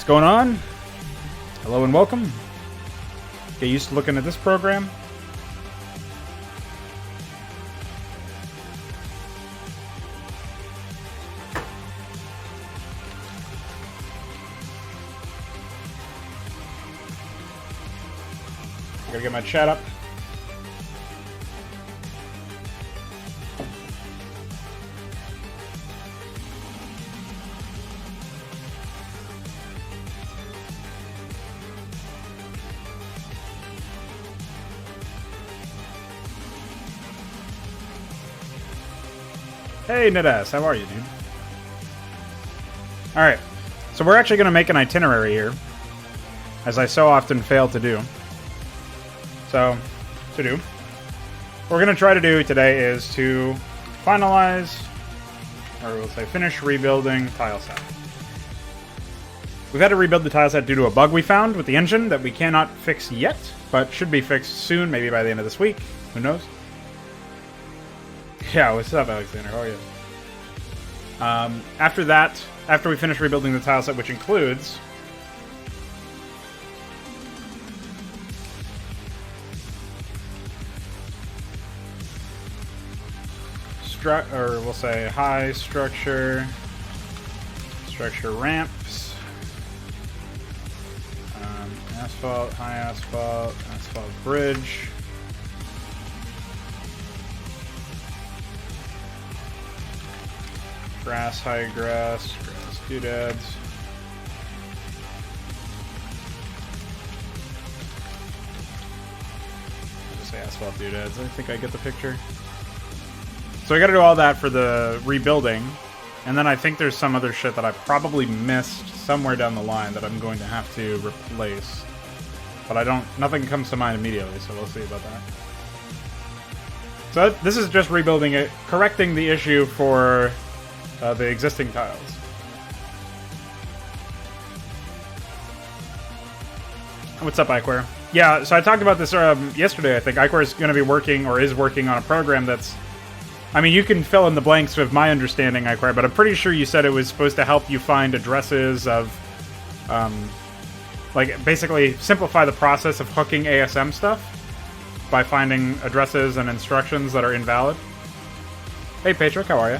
What's going on? Hello and welcome. Get used to looking at this program. Gotta get my chat up. Hey, Nidass, how are you, dude? Alright, so we're actually going to make an itinerary here, as I so often fail to do. So, what we're going to try to do today is to finalize, or we'll say finish rebuilding tileset. We've had to rebuild the tileset due to a bug we found with the engine that we cannot fix yet, but should be fixed soon, maybe by the end of this week. Who knows? Yeah, what's up, Alexander? How are you? After that, after we finish rebuilding the tileset, which includes we'll say high structure ramps, asphalt, high asphalt bridge. Grass, high grass doodads. I'll just say asphalt doodads. I think I get the picture. So I gotta do all that for the rebuilding. And then I think there's some other shit that I probably missed somewhere down the line that I'm going to have to replace. But nothing comes to mind immediately, so we'll see about that. So this is just rebuilding it, correcting the issue for the existing tiles. What's up, Iquare? Yeah, so I talked about this yesterday, I think. Iquare is going to be working, or is working on a program that's... I mean, you can fill in the blanks with my understanding, Iquare, but I'm pretty sure you said it was supposed to help you find addresses of... like, basically simplify the process of hooking ASM stuff by finding addresses and instructions that are invalid. Hey, Patrick, how are you?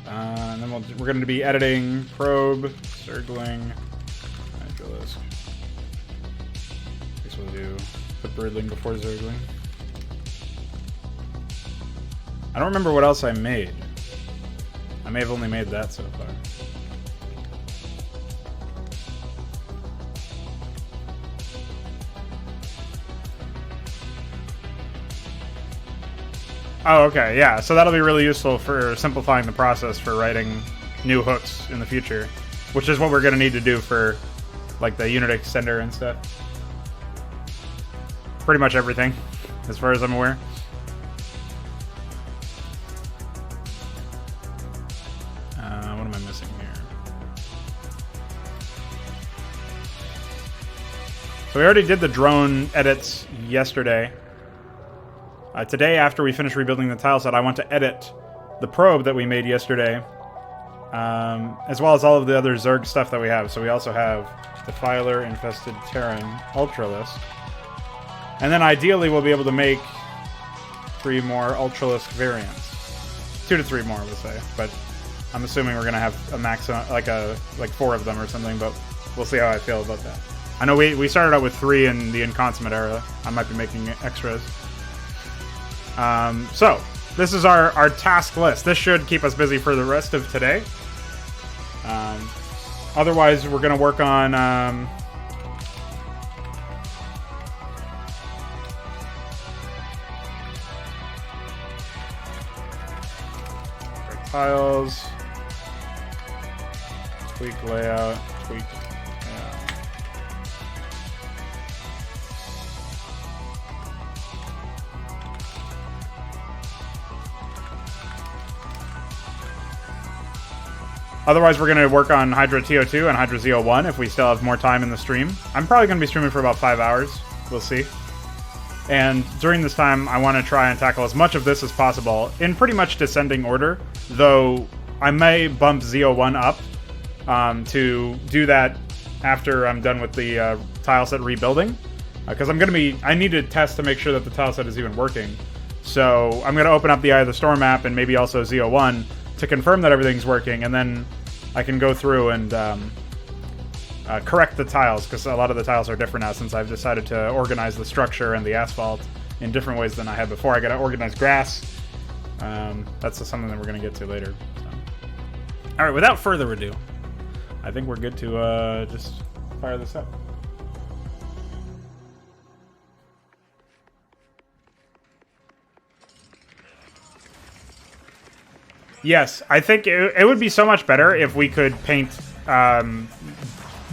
And then we're going to be editing probe, circling, hydralisk. I guess we'll do the birdling before zergling. I don't remember what else I made. I may have only made that so far. Oh, okay, yeah. So that'll be really useful for simplifying the process for writing new hooks in the future, which is what we're going to need to do for, like, the unit extender and stuff. Pretty much everything, as far as I'm aware. What am I missing here? So we already did the drone edits yesterday. Today, after we finish rebuilding the tileset, I want to edit the probe that we made yesterday, as well as all of the other Zerg stuff that we have. So we also have Defiler, Infested Terran, Ultralisk. And then ideally we'll be able to make 3 more Ultralisk variants. 2 to 3 more, we'll say. But I'm assuming we're going to have a maximum, like 4 of them or something, but we'll see how I feel about that. I know we started out with 3 in the Inconsummate era. I might be making extras. So, this is our task list. This should keep us busy for the rest of today. Otherwise, we're going to work on... tiles, tweak layout, tweak layout. Otherwise, we're going to work on Hydra TO2 and Hydra ZO1 if we still have more time in the stream. I'm probably going to be streaming for about 5 hours. We'll see. And during this time, I want to try and tackle as much of this as possible in pretty much descending order, though I may bump ZO1 up to do that after I'm done with the tileset rebuilding. Because I need to test to make sure that the tileset is even working. So I'm going to open up the Eye of the Storm map and maybe also ZO1 to confirm that everything's working, and then I can go through and correct the tiles, because a lot of the tiles are different now since I've decided to organize the structure and the asphalt in different ways than I had before. I got to organize grass. That's something that we're going to get to later. So. All right, without further ado, I think we're good to just fire this up. Yes, I think it would be so much better if we could paint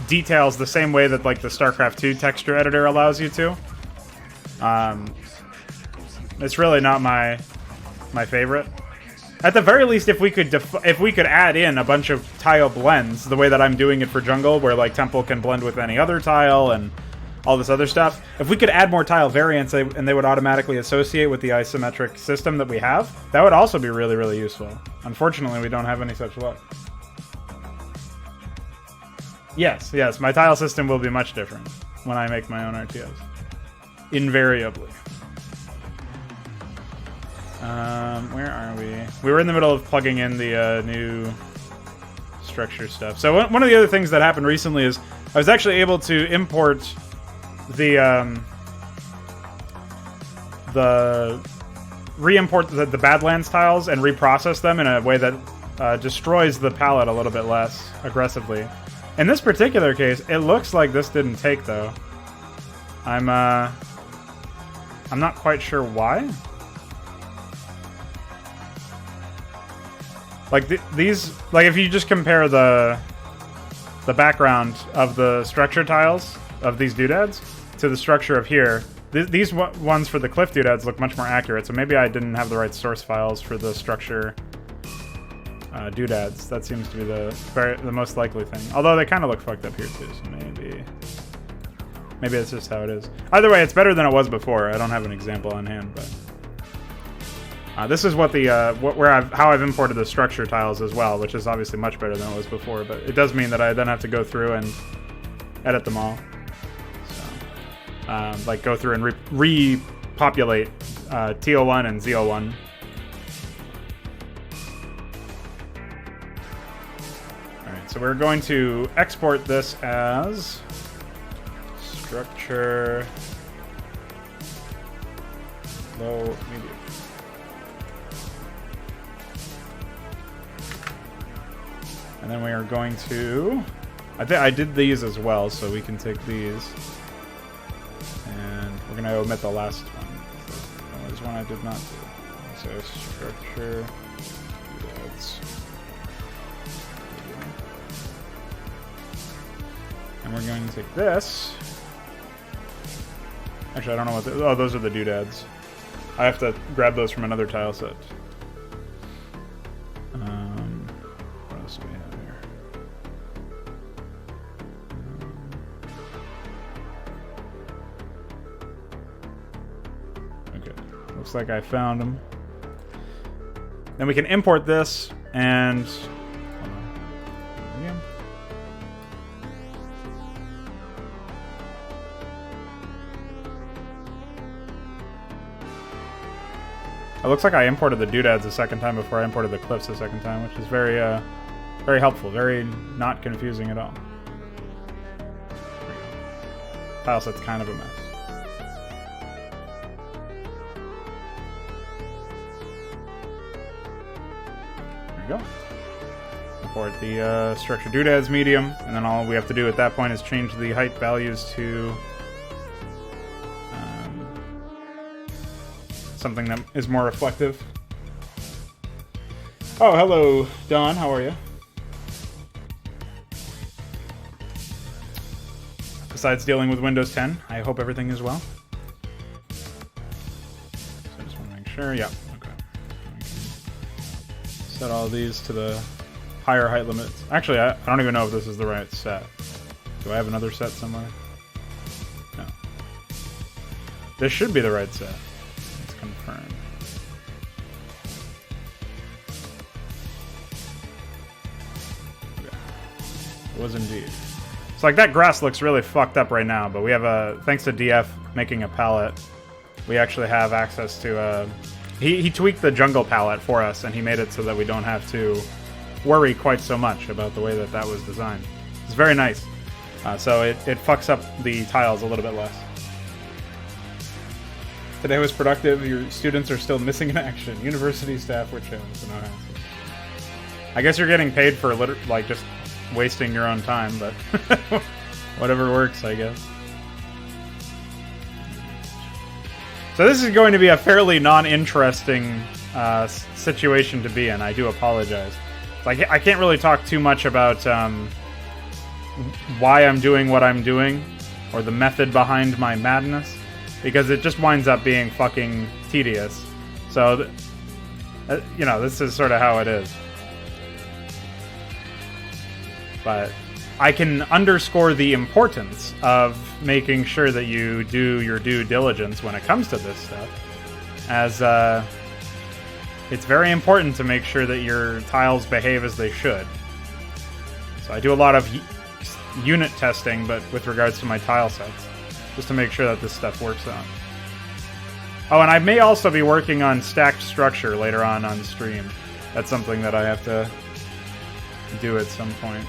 details the same way that like the Starcraft 2 texture editor allows you to. It's really not my favorite. At the very least, if we could add in a bunch of tile blends, the way that I'm doing it for Jungle, where like Temple can blend with any other tile and all this other stuff. If we could add more tile variants and they would automatically associate with the isometric system that we have, that would also be really, really useful. Unfortunately, we don't have any such luck. Yes, my tile system will be much different when I make my own RTOs. Invariably. Where are we? We were in the middle of plugging in the new structure stuff. So one of the other things that happened recently is I was actually able to import re-import the Badlands tiles and reprocess them in a way that destroys the palette a little bit less aggressively. In this particular case, it looks like this didn't take though. I'm not quite sure why. Like these, like if you just compare the background of the structure tiles of these doodads to the structure of here, these ones for the cliff doodads look much more accurate. So maybe I didn't have the right source files for the structure doodads. That seems to be the most likely thing. Although they kind of look fucked up here too. So maybe that's just how it is. Either way, it's better than it was before. I don't have an example on hand, but. This is what how I've imported the structure tiles as well, which is obviously much better than it was before. But it does mean that I then have to go through and edit them all. So, like go through and repopulate TO1 and ZO1. All right, so we're going to export this as structure low medium. And then we are going to... I did these as well, so we can take these. And we're going to omit the last one. That was one I did not do. So structure... And we're going to take this. Actually, I don't know what... Oh, those are the doodads. I have to grab those from another tile set. What else do we have here? Okay, looks like I found them. Then we can import this and... It looks like I imported the doodads a second time before I imported the cliffs a second time, which is very, very helpful, very not confusing at all. Tile set's kind of a mess. There we go. Import the structure doodads medium, and then all we have to do at that point is change the height values to something that is more reflective. Oh, hello, Don. How are you? Besides dealing with Windows 10, I hope everything is well. So I just want to make sure. Yeah. Okay. Set all these to the higher height limits. Actually, I don't even know if this is the right set. Do I have another set somewhere? No. This should be the right set. Let's confirm. Okay. It was indeed. So like that grass looks really fucked up right now, but we have a, thanks to DF making a palette, we actually have access to he tweaked the jungle palette for us, and he made it so that we don't have to worry quite so much about the way that that was designed. It's very nice. So it fucks up the tiles a little bit less. Today was productive. Your students are still missing in action. University staff were chill, so no answer. I guess you're getting paid for like just wasting your own time, but whatever works, I guess. So this is going to be a fairly non-interesting situation to be in. I do apologize. Like, I can't really talk too much about why I'm doing what I'm doing, or the method behind my madness, because it just winds up being fucking tedious. So, you know, this is sort of how it is. But I can underscore the importance of making sure that you do your due diligence when it comes to this stuff, as it's very important to make sure that your tiles behave as they should. So I do a lot of unit testing, but with regards to my tile sets, just to make sure that this stuff works out. Oh, and I may also be working on stacked structure later on stream. That's something that I have to do at some point.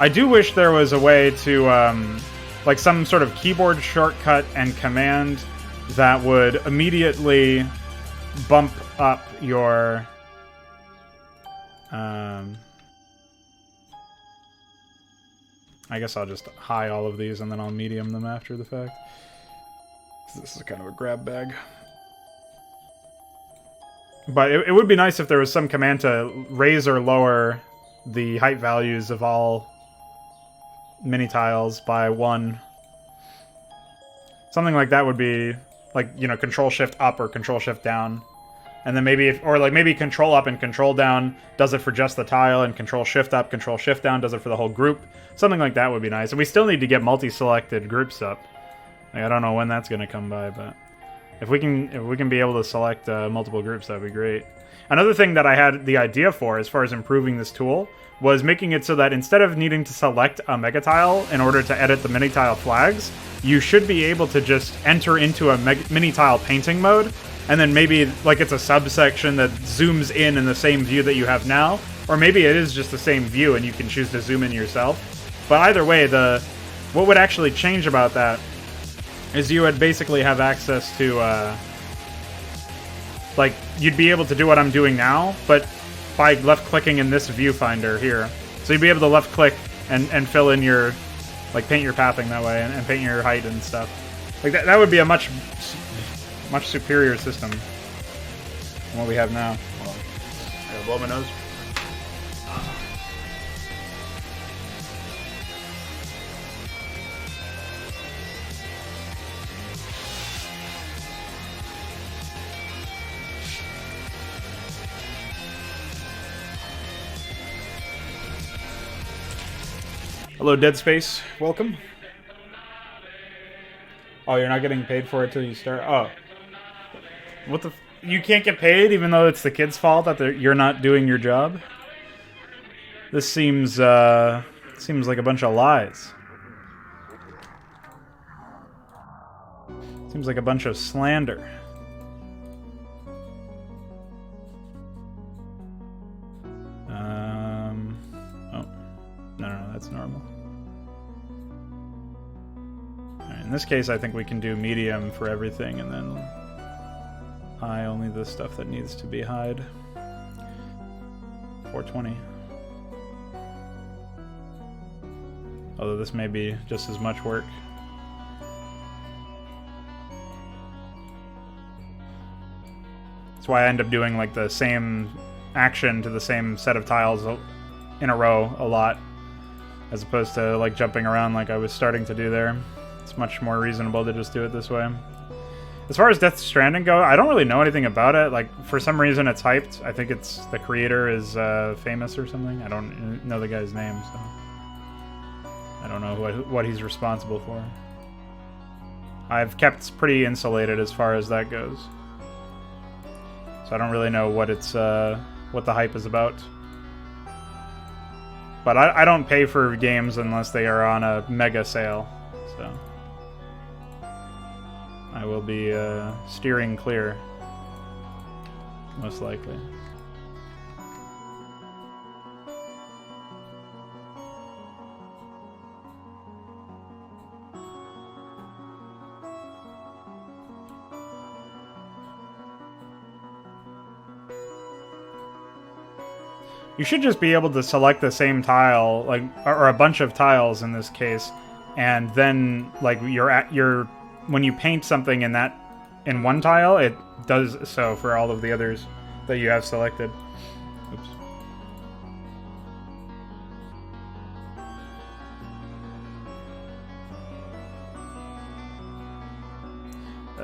I do wish there was a way to, like some sort of keyboard shortcut and command that would immediately bump up your, I guess I'll just high all of these and then I'll medium them after the fact. This is kind of a grab bag. But it would be nice if there was some command to raise or lower the height values of all mini tiles by 1. Something like that would be, like, you know, Control Shift up or Control Shift down, and then maybe maybe Control up and Control down does it for just the tile, and Control Shift up, Control Shift down does it for the whole group. Something like that would be nice. And we still need to get multi-selected groups up. Like, I don't know when that's gonna come by, but if we can be able to select multiple groups, that'd be great. Another thing that I had the idea for, as far as improving this tool, was making it so that instead of needing to select a mega tile in order to edit the mini tile flags, you should be able to just enter into a mini tile painting mode, and then maybe like it's a subsection that zooms in the same view that you have now, or maybe it is just the same view and you can choose to zoom in yourself. But either way, what would actually change about that is you would basically have access to like, you'd be able to do what I'm doing now, but by left-clicking in this viewfinder here. So you'd be able to left-click and fill in your, like, paint your pathing that way, and paint your height and stuff. Like, that would be a much superior system than what we have now. Well, I gotta blow my nose. Hello, Dead Space. Welcome. Oh, you're not getting paid for it till you start? Oh. What the... You can't get paid even though it's the kid's fault that you're not doing your job? This seems like a bunch of lies. Seems like a bunch of slander. Oh. No, that's normal. Alright, in this case, I think we can do medium for everything, and then high only the stuff that needs to be hide. 420. Although this may be just as much work. That's why I end up doing like the same action to the same set of tiles in a row a lot, as opposed to like jumping around like I was starting to do there. It's much more reasonable to just do it this way. As far as Death Stranding go, I don't really know anything about it. Like, for some reason it's hyped. I think it's the creator is famous or something. I don't know the guy's name, so I don't know what he's responsible for. I've kept pretty insulated as far as that goes, so I don't really know what it's what the hype is about. But I don't pay for games unless they are on a mega sale, so I will be steering clear, most likely. You should just be able to select the same tile, like, or a bunch of tiles in this case, and then like when you paint something in one tile, it does so for all of the others that you have selected. Oops.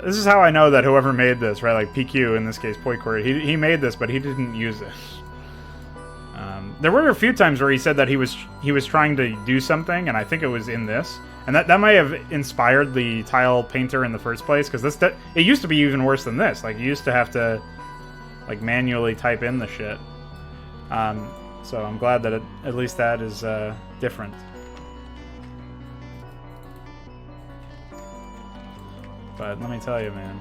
This is how I know that whoever made this, right, like PQ in this case, Poikor, he made this, but he didn't use it. There were a few times where he said that he was trying to do something, and I think it was in this, and that might have inspired the tile painter in the first place, because it used to be even worse than this. Like, you used to have to like manually type in the shit. So I'm glad that at least that is different. But let me tell you, man.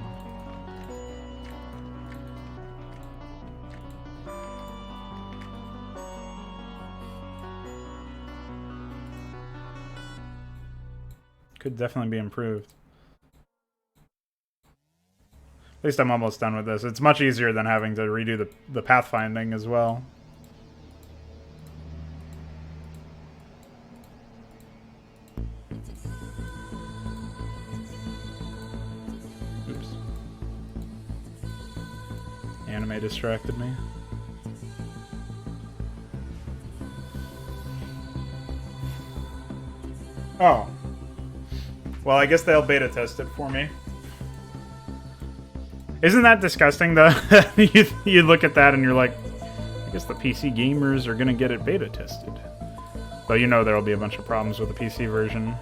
Could definitely be improved. At least I'm almost done with this. It's much easier than having to redo the pathfinding as well. Oops. Anime distracted me. Oh. Well, I guess they'll beta test it for me. Isn't that disgusting, though? you look at that and you're like, I guess the PC gamers are going to get it beta tested. Though you know there'll be a bunch of problems with the PC version.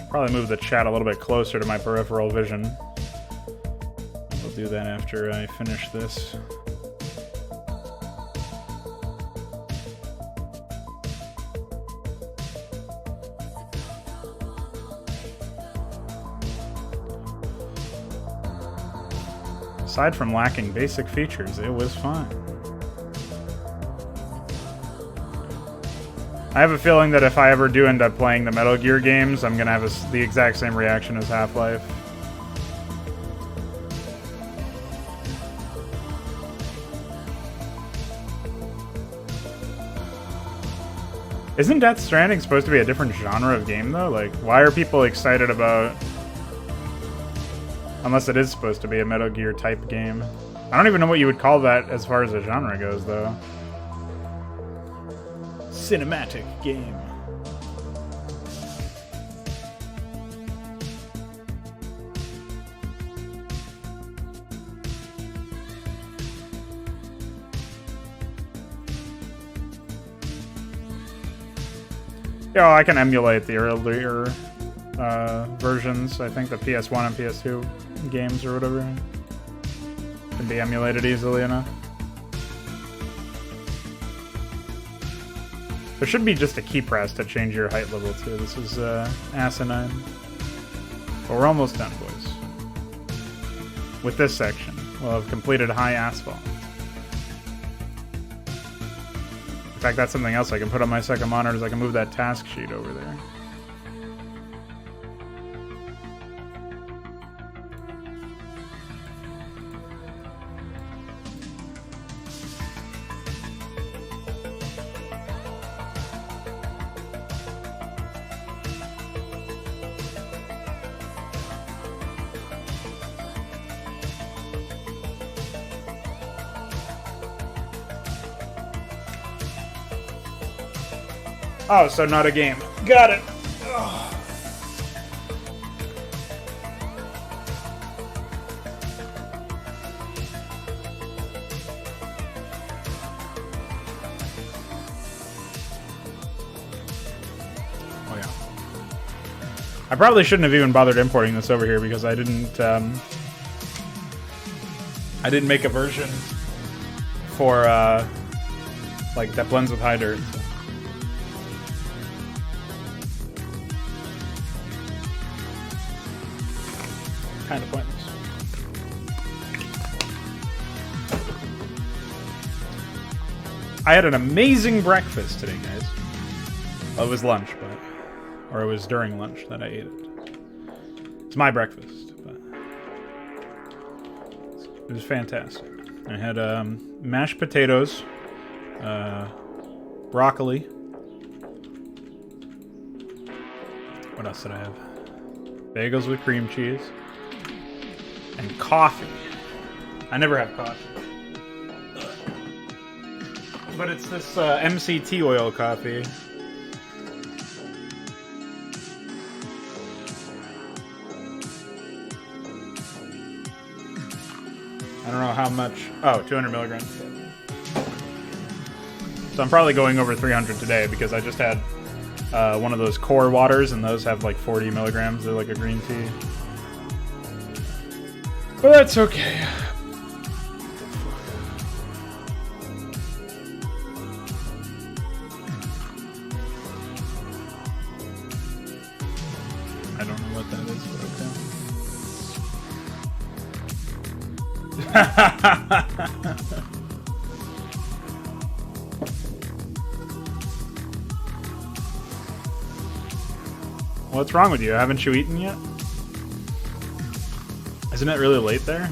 Probably move the chat a little bit closer to my peripheral vision. We'll do that after I finish this. Aside from lacking basic features, it was fine. I have a feeling that if I ever do end up playing the Metal Gear games, I'm going to have the exact same reaction as Half-Life. Isn't Death Stranding supposed to be a different genre of game, though? Like, why are people excited about... Unless it is supposed to be a Metal Gear type game. I don't even know what you would call that as far as the genre goes, though. Cinematic game. Yeah, I can emulate the earlier versions. I think the PS1 and PS2 games or whatever can be emulated easily enough. There should be just a key press to change your height level too. This is asinine. But we're almost done, boys. With this section, we'll have completed high asphalt. In fact, that's something else I can put on my second monitor, is I can move that task sheet over there. Oh, so not a game. Got it. Ugh. Oh yeah. I probably shouldn't have even bothered importing this over here because I didn't make a version for like that blends with Hydra. So. Kind of pointless. I had an amazing breakfast today, guys. Well, it was lunch, or it was during lunch that I ate it. It's my breakfast, but it was fantastic. I had mashed potatoes, broccoli. What else did I have? Bagels with cream cheese. And coffee. I never have coffee. But it's this MCT oil coffee. I don't know how much. Oh, 200 milligrams. So I'm probably going over 300 today because I just had one of those core waters, and those have like 40 milligrams. They're like a green tea. But that's okay. I don't know what that is, but okay. What's wrong with you? Haven't you eaten yet? Isn't it really late there?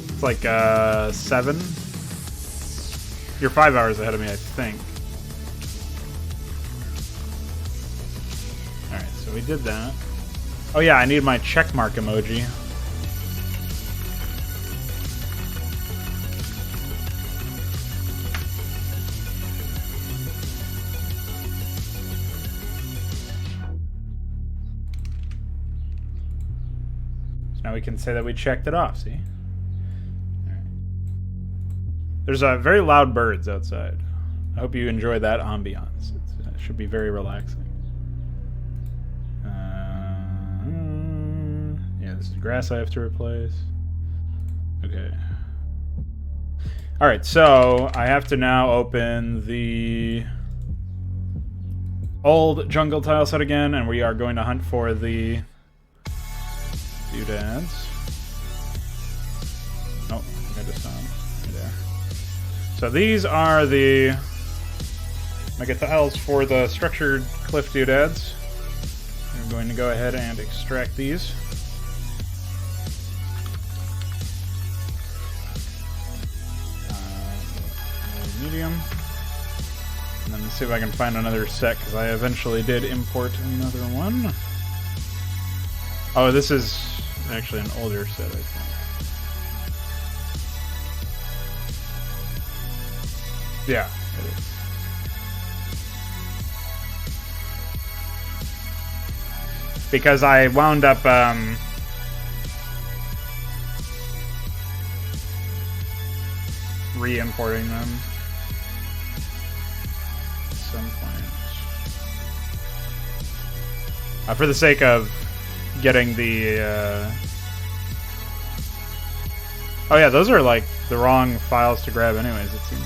It's like 7. You're 5 hours ahead of me, I think. Alright, so we did that. Oh yeah, I need my check mark emoji. Now we can say that we checked it off, see? All right. There's very loud birds outside. I hope you enjoy that ambiance. It should be very relaxing. Yeah, this is grass I have to replace. Okay. Alright, so I have to now open the old jungle tile set again, and we are going to hunt for the doodads. Oh, I think I just saw them. Right there. So these are the mega tiles for the structured cliff doodads. I'm going to go ahead and extract these. Medium. And then let's see if I can find another set, because I eventually did import another one. Oh, this is actually an older set, I think. Yeah, it is. Because I wound up re-importing them at some point. For the sake of getting the oh yeah, those are like the wrong files to grab anyways, it seems.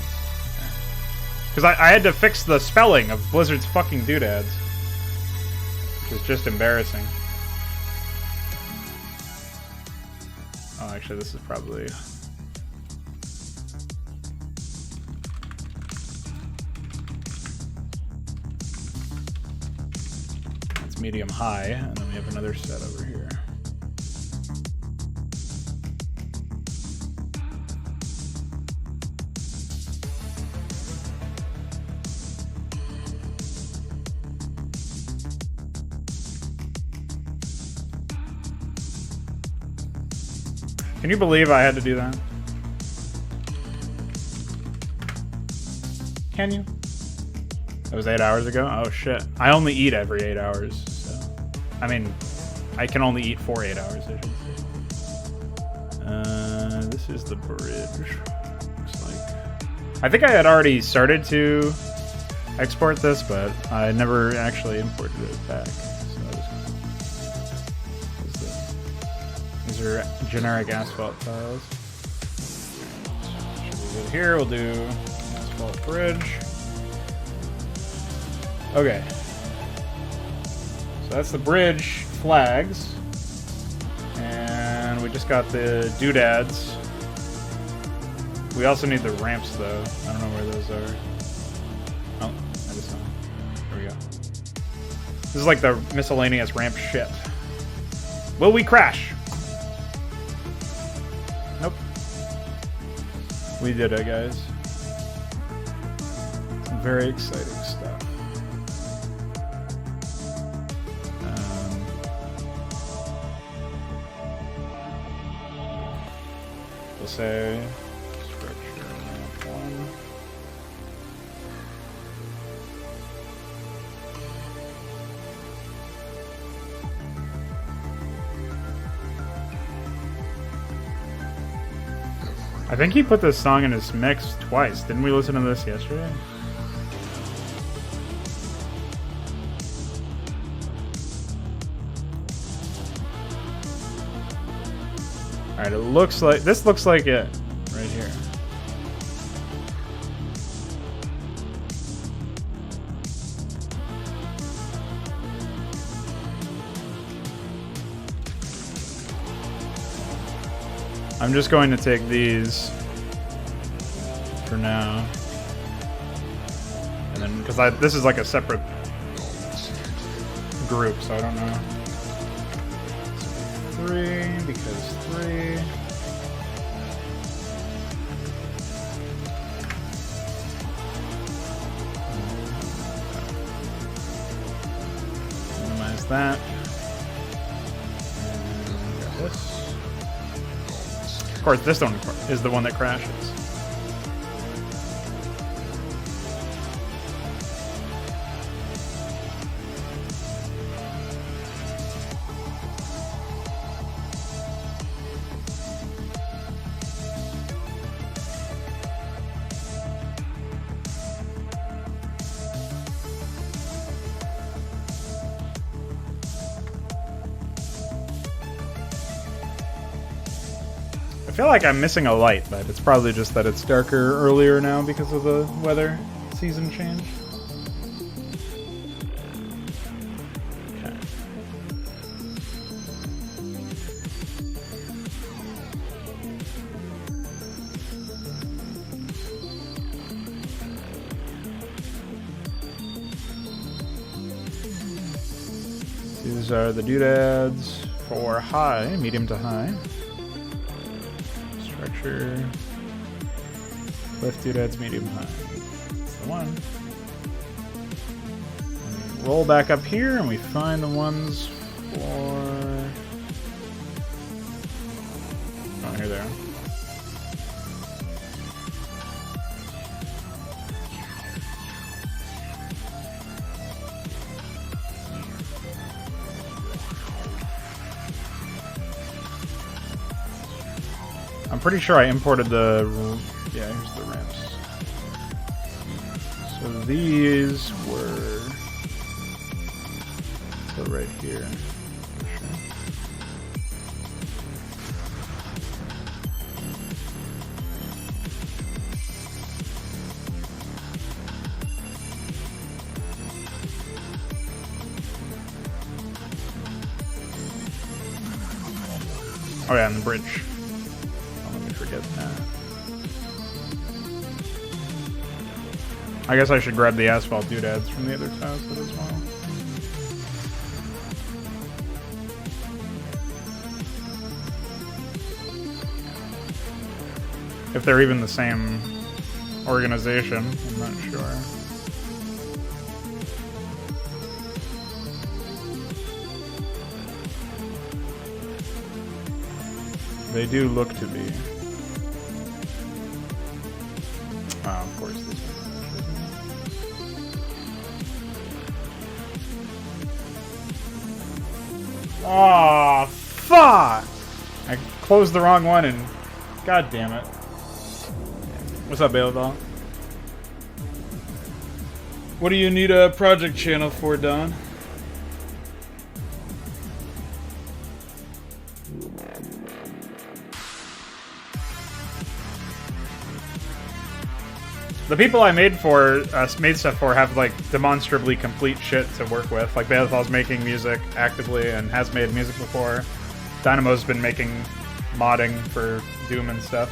Because I had to fix the spelling of Blizzard's fucking doodads, which is just embarrassing. Oh, actually this is probably medium high, and then we have another set over here. Can you believe I had to do that? Can you? That was 8 hours ago? Oh shit. I only eat every 8 hours, so... I mean, I can only eat for 8 hours, I should say. This is the bridge. Looks like... I think I had already started to export this, but I never actually imported it back. So what's this? These are generic asphalt tiles. Here we'll do asphalt bridge. Okay. So that's the bridge flags. And we just got the doodads. We also need the ramps though. I don't know where those are. Oh, I just saw them. There we go. This is like the miscellaneous ramp shit. Will we crash? Nope. We did it, guys. Some very exciting stuff. We'll say structure ramp 1. I think he put this song in his mix twice. Didn't we listen to this yesterday? Alright, it looks like... This looks like it. Right here. I'm just going to take these for now, and then because this is like a separate group, so I don't know. So 3 because 3. Minimize that. And got this. Of course, this one is the one that crashes. I feel like I'm missing a light, but it's probably just that it's darker earlier now because of the weather season change. Okay. These are the doodads for high, medium to high. Structure. Lift doodads, medium high. That's the one. And we roll back up here and we find the ones for... Oh, here they are. I'm pretty sure I imported the... Yeah, here's the ramps. So these were... So right here. Sure. Oh yeah, and the bridge. Forget that. I guess I should grab the asphalt doodads from the other tile set as well. If they're even the same organization, I'm not sure. They do look to be. Oh, of course this one. Oh, fuck! I closed the wrong one and... God damn it. What's up, Bailball? What do you need a project channel for, Don? The people I made stuff for have like demonstrably complete shit to work with. Like Bailball's making music actively and has made music before. Dynamo's been making modding for Doom and stuff.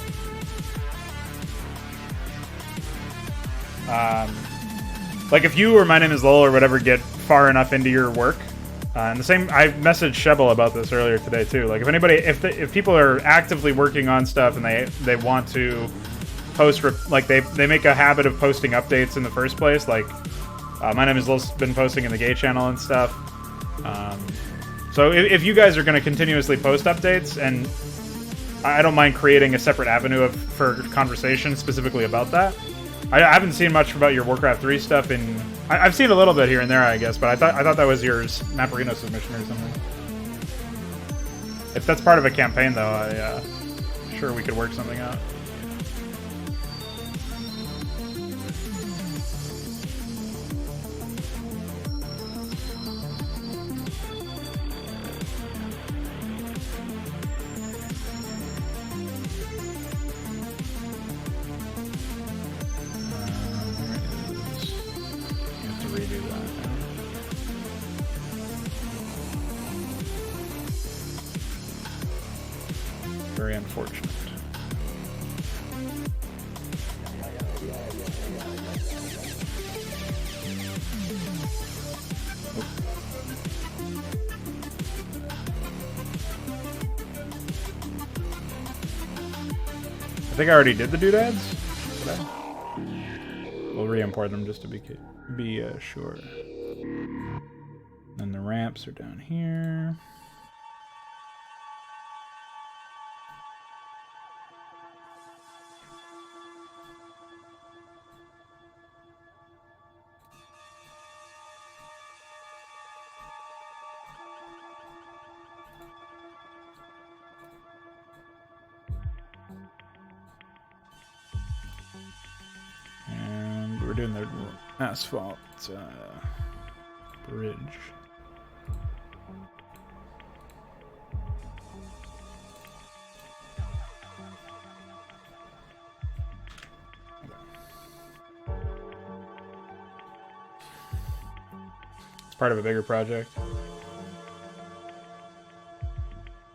Like if you or My Name is Lowell or whatever get far enough into your work, and the same, I messaged Shebel about this earlier today too. Like if people are actively working on stuff and they want to post, like they make a habit of posting updates in the first place. Like My Name is Lowell's been posting in the gay channel and stuff. So if you guys are going to continuously post updates, and I don't mind creating a separate avenue for conversation specifically about that. I haven't seen much about your Warcraft 3 stuff I've seen a little bit here and there, I guess, but I thought that was your Naparino submission or something. If that's part of a campaign, though, sure we could work something out. Very unfortunate. I think I already did the doodads. We'll re-import them just to be sure. And the ramps are down here. Doing the asphalt bridge. It's part of a bigger project.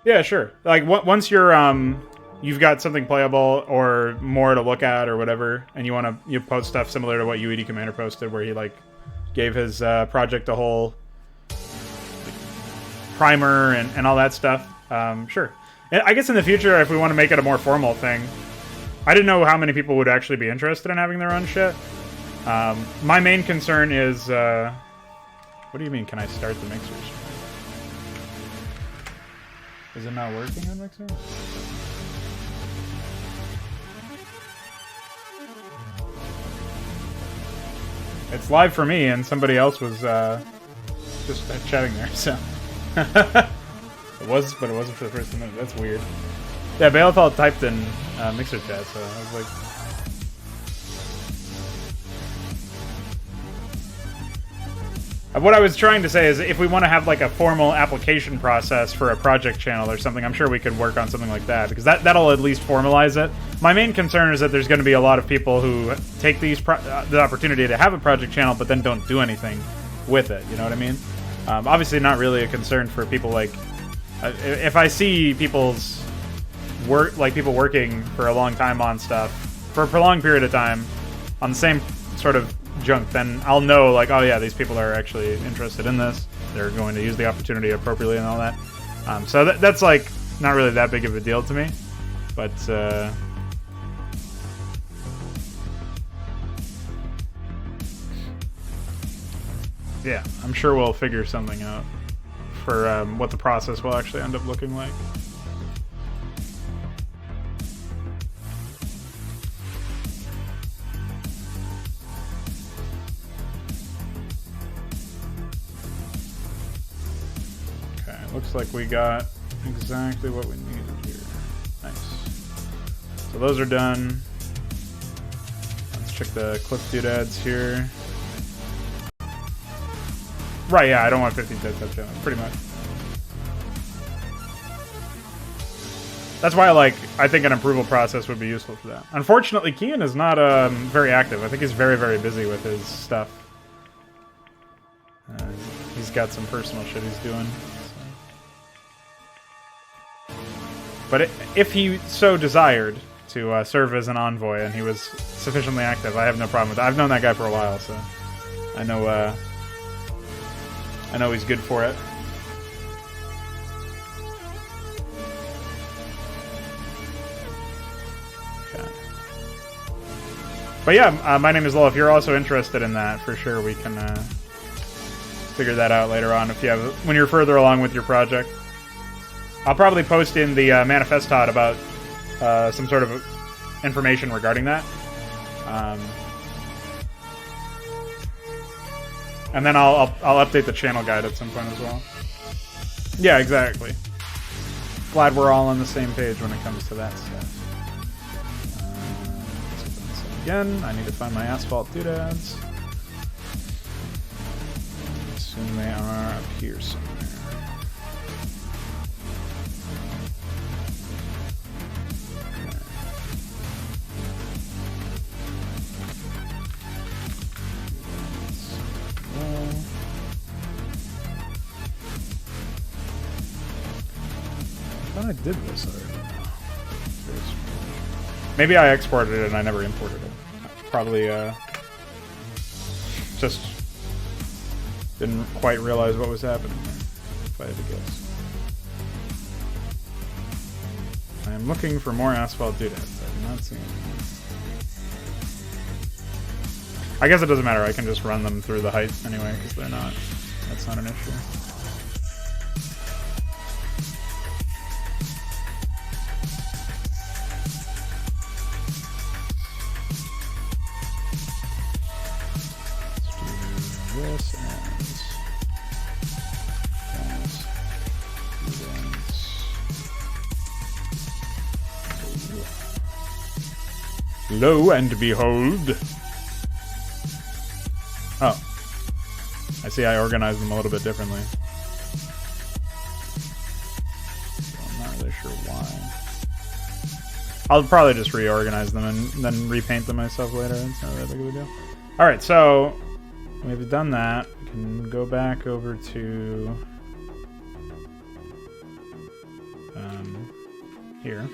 Yeah, sure. Like once you're you've got something playable or more to look at or whatever, and you post stuff similar to what UED Commander posted, where he like gave his project a whole primer and all that stuff. Sure. And I guess in the future, if we want to make it a more formal thing, I didn't know how many people would actually be interested in having their own shit. My main concern is, what do you mean? Can I start the mixers? Is it not working on Mixer? It's live for me, and somebody else was just chatting there, so... It was, but it wasn't for the first minute. That's weird. Yeah, Balethal typed in Mixer chat, so I was like... What I was trying to say is, if we want to have like a formal application process for a project channel or something, I'm sure we could work on something like that, because that'll at least formalize it. My main concern is that there's going to be a lot of people who take the opportunity to have a project channel, but then don't do anything with it. You know what I mean? Obviously, not really a concern for people like if I see people's work, like people working for a long time on stuff for a prolonged period of time on the same sort of junk, then I'll know, like, oh yeah, these people are actually interested in this. They're going to use the opportunity appropriately and all that. So that's like not really that big of a deal to me, but yeah, I'm sure we'll figure something out for what the process will actually end up looking like. Looks like we got exactly what we needed here. Nice. So those are done. Let's check the clip doodads here. Right, yeah, I don't want 15 dead touch channels, pretty much. That's why, like, I think an approval process would be useful for that. Unfortunately, Kian is not very active. I think he's very, very busy with his stuff. He's got some personal shit he's doing. So. But if he so desired to serve as an envoy and he was sufficiently active, I have no problem with that. I've known that guy for a while, so I know he's good for it. But yeah, my name is Lowell. If you're also interested in that, for sure, we can figure that out later on. If you have, when you're further along with your project, I'll probably post in the manifestot about some sort of information regarding that, and then I'll update the channel guide at some point as well. Yeah, exactly. Glad we're all on the same page when it comes to that stuff. Again, I need to find my asphalt doodads. Assume they are up here somewhere. Okay. I thought I did this already. Maybe I exported it and I never imported it. Probably just didn't quite realize what was happening there, if I had to guess. I am looking for more asphalt doodads. I do not see any. I guess it doesn't matter. I can just run them through the heights anyway, because they're not. That's not an issue. Lo and behold. Oh. I see I organized them a little bit differently. So I'm not really sure why. I'll probably just reorganize them and then repaint them myself later. It's not that big of a deal. Alright, so we've done that. We can go back over to here.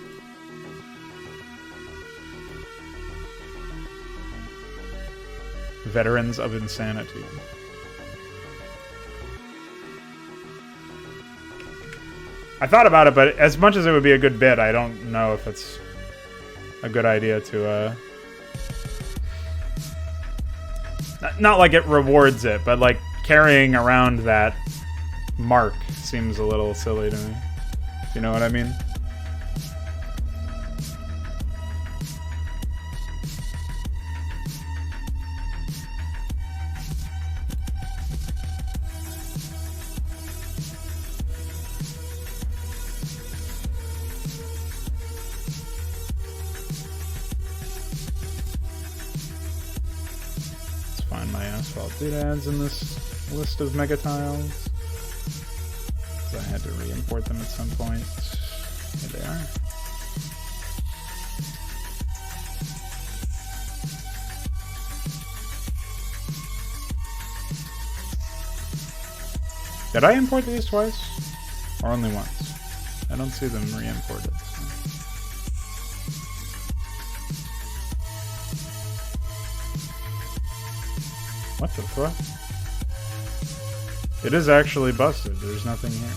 Veterans of Insanity. I thought about it, but as much as it would be a good bit, I don't know if it's a good idea to not like it rewards it, but like carrying around that mark seems a little silly to me. You know what I mean? Doodads in this list of mega tiles. So I had to re-import them at some point. Here they are. Did I import these twice? Or only once? I don't see them re-imported. What the fuck? It is actually busted. There's nothing here.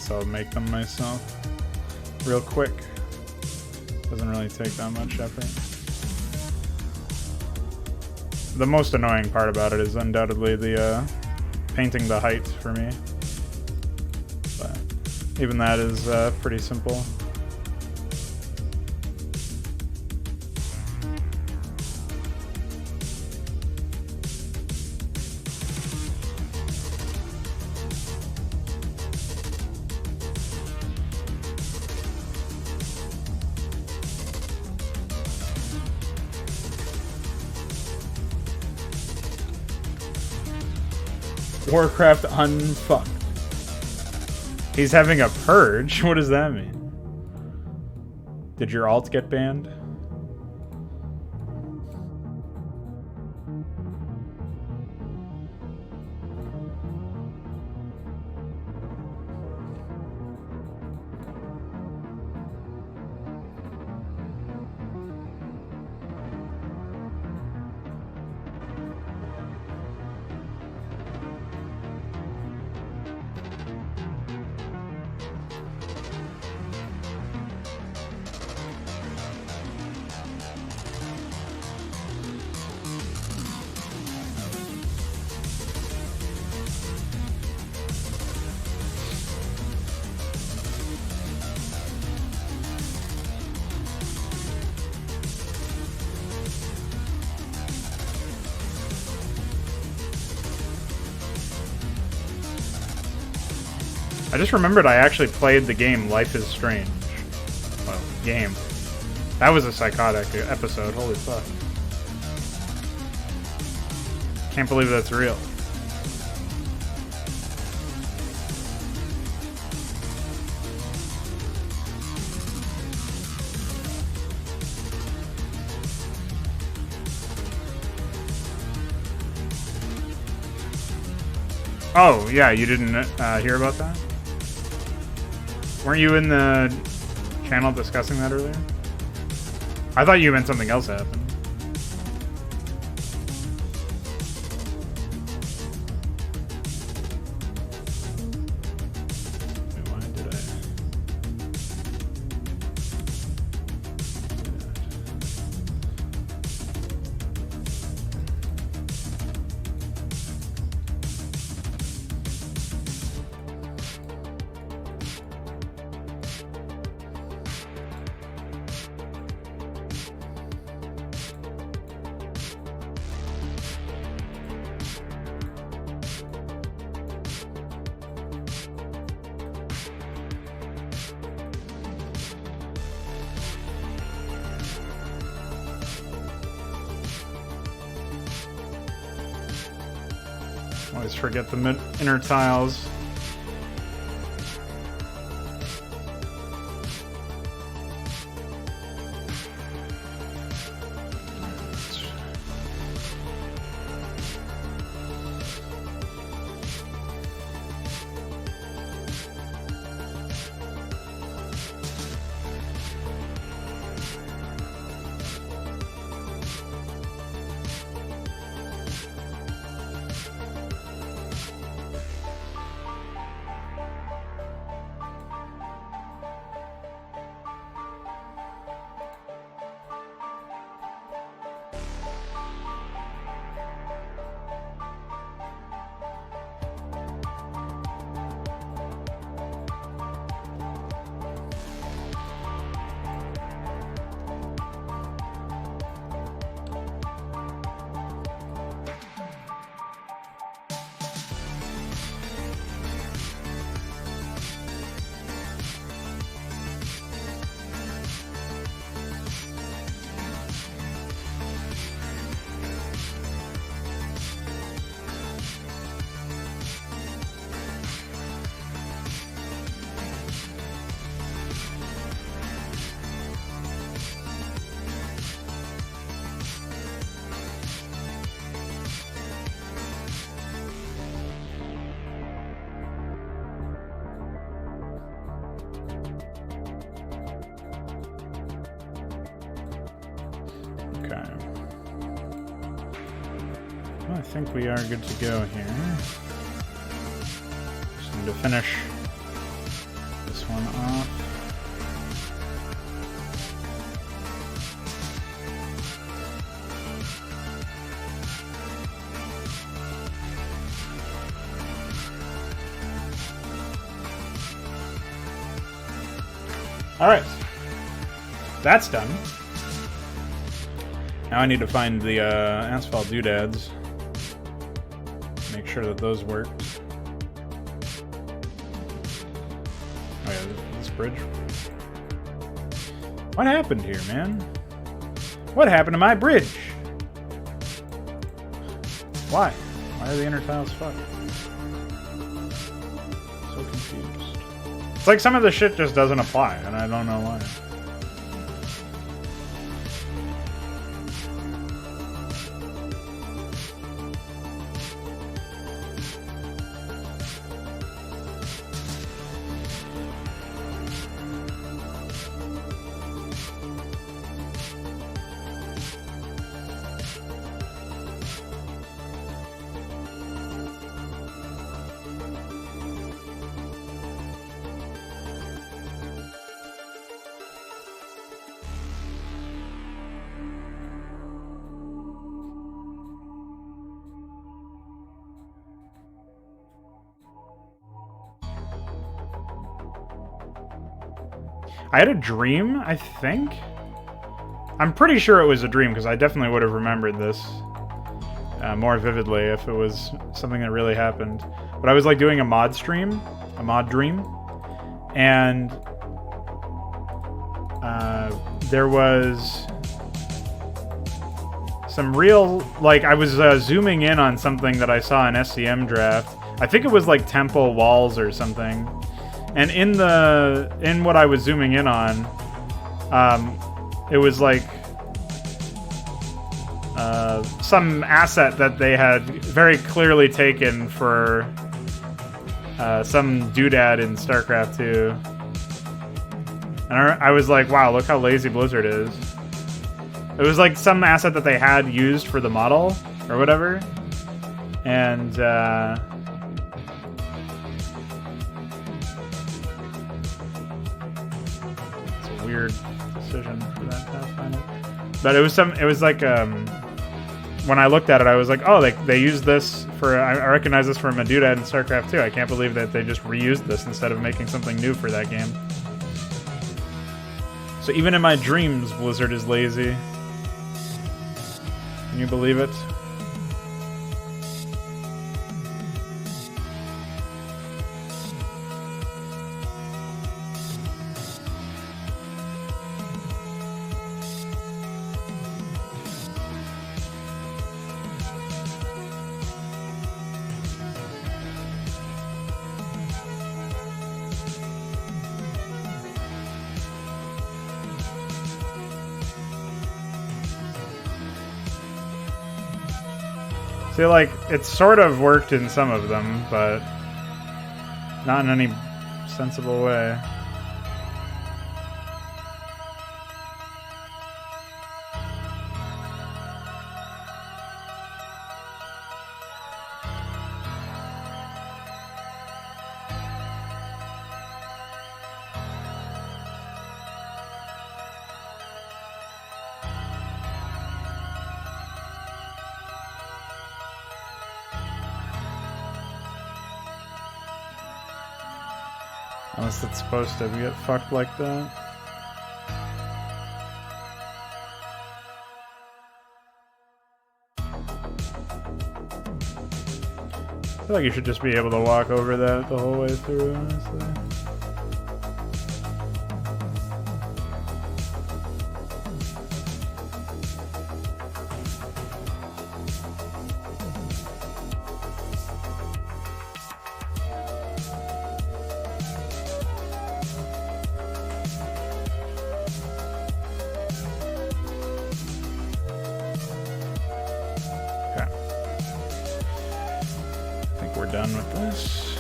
I'll make them myself real quick. Doesn't really take that much effort. The most annoying part about it is undoubtedly the painting the height for me. But even that is pretty simple. Warcraft unfucked. He's having a purge? What does that mean? Did your alt get banned? I just remembered I actually played the game Life is Strange. Well, game. That was a psychotic episode, holy fuck. Can't believe that's real. Oh, yeah, you didn't hear about that? Weren't you in the channel discussing that earlier? I thought you meant something else happened. Wait, why did I? Always forget the inner tiles. I think we are good to go here. Just need to finish this one off. Alright. That's done. Now I need to find the asphalt doodads. Make sure that those work. Oh yeah, this bridge. What happened here, man? What happened to my bridge? Why? Why are the inner tiles fucked? So confused. It's like some of the shit just doesn't apply, and I don't know why. I had a dream, I think? I'm pretty sure it was a dream, because I definitely would have remembered this more vividly if it was something that really happened. But I was like doing a mod stream, a mod dream, and there was some real, like, I was zooming in on something that I saw in SCM draft. I think it was like temple walls or something. And in what I was zooming in on, it was like some asset that they had very clearly taken for some doodad in Starcraft 2. And I was like, wow, look how lazy Blizzard is. It was like some asset that they had used for the model or whatever. And weird decision for that Pathfinder. But it was like when I looked at it, I was like, oh, they used this for, I recognize this from a doodad in StarCraft 2. I can't believe that they just reused this instead of making something new for that game. So even in my dreams, Blizzard is lazy. Can you believe it? See, like, it sort of worked in some of them, but not in any sensible way. Unless it's supposed to get fucked like that. I feel like you should just be able to walk over that the whole way through, honestly. Done with this.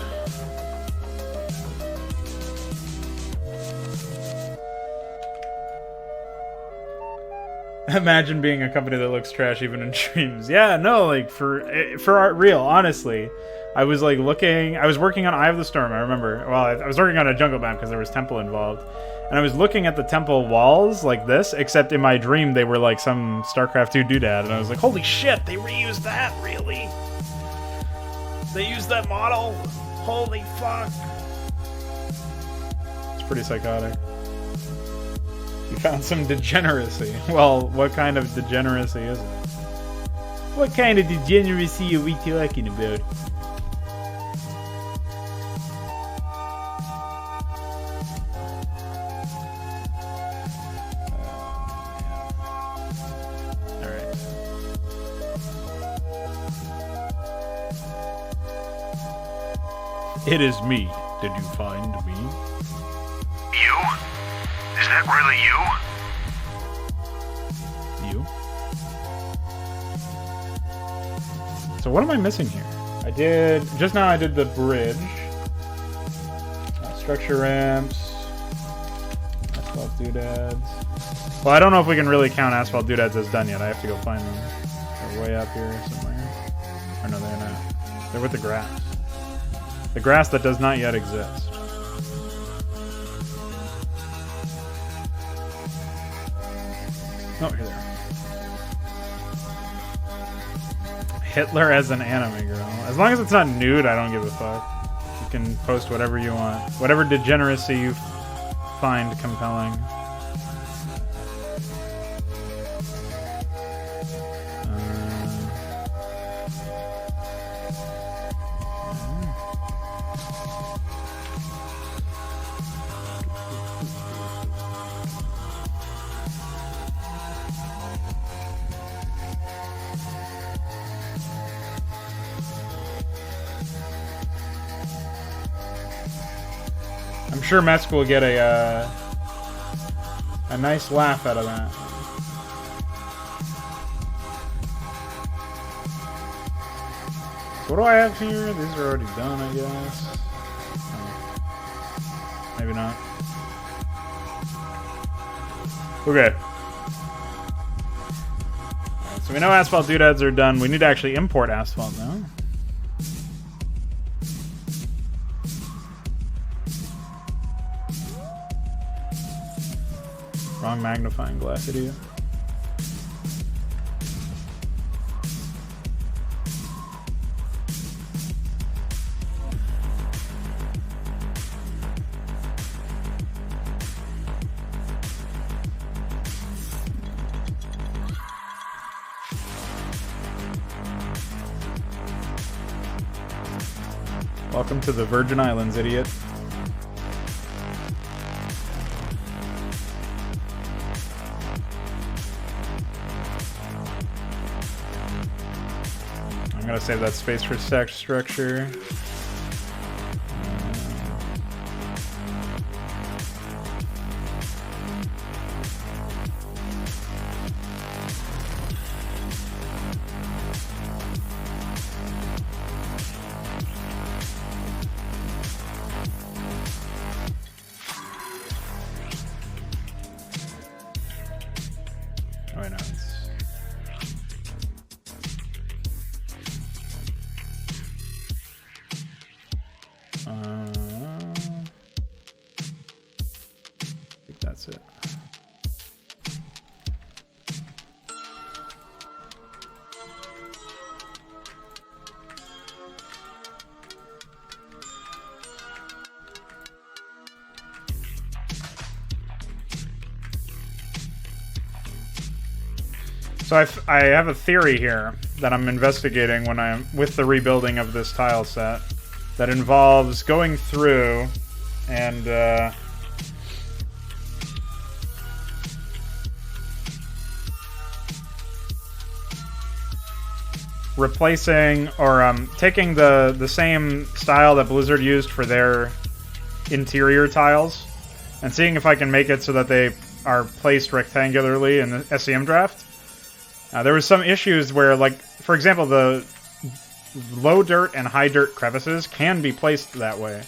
Imagine being a company that looks trash even in dreams. Yeah, no, like for art real, honestly. I was like looking, I was working on Eye of the Storm, I remember. Well, I was working on a jungle map because there was temple involved. And I was looking at the temple walls like this, except in my dream they were like some StarCraft 2 doodad. And I was like, holy shit, they reused that, really? They used that model? Holy fuck. It's pretty psychotic. You found some degeneracy. Well, what kind of degeneracy is it? What kind of degeneracy are we talking about? Alright. It is me. Did you find me? You? Is that really you? You? So what am I missing here? Just now I did the bridge. Structure ramps. Asphalt doodads. Well, I don't know if we can really count asphalt doodads as done yet. I have to go find them. They're way up here somewhere. Or no, they're not. They're with the grass. The grass that does not yet exist. Oh, here they are. Hitler as an anime girl. As long as it's not nude, I don't give a fuck. You can post whatever you want. Whatever degeneracy you find compelling. I'm sure Mesk will get a nice laugh out of that. So what do I have here? These are already done, I guess. Oh. Maybe not. Okay. Alright, so we know asphalt doodads are done. We need to actually import asphalt now. Wrong magnifying glass, idiot. Welcome to the Virgin Islands, idiot. I'm gonna save that space for stack structure. Oh, wait, no, it's... I think that's it. So I have a theory here that I'm investigating when I'm with the rebuilding of this tile set that involves going through and replacing or taking the same style that Blizzard used for their interior tiles and seeing if I can make it so that they are placed rectangularly in the SEM draft. There was some issues where, like, for example, the low dirt and high dirt crevices can be placed that way,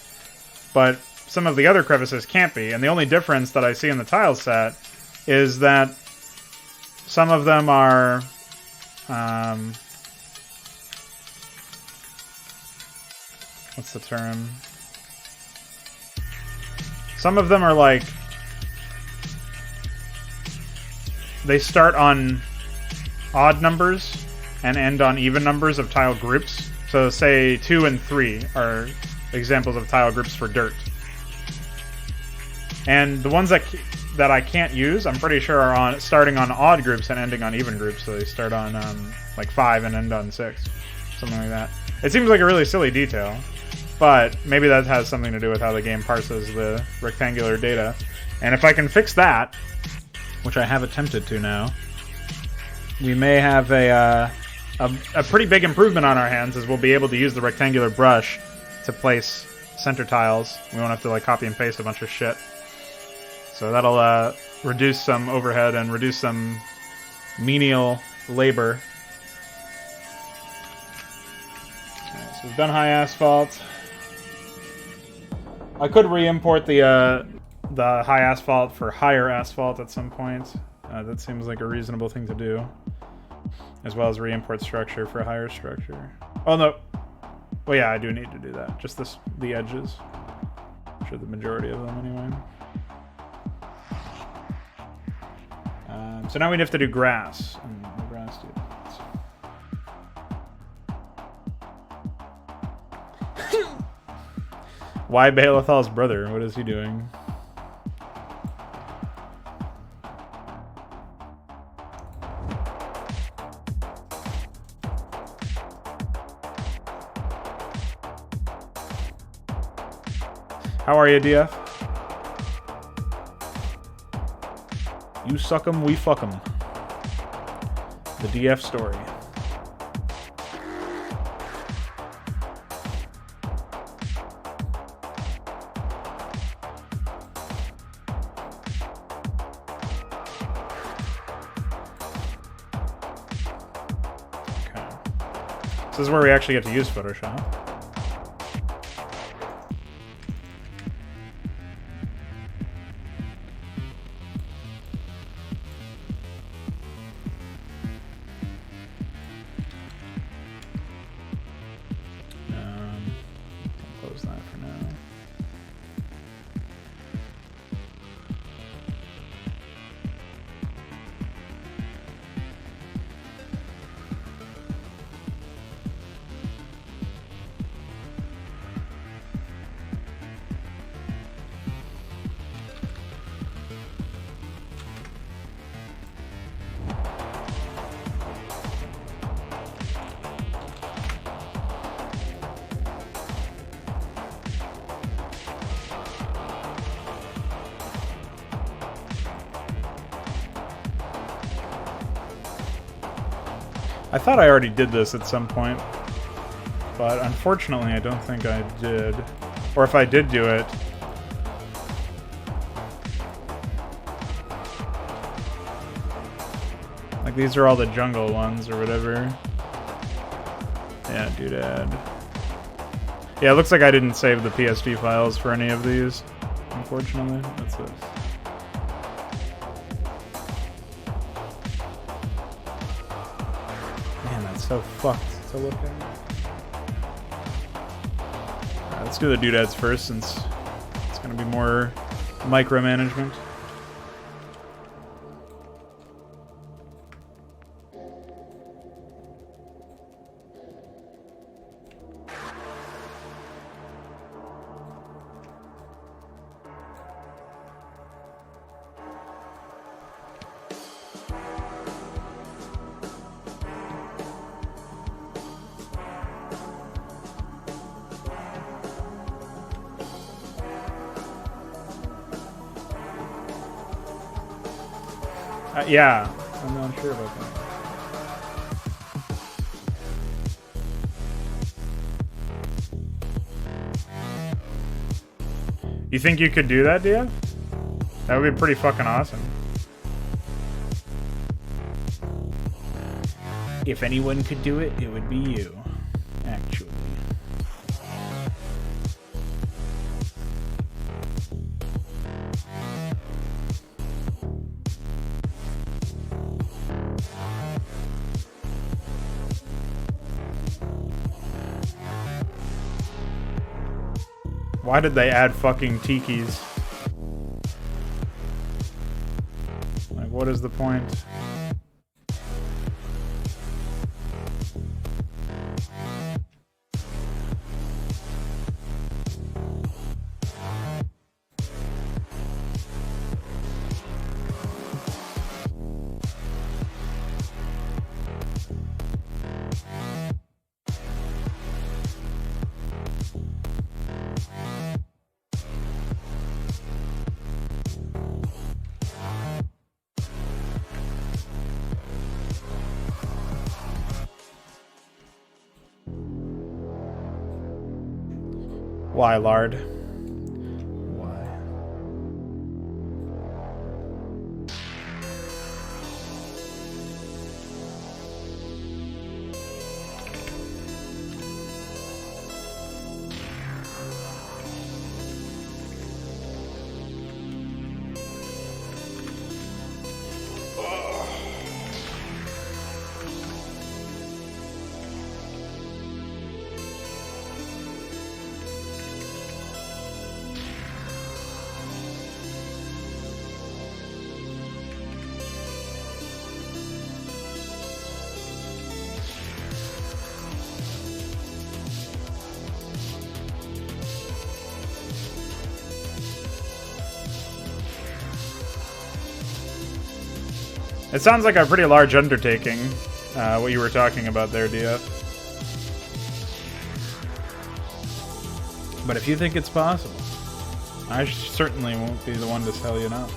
but some of the other crevices can't be, and the only difference that I see in the tile set is that some of them are what's the term? Some of them are like they start on odd numbers and end on even numbers of tile groups. So say 2 and 3 are examples of tile groups for dirt. And the ones that that I can't use, I'm pretty sure are on starting on odd groups and ending on even groups. So they start on like 5 and end on 6, something like that. It seems like a really silly detail, but maybe that has something to do with how the game parses the rectangular data. And if I can fix that, which I have attempted to now, we may have a pretty big improvement on our hands, as we'll be able to use the rectangular brush to place center tiles. We won't have to like copy and paste a bunch of shit. So that'll reduce some overhead and reduce some menial labor. Right, so we've done high asphalt. I could re-import the high asphalt for higher asphalt at some point. That seems like a reasonable thing to do. As well as re-import structure for higher structure. Oh no. Well, yeah, I do need to do that. Just the edges. I'm sure the majority of them anyway. So now we'd have to do grass. And the grass do that. Why Baalithal's brother? What is he doing? How are you, DF? You suck 'em, we fuck 'em. The DF story. Okay. So this is where we actually get to use Photoshop. Close that for now. I thought I already did this at some point, but unfortunately I don't think I did. Or if I did do it... Like, these are all the jungle ones or whatever. Yeah, doodad. Yeah, it looks like I didn't save the PSD files for any of these, unfortunately. That's it. So fucked to look at. Alright, let's do the doodads first, since it's gonna be more micromanagement. Yeah, I'm not sure about that. You think you could do that, Dia? That would be pretty fucking awesome. If anyone could do it, it would be you, actually. Why did they add fucking tikis? Like, what is the point? Why, lard? Why? It sounds like a pretty large undertaking, what you were talking about there, DF. But if you think it's possible, I certainly won't be the one to tell you no.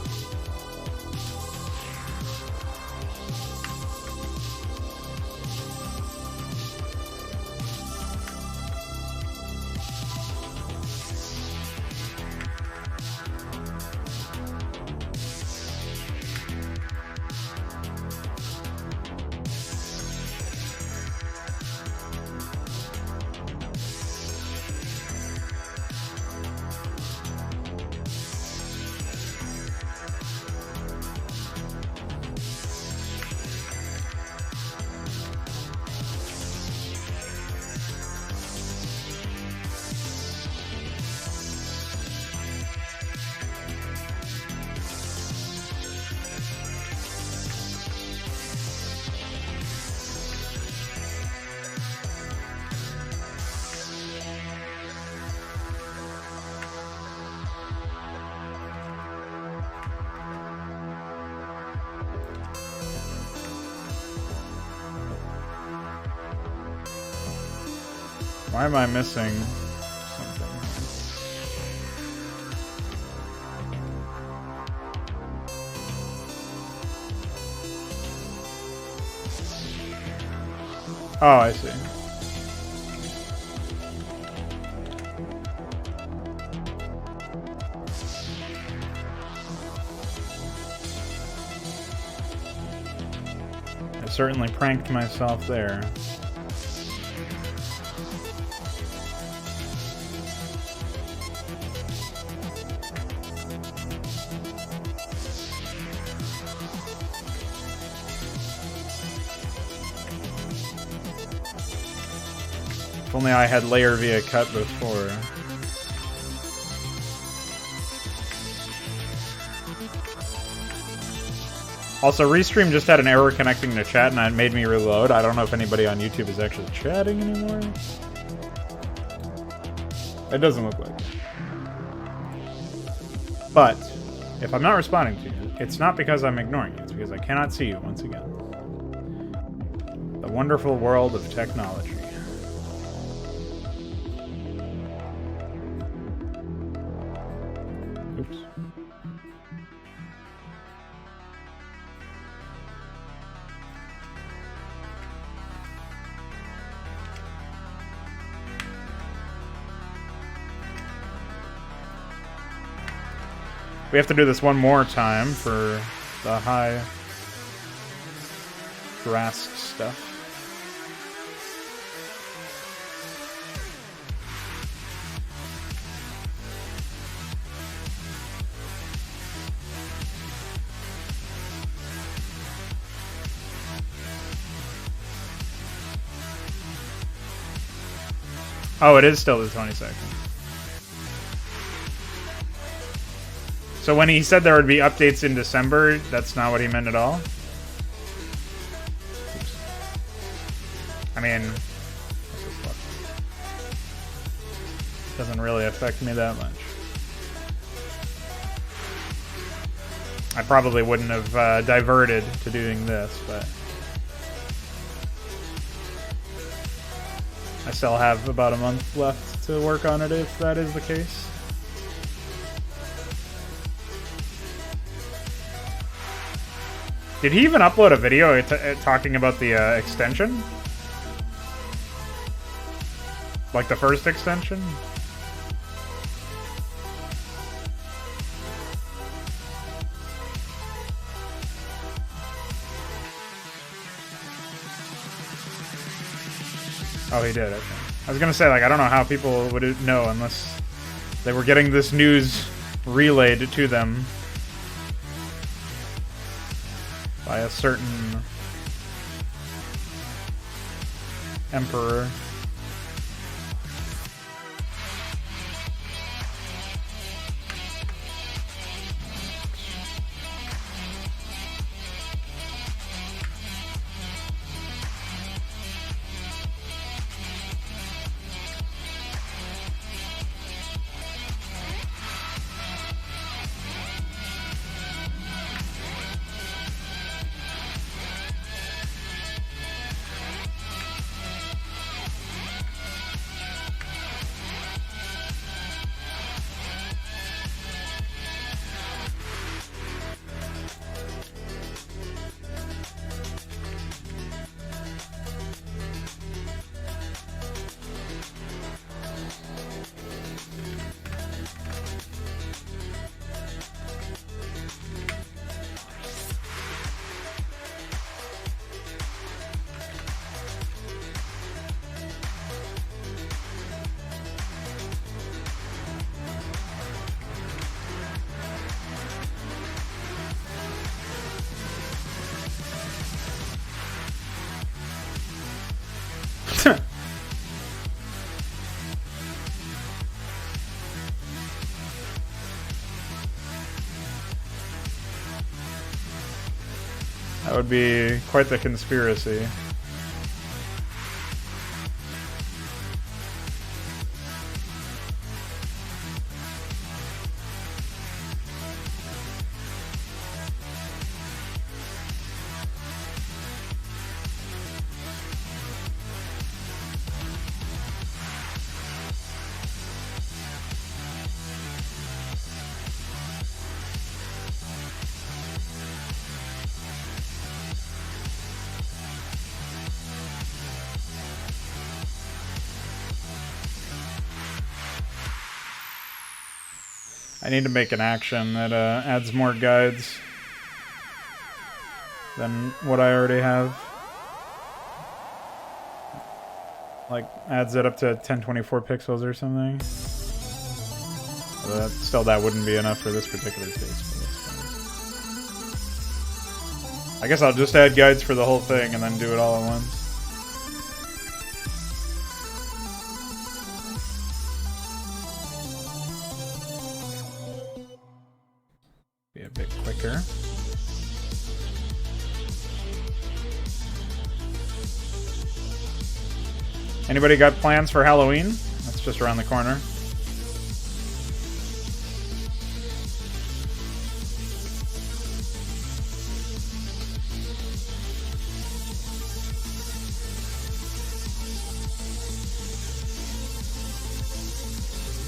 Why am I missing something? Oh, I see. I certainly pranked myself there. If only I had layer via cut before. Also, Restream just had an error connecting to chat and it made me reload. I don't know if anybody on YouTube is actually chatting anymore. It doesn't look like it. But, if I'm not responding to you, it's not because I'm ignoring you. It's because I cannot see you once again. The wonderful world of technology. Oops. We have to do this one more time for the high Drask stuff. Oh, it is still the 22nd. So when he said there would be updates in December, that's not what he meant at all? Oops. I mean, doesn't really affect me that much. I probably wouldn't have diverted to doing this, but I still have about a month left to work on it if that is the case. Did he even upload a video talking about the extension? Like the first extension? Oh, he did, I think. I was gonna say, like, I don't know how people would know unless they were getting this news relayed to them by a certain emperor. That would be quite the conspiracy. I need to make an action that adds more guides than what I already have. Like, adds it up to 1024 pixels or something. Still, that wouldn't be enough for this particular case. I guess I'll just add guides for the whole thing and then do it all at once. Be a bit quicker. Anybody got plans for Halloween? That's just around the corner.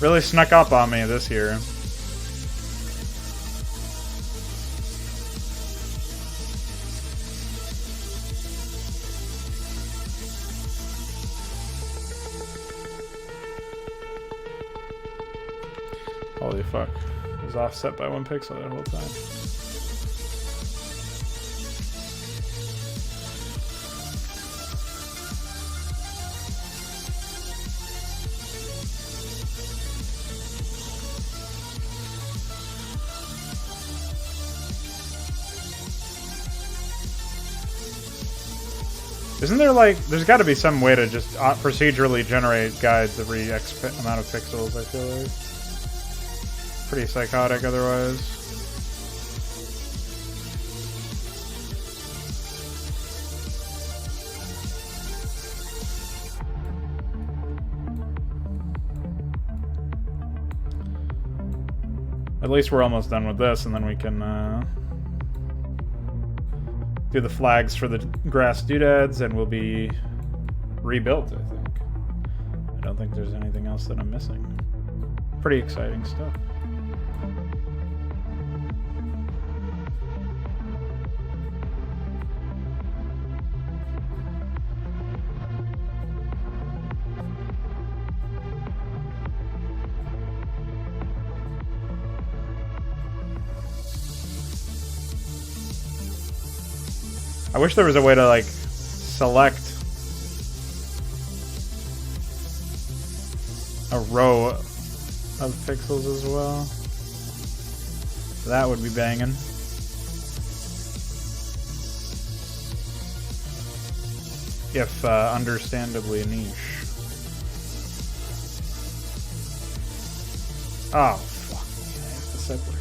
Really snuck up on me this year. Holy fuck. It was offset by 1 pixel that whole time. Isn't there like, there's got to be some way to just procedurally generate guides every X amount of pixels, I feel like. Pretty psychotic otherwise. At least we're almost done with this, and then we can do the flags for the grass doodads, and we'll be rebuilt, I think. I don't think there's anything else that I'm missing. Pretty exciting stuff. I wish there was a way to, like, select a row of pixels as well. That would be banging. If understandably niche. Oh, fuck. I have to separate.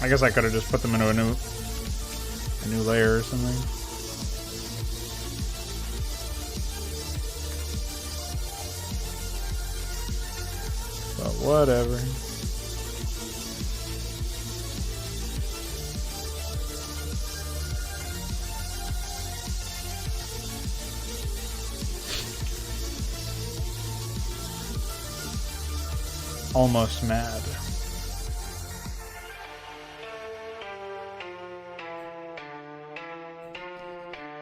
I guess I could have just put them into a new layer or something. But whatever. Almost mad.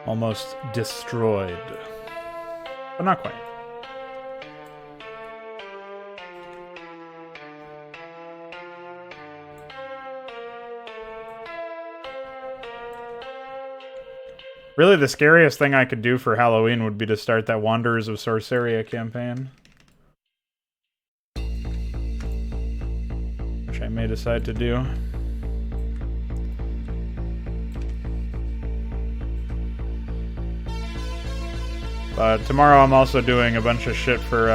Almost destroyed. But not quite. Really, the scariest thing I could do for Halloween would be to start that Wanderers of Sorceria campaign. Which I may decide to do. But tomorrow I'm also doing a bunch of shit for,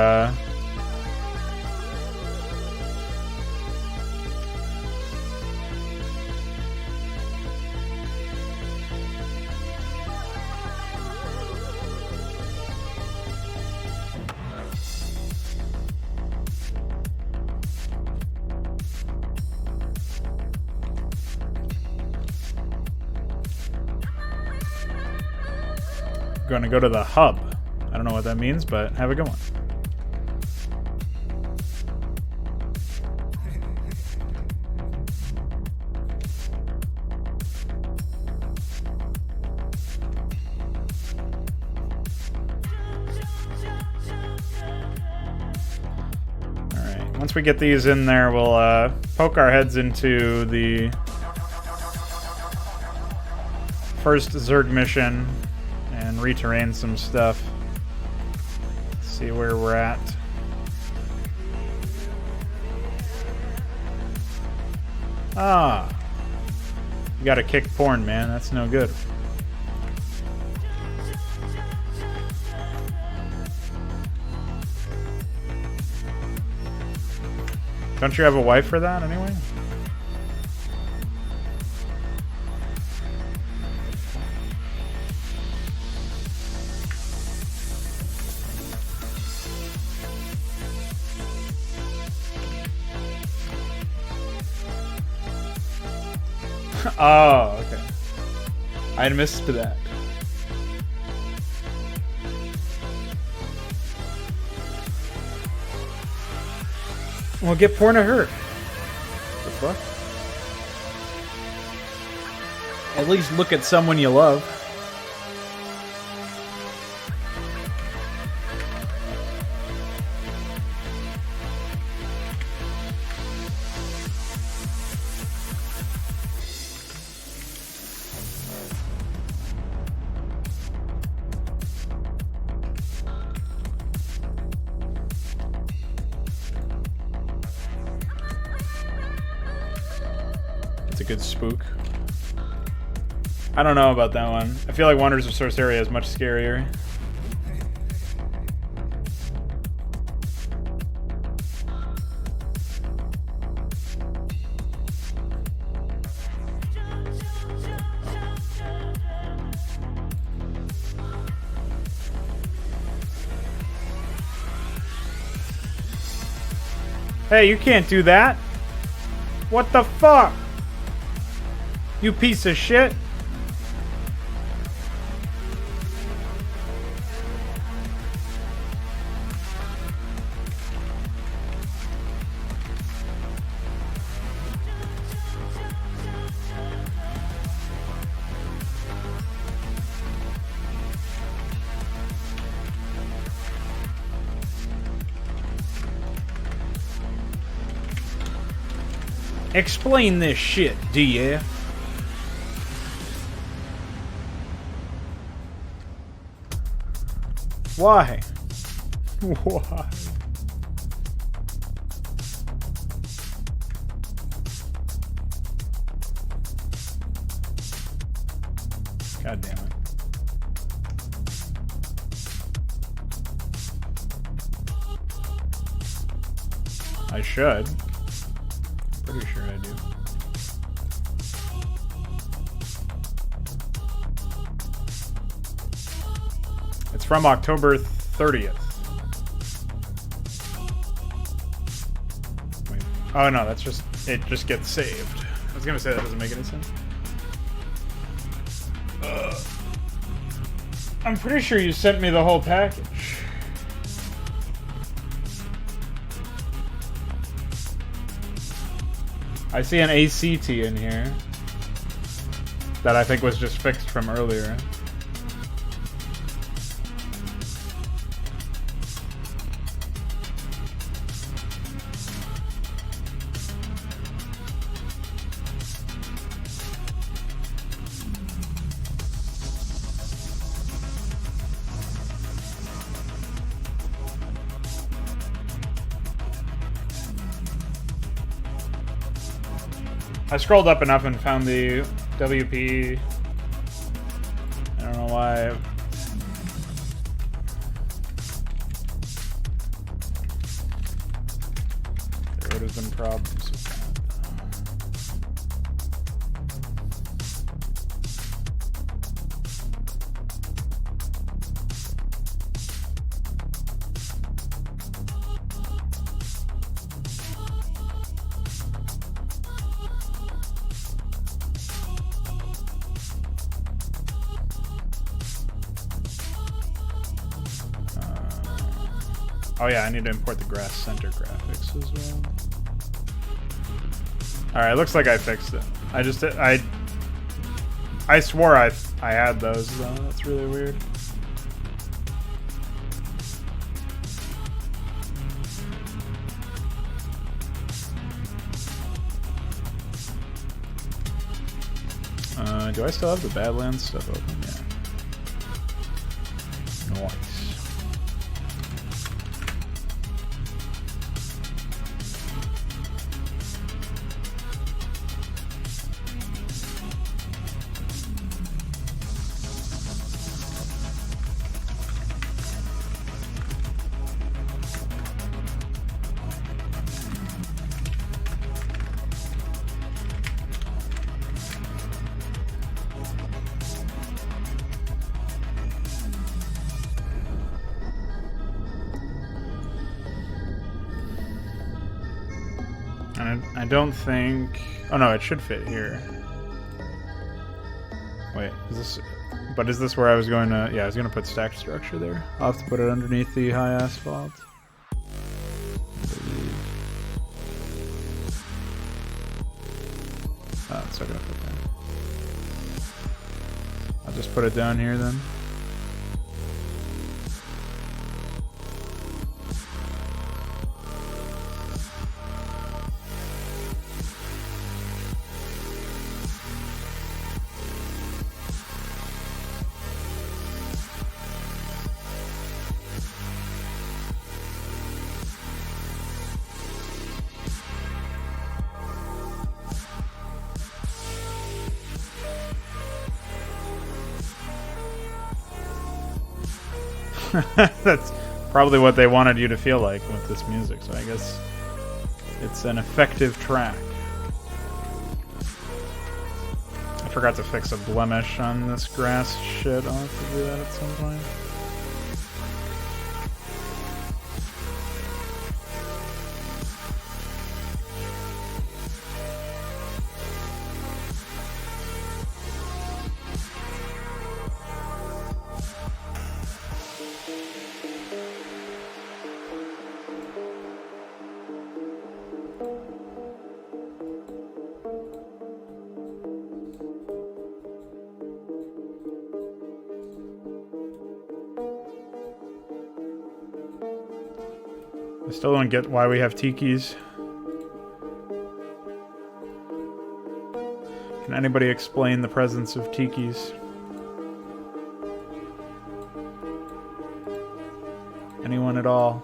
gonna go to the hub. I don't know what that means, but have a good one. Alright, once we get these in there, we'll poke our heads into the first Zerg mission and re-terrain some stuff. See where we're at. Ah. You gotta kick porn, man. That's no good. Don't you have a wife for that anyway? Oh, okay. I missed that. Well, get porn of her. The fuck? At least look at someone you love. Good spook. I don't know about that one. I feel like Wanderers of Sorceria is much scarier. Hey, you can't do that. What the fuck? You piece of shit. Explain this shit, DF. Why? Why? God damn it. I should. Pretty sure I do. It's from October 30th. Wait. Oh no, that's just, it just gets saved. I was gonna say that doesn't make any sense. I'm pretty sure you sent me the whole package. I see an ACT in here that I think was just fixed from earlier. I scrolled up enough and found the WP. I don't know why. There would have been problems with that. Oh yeah, I need to import the grass center graphics as well. Alright, looks like I fixed it. I swore I had those though. That's really weird. Do I still have the Badlands stuff open? Yeah. Nice. I don't think... Oh no, it should fit here. Wait, is this... But is this where I was going to... Yeah, I was going to put stack structure there. I'll have to put it underneath the high asphalt. Oh, it's not going to fit there. I'll just put it down here then. That's probably what they wanted you to feel like with this music, so I guess it's an effective track. I forgot to fix a blemish on this grass shit. I'll have to do that at some point. Still don't get why we have tikis. Can anybody explain the presence of tikis? Anyone at all?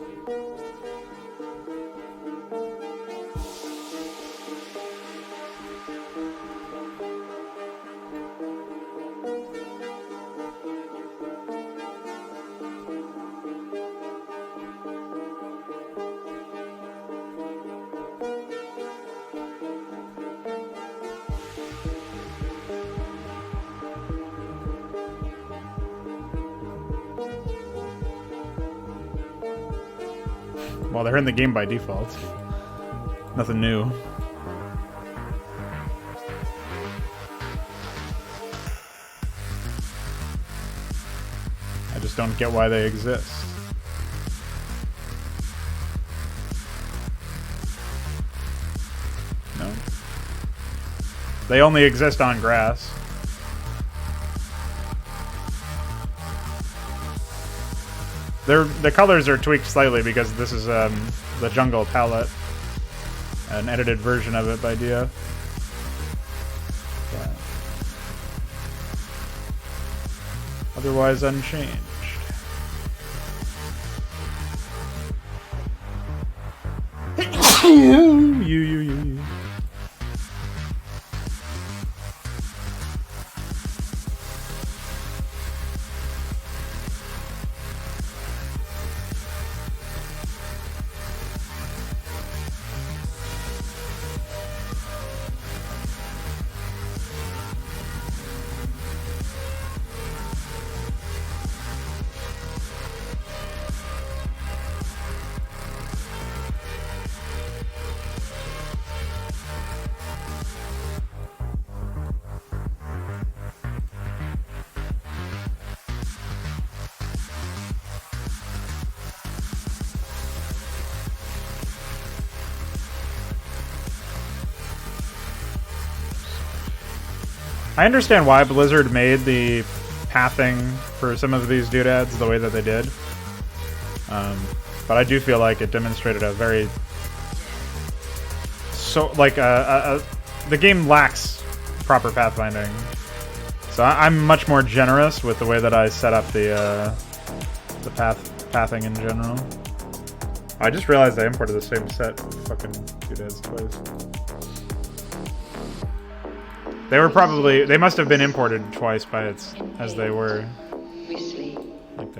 Well, they're in the game by default. Nothing new. I just don't get why they exist. No. They only exist on grass. The colors are tweaked slightly because this is the jungle palette, an edited version of it by Dio. Yeah. Otherwise unchanged. You. I understand why Blizzard made the pathing for some of these doodads the way that they did. But I do feel like it demonstrated a very... the game lacks proper pathfinding. So I'm much more generous with the way that I set up the pathing in general. I just realized I imported the same set of fucking doodads twice. They must have been imported twice as they were. Like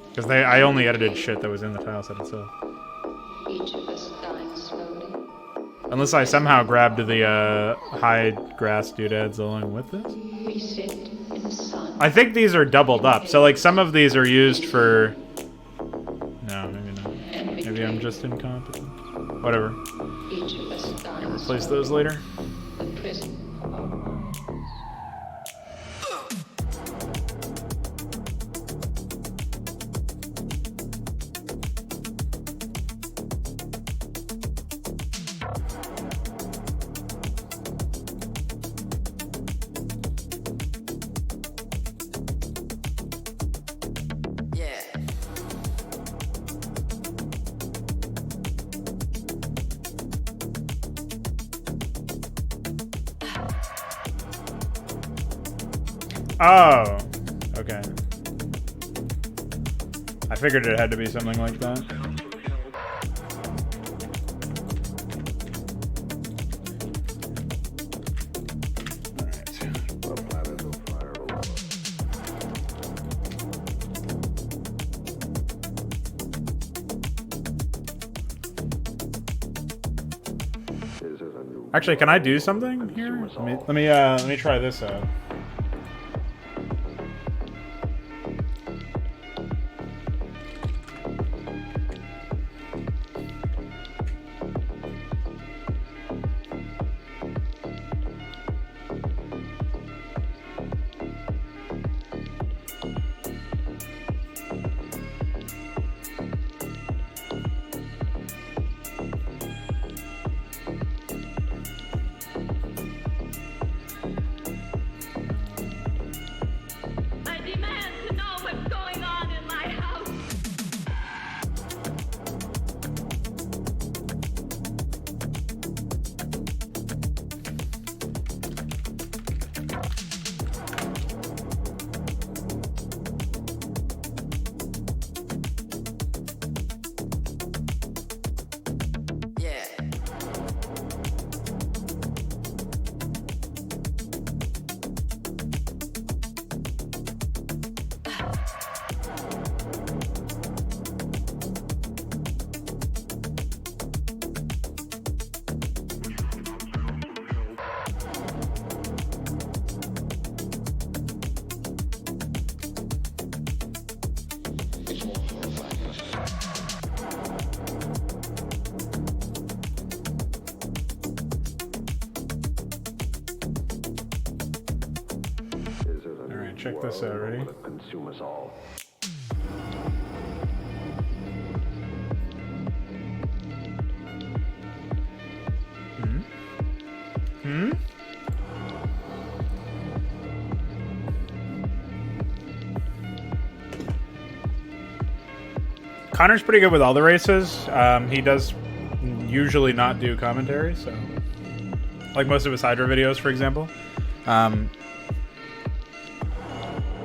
because I only edited shit that was in the tileset itself. Each of us dying slowly. Unless I somehow grabbed the high grass doodads along with this. We sit in the sun. I think these are doubled up. So like some of these are used for. No, maybe not. Maybe I'm just incompetent. Whatever. Each of us dying. I'll replace those later. Oh, okay. I figured it had to be something like that. Actually, can I do something here? Let me try this out. check this out. Ready? Consume us all. Connor's pretty good with all the races. He does usually not do commentary, so like most of his Hydra videos, for example.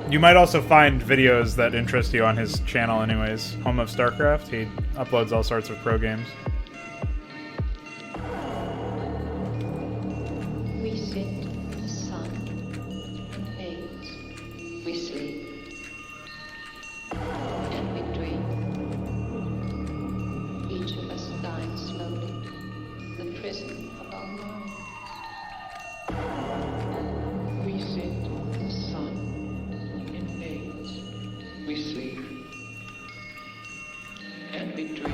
You might also find videos that interest you on his channel anyways. Home of Starcraft. He uploads all sorts of pro games. We sit, the sun fades. We sleep, and we dream. Each of us dying slowly, the prison of our mind. We sit, the sun fades. We sleep, and we dream.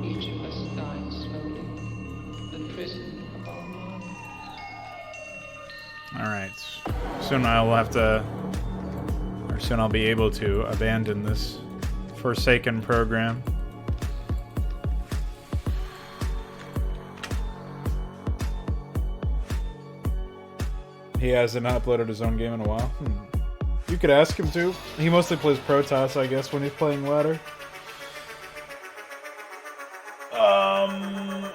Each of us dying slowly, the prison of our mind. Alright. Soon I will have to... Or soon I'll be able to abandon this forsaken program. He hasn't uploaded his own game in a while. You could ask him to. He mostly plays Protoss, I guess, when he's playing ladder.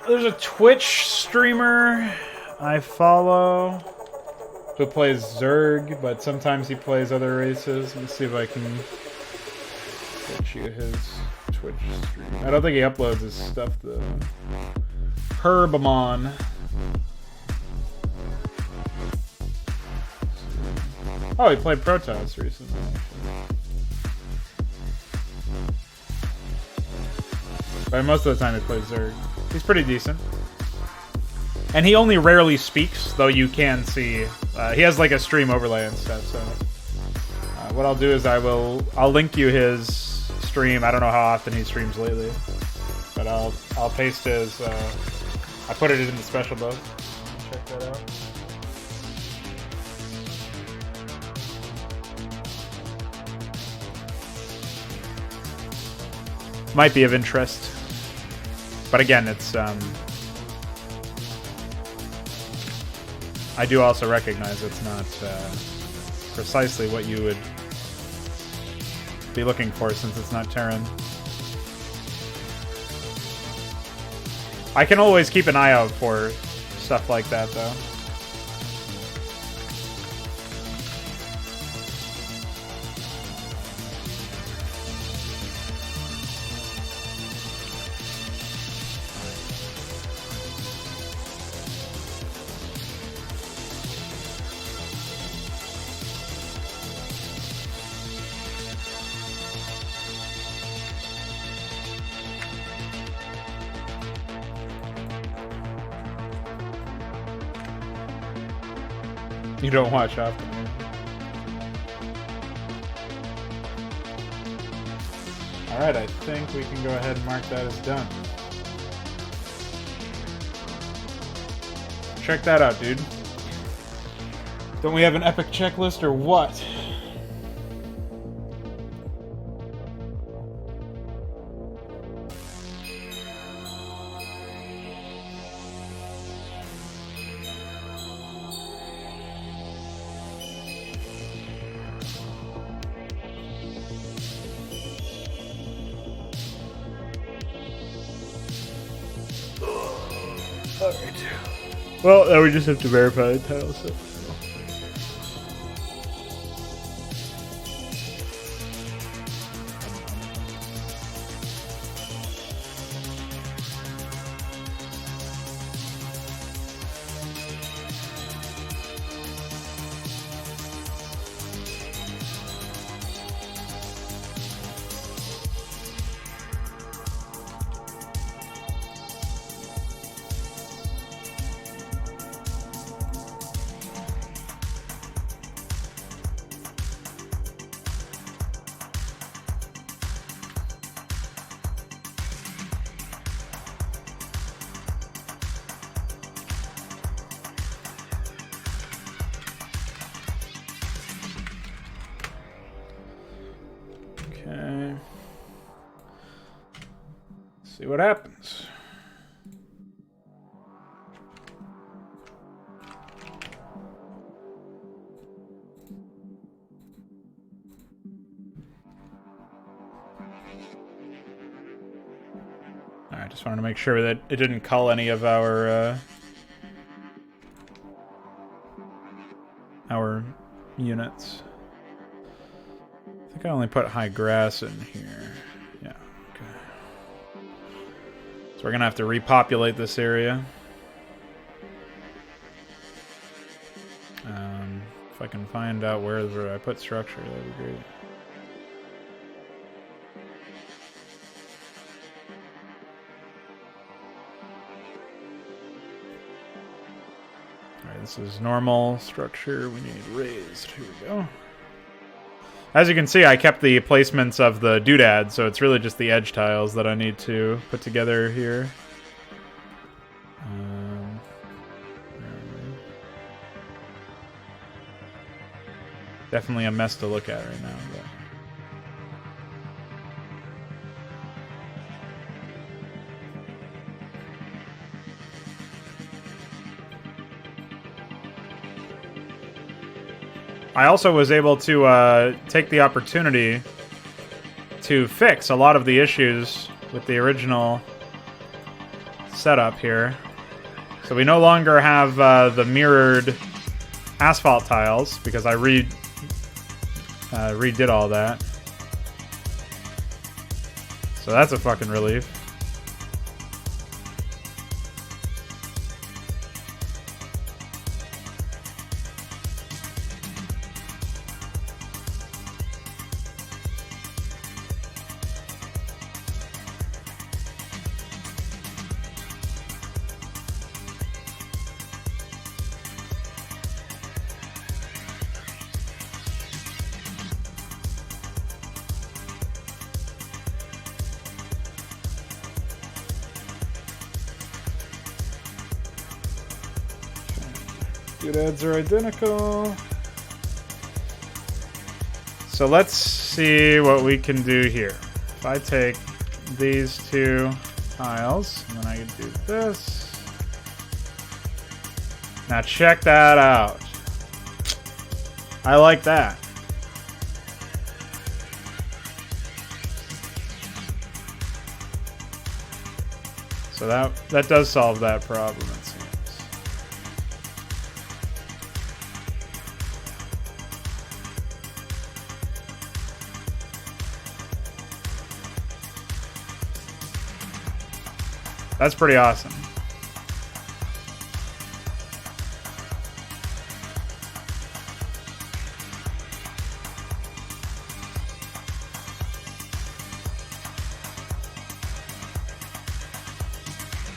There's a Twitch streamer I follow who plays Zerg, but sometimes he plays other races. Let me see if I can get you his Twitch stream. I don't think he uploads his stuff though. Herbamon. Oh, he played Protoss recently. But most of the time he plays Zerg. He's pretty decent. And he only rarely speaks, though you can see... he has like a stream overlay and stuff, so... what I'll do is I'll link you his stream. I don't know how often he streams lately. But I'll paste his... I put it in the special book. Check that out. Might be of interest. But again, it's... I do also recognize it's not precisely what you would be looking for since it's not Terran. I can always keep an eye out for stuff like that, though. You don't watch often. Alright, I think we can go ahead and mark that as done. Check that out, dude. Don't we have an epic checklist or what? Well, now we just have to verify the title set. Okay. See what happens. Alright, just wanted to make sure that it didn't cull any of our units. I think I only put high grass in here. Yeah, okay. So we're gonna have to repopulate this area. If I can find out where I put structure, that'd be great. Alright, this is normal structure. We need raised. Here we go. As you can see, I kept the placements of the doodad, so it's really just the edge tiles that I need to put together here. Definitely a mess to look at right now. But. I also was able to take the opportunity to fix a lot of the issues with the original setup here. So we no longer have the mirrored asphalt tiles because I redid all that. So that's a fucking relief. Doodads are identical. So let's see what we can do here. If I take these two tiles, and then I can do this. Now check that out. I like that. So that does solve that problem, it seems. That's pretty awesome.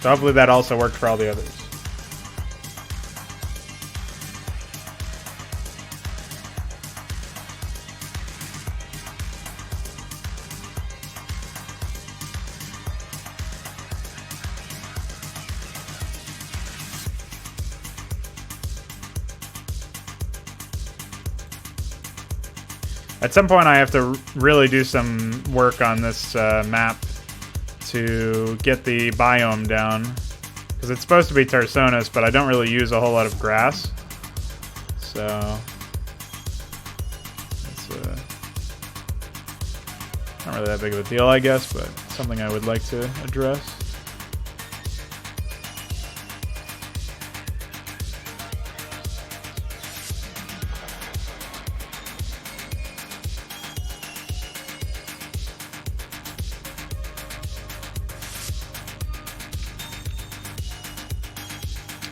So hopefully that also worked for all the others. At some point I have to really do some work on this map to get the biome down. Because it's supposed to be Tarsonis, but I don't really use a whole lot of grass. So it's not really that big of a deal, I guess, but something I would like to address.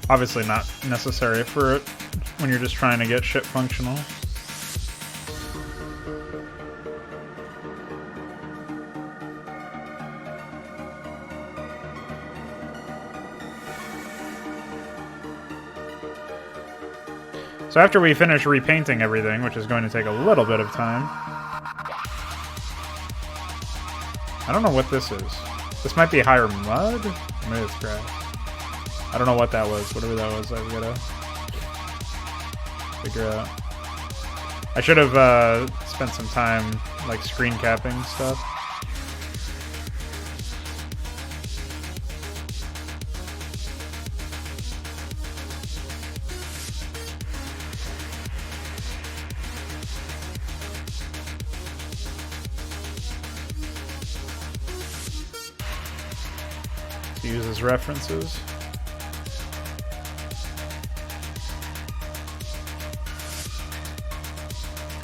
Obviously not necessary for it when you're just trying to get shit functional. So after we finish repainting everything, which is going to take a little bit of time. I don't know what this is. This might be higher mud? Or maybe it's grass. I don't know what that was. Whatever that was, I've got to figure out. I should have spent some time like screen capping stuff. To use as references.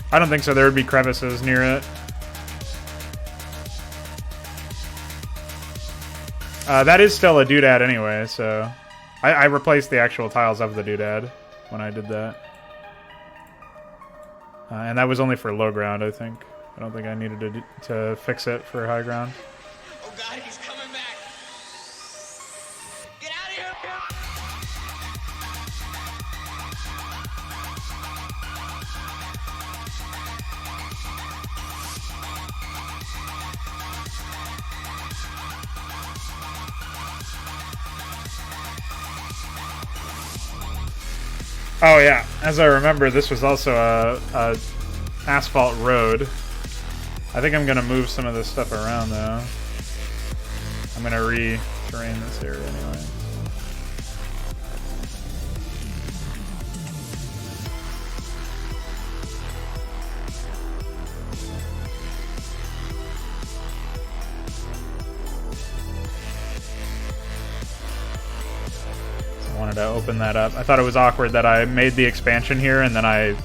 I don't think so. There would be crevices near it. That is still a doodad anyway, so... I replaced the actual tiles of the doodad when I did that. And that was only for low ground, I think. I don't think I needed to fix it for high ground. Oh god, he's coming back! Get out of here! Oh yeah, as I remember, this was also a asphalt road. I think I'm gonna move some of this stuff around though. I'm gonna re-terrain this area anyway. Wanted to open that up. I thought it was awkward that I made the expansion here and then I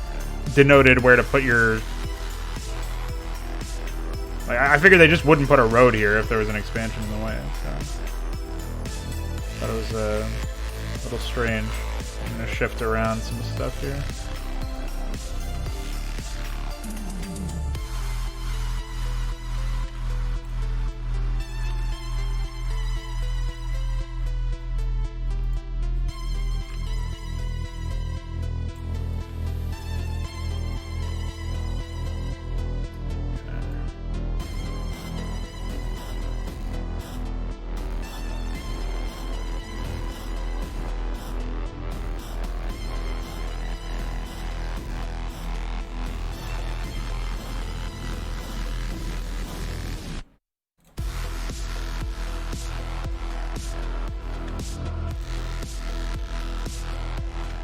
denoted where to put your... Like, I figured they just wouldn't put a road here if there was an expansion in the way. So. Thought it was a little strange. I'm going to shift around some stuff here.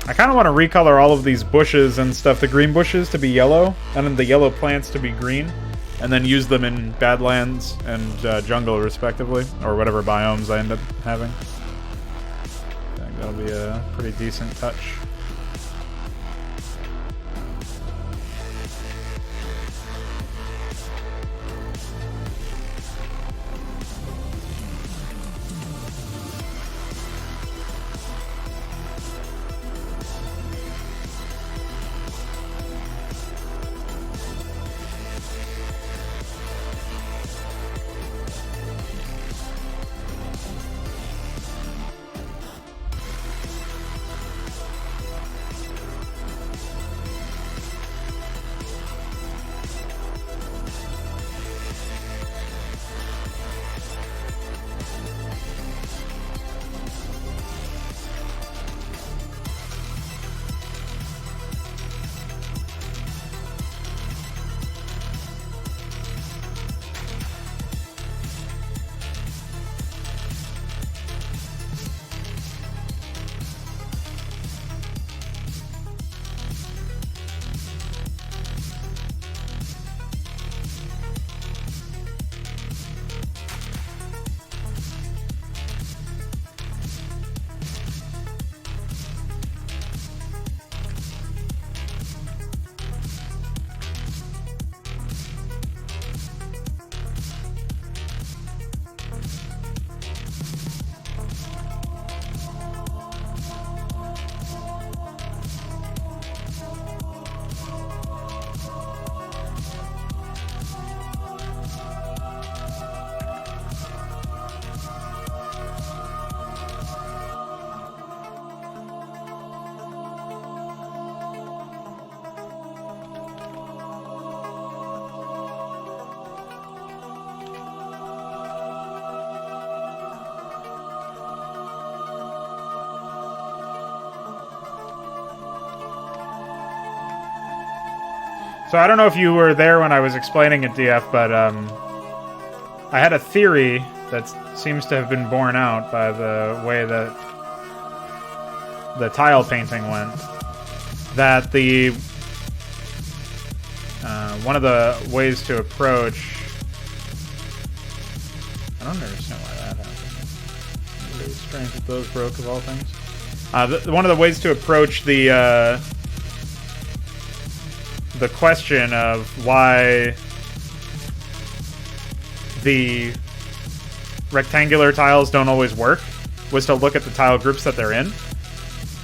I kind of want to recolor all of these bushes and stuff, the green bushes to be yellow, and then the yellow plants to be green, and then use them in Badlands and jungle, respectively, or whatever biomes I end up having. I think that'll be a pretty decent touch. So I don't know if you were there when I was explaining it, DF, but I had a theory that seems to have been borne out by the way that the tile painting went. That the one of the ways to approach... I don't understand why that happened. It's really strange that those broke, of all things. One of the ways to approach the question of why the rectangular tiles don't always work was to look at the tile groups that they're in.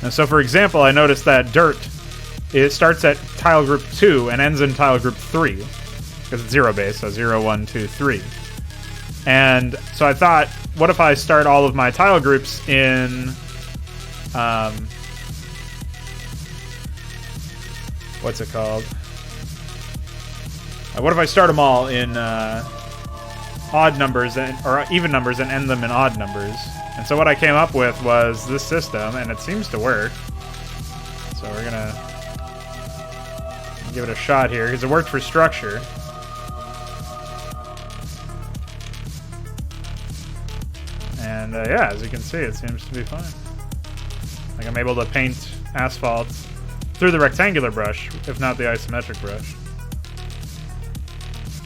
And so, for example, I noticed that dirt, it starts at tile group 2 and ends in tile group 3 because it's 0 base, so 0, 1, 2, 3. And so I thought, what if I start all of my tile groups in what's it called? What if I start them all in odd numbers or even numbers and end them in odd numbers? And so what I came up with was this system, and it seems to work. So we're gonna give it a shot here because it worked for structure. And yeah, as you can see, it seems to be fine. Like I'm able to paint asphalt through the rectangular brush, if not the isometric brush.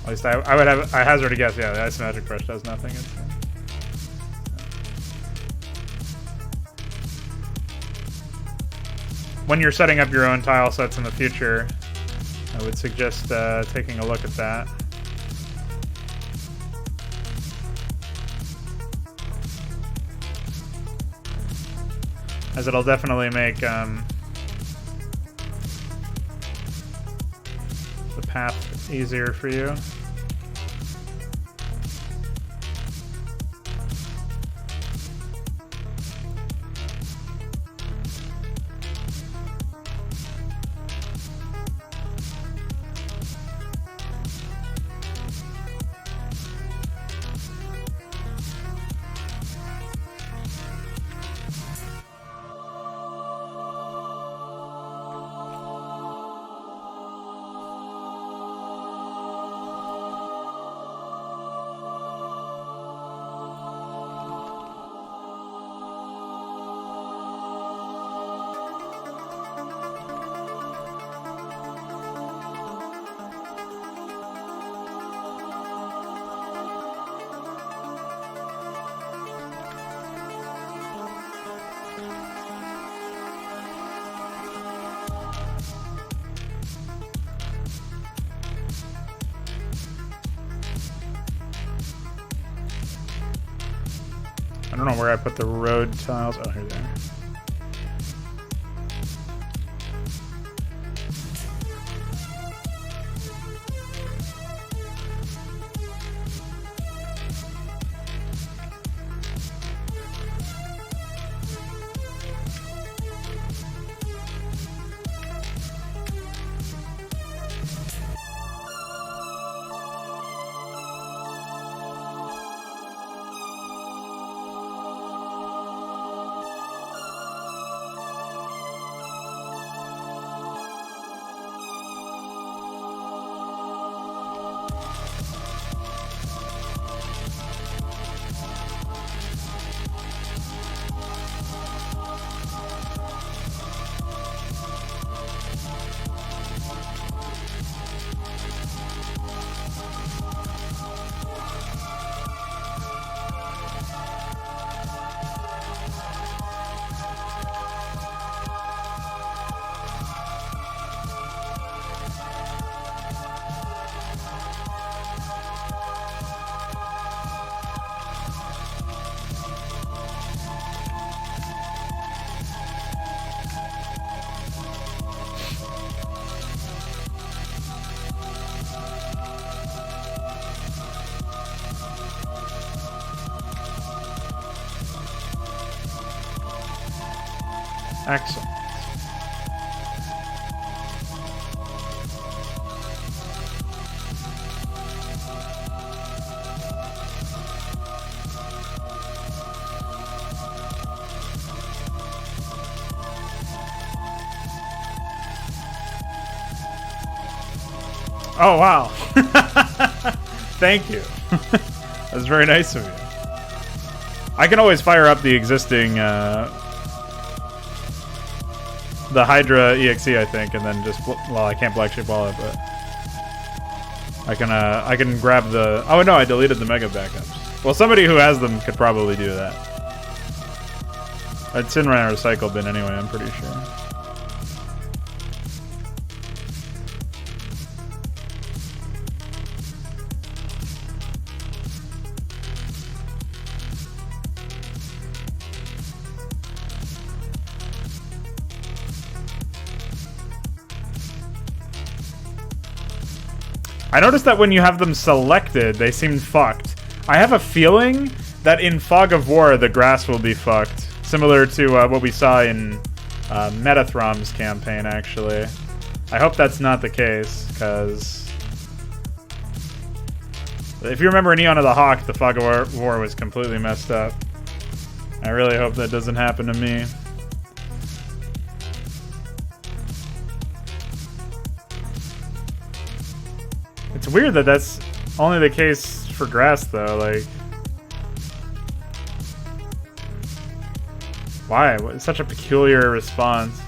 At least I would have, I hazard a guess, yeah, the isometric brush does nothing. When you're setting up your own tile sets in the future, I would suggest taking a look at that. As it'll definitely make the path easier for you. I don't know where I put the road tiles. Oh, here they are. Excellent. Oh, wow. Thank you. That's very nice of you. I can always fire up the existing, the Hydra EXE, I think, and then just, well, I can't black shape wall it, but I can grab the, oh no, I deleted the mega backups. Well, somebody who has them could probably do that. It's in my recycle bin anyway, I'm pretty sure. I noticed that when you have them selected, they seem fucked. I have a feeling that in Fog of War, the grass will be fucked. Similar to what we saw in Metathrom's campaign, actually. I hope that's not the case, because if you remember in Eon of the Hawk, the Fog of War was completely messed up. I really hope that doesn't happen to me. It's weird that that's only the case for grass, though. Like, why? It's such a peculiar response.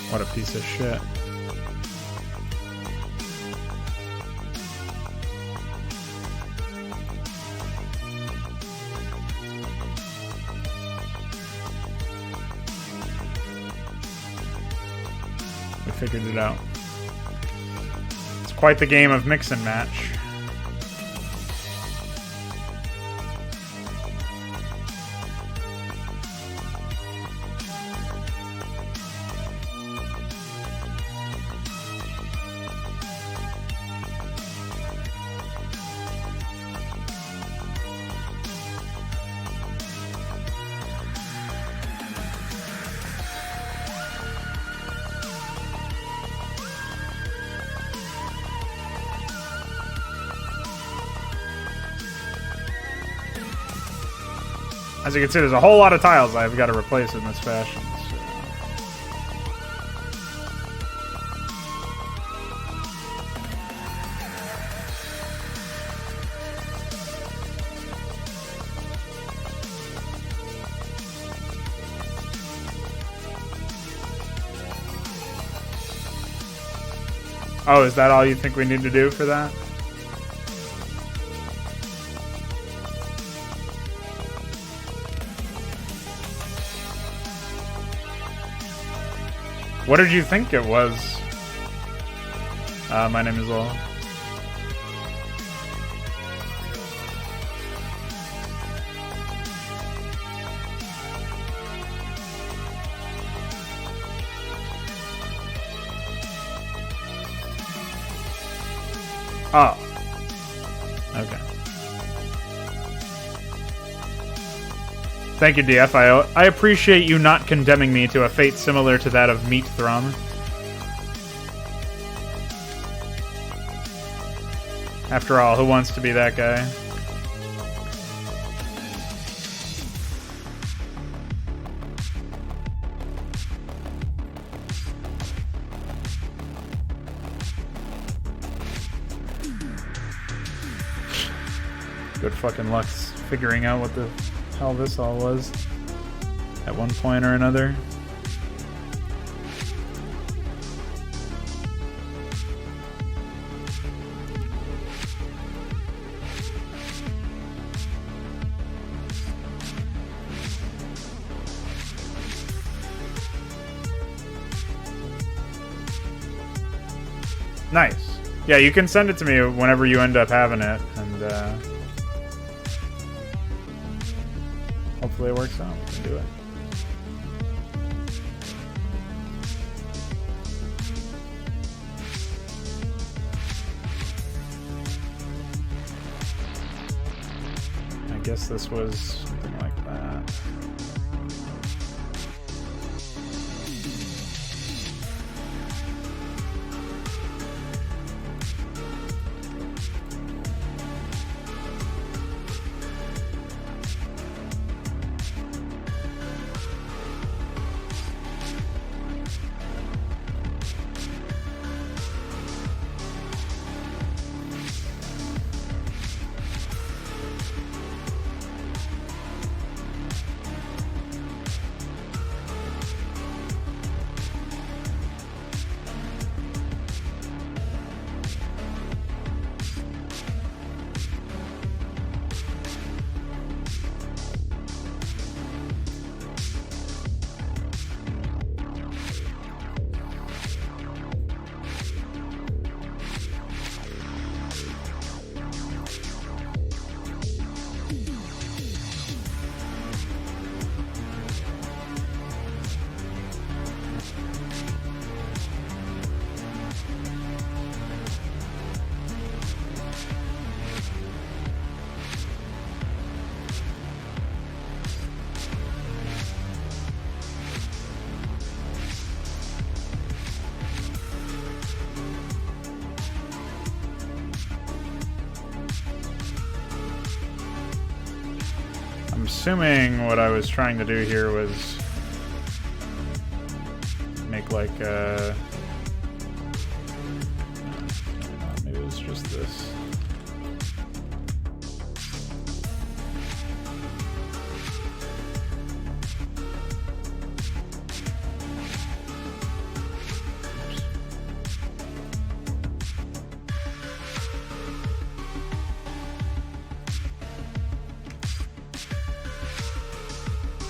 What a piece of shit. We figured it out. It's quite the game of mix and match. As you can see, there's a whole lot of tiles I've got to replace in this fashion. So. Oh, is that all you think we need to do for that? What did you think it was? My name is Lowell. Oh. Okay. Thank you, DF. I appreciate you not condemning me to a fate similar to that of Meat Thrum. After all, who wants to be that guy? Good fucking luck figuring out what the hell this all was at one point or another. Nice. Yeah, you can send it to me whenever you end up having it, and hopefully it works out. We can do it. I guess this was something like that. I'm assuming what I was trying to do here was make like a... maybe it was just this.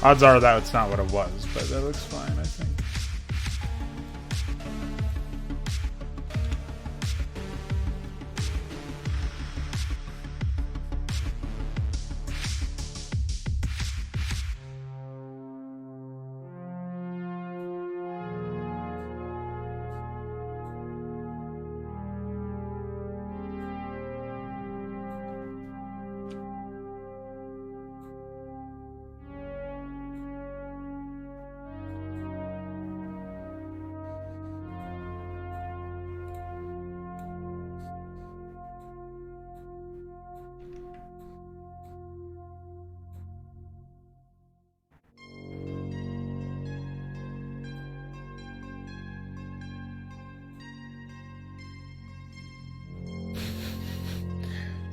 Odds are that's not what it was, but that looks fine, I think.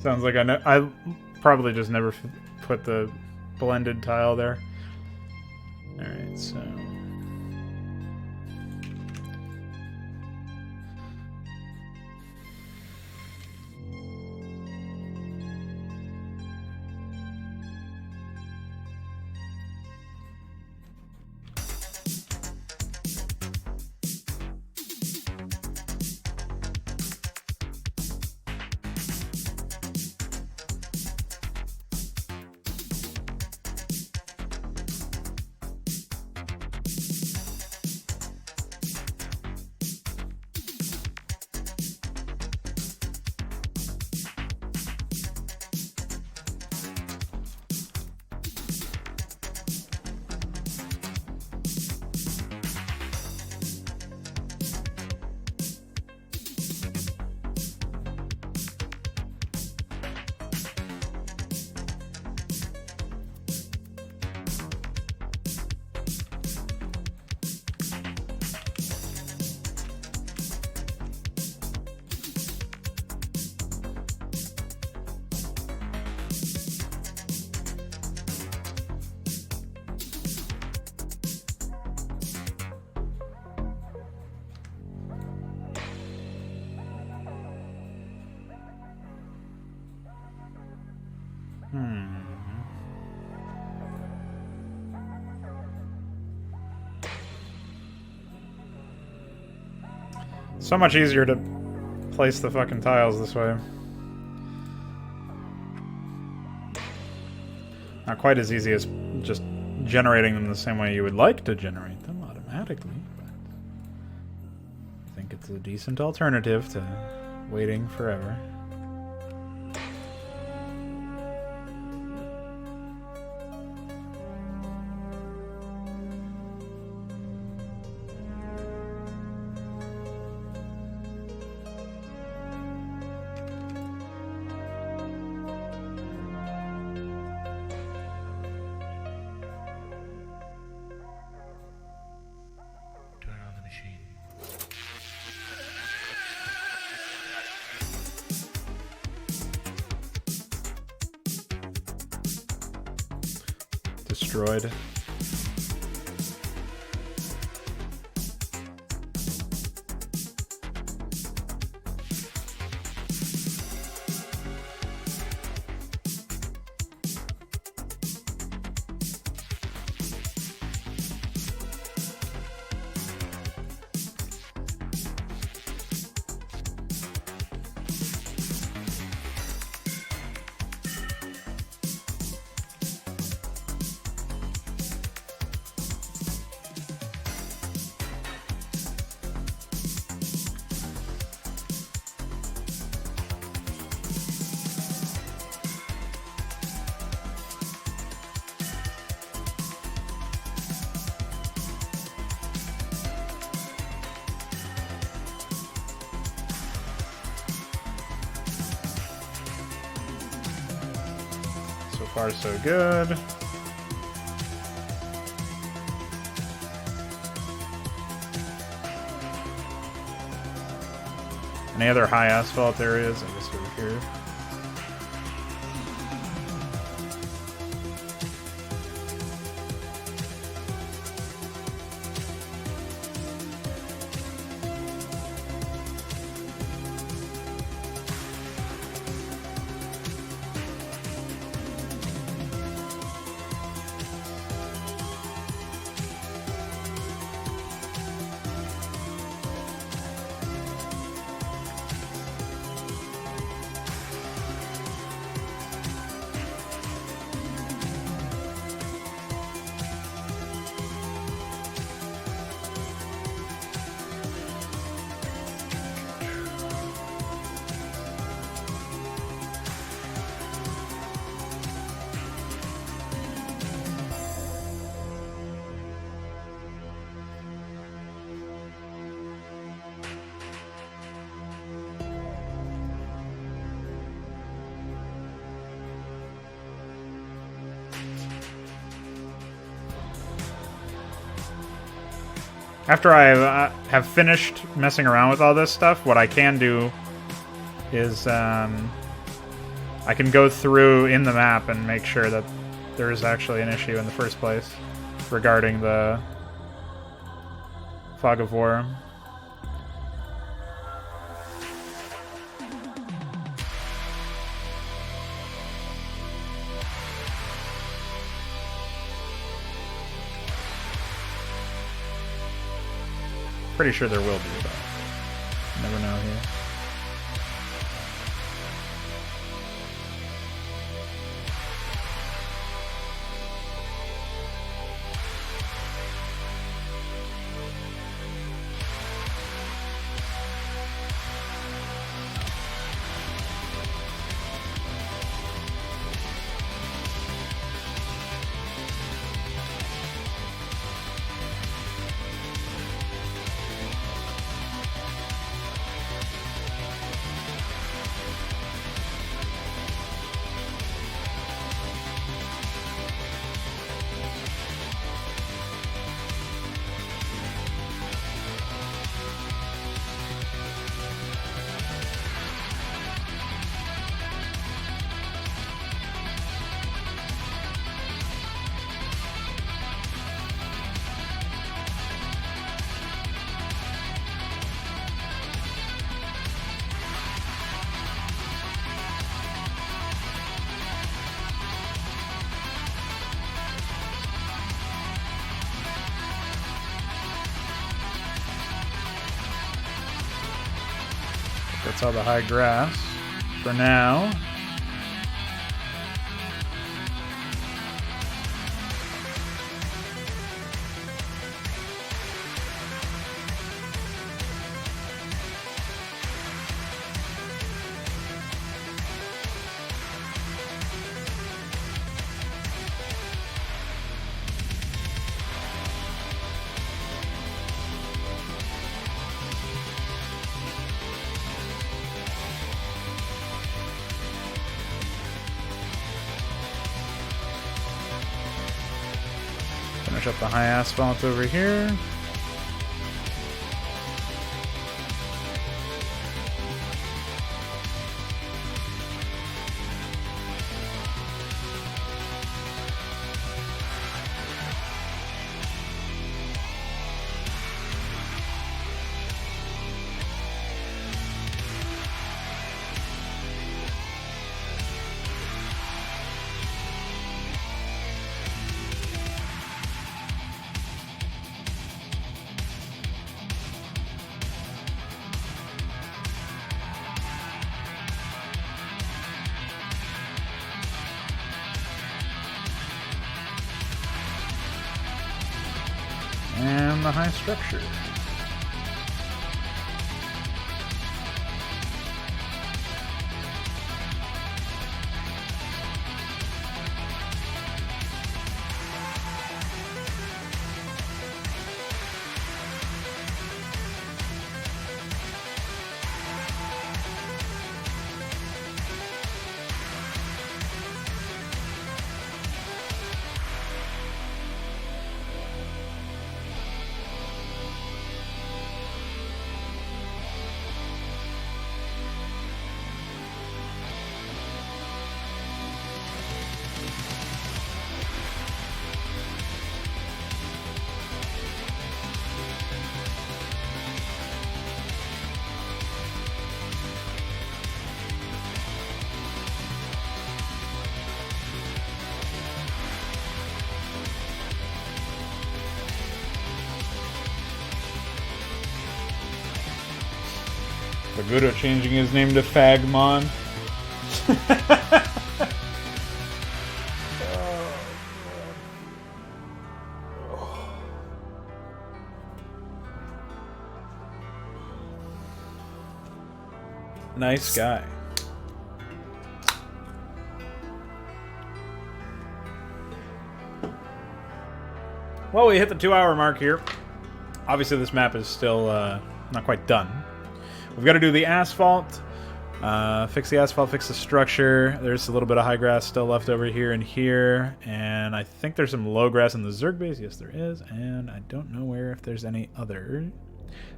Sounds like I probably just never put the blended tile there. Alright, so... So much easier to place the fucking tiles this way. Not quite as easy as just generating them the same way you would like to generate them automatically, but I think it's a decent alternative to waiting forever. Destroyed. So far, so good. Any other high asphalt areas? I guess over here. After I have finished messing around with all this stuff, what I can do is I can go through in the map and make sure that there is actually an issue in the first place regarding the Fog of War. Pretty sure there will be, but never know here. That's all the high grass for now. Finish up the high asphalt over here. And the high structure. Bagudo changing his name to Fagmon. Nice guy. Well, we hit the 2-hour mark here. Obviously, this map is still not quite done. We've got to do the asphalt, fix the asphalt, fix the structure. There's a little bit of high grass still left over here and here, and I think there's some low grass in the Zerg base. Yes, there is, and I don't know if there's any other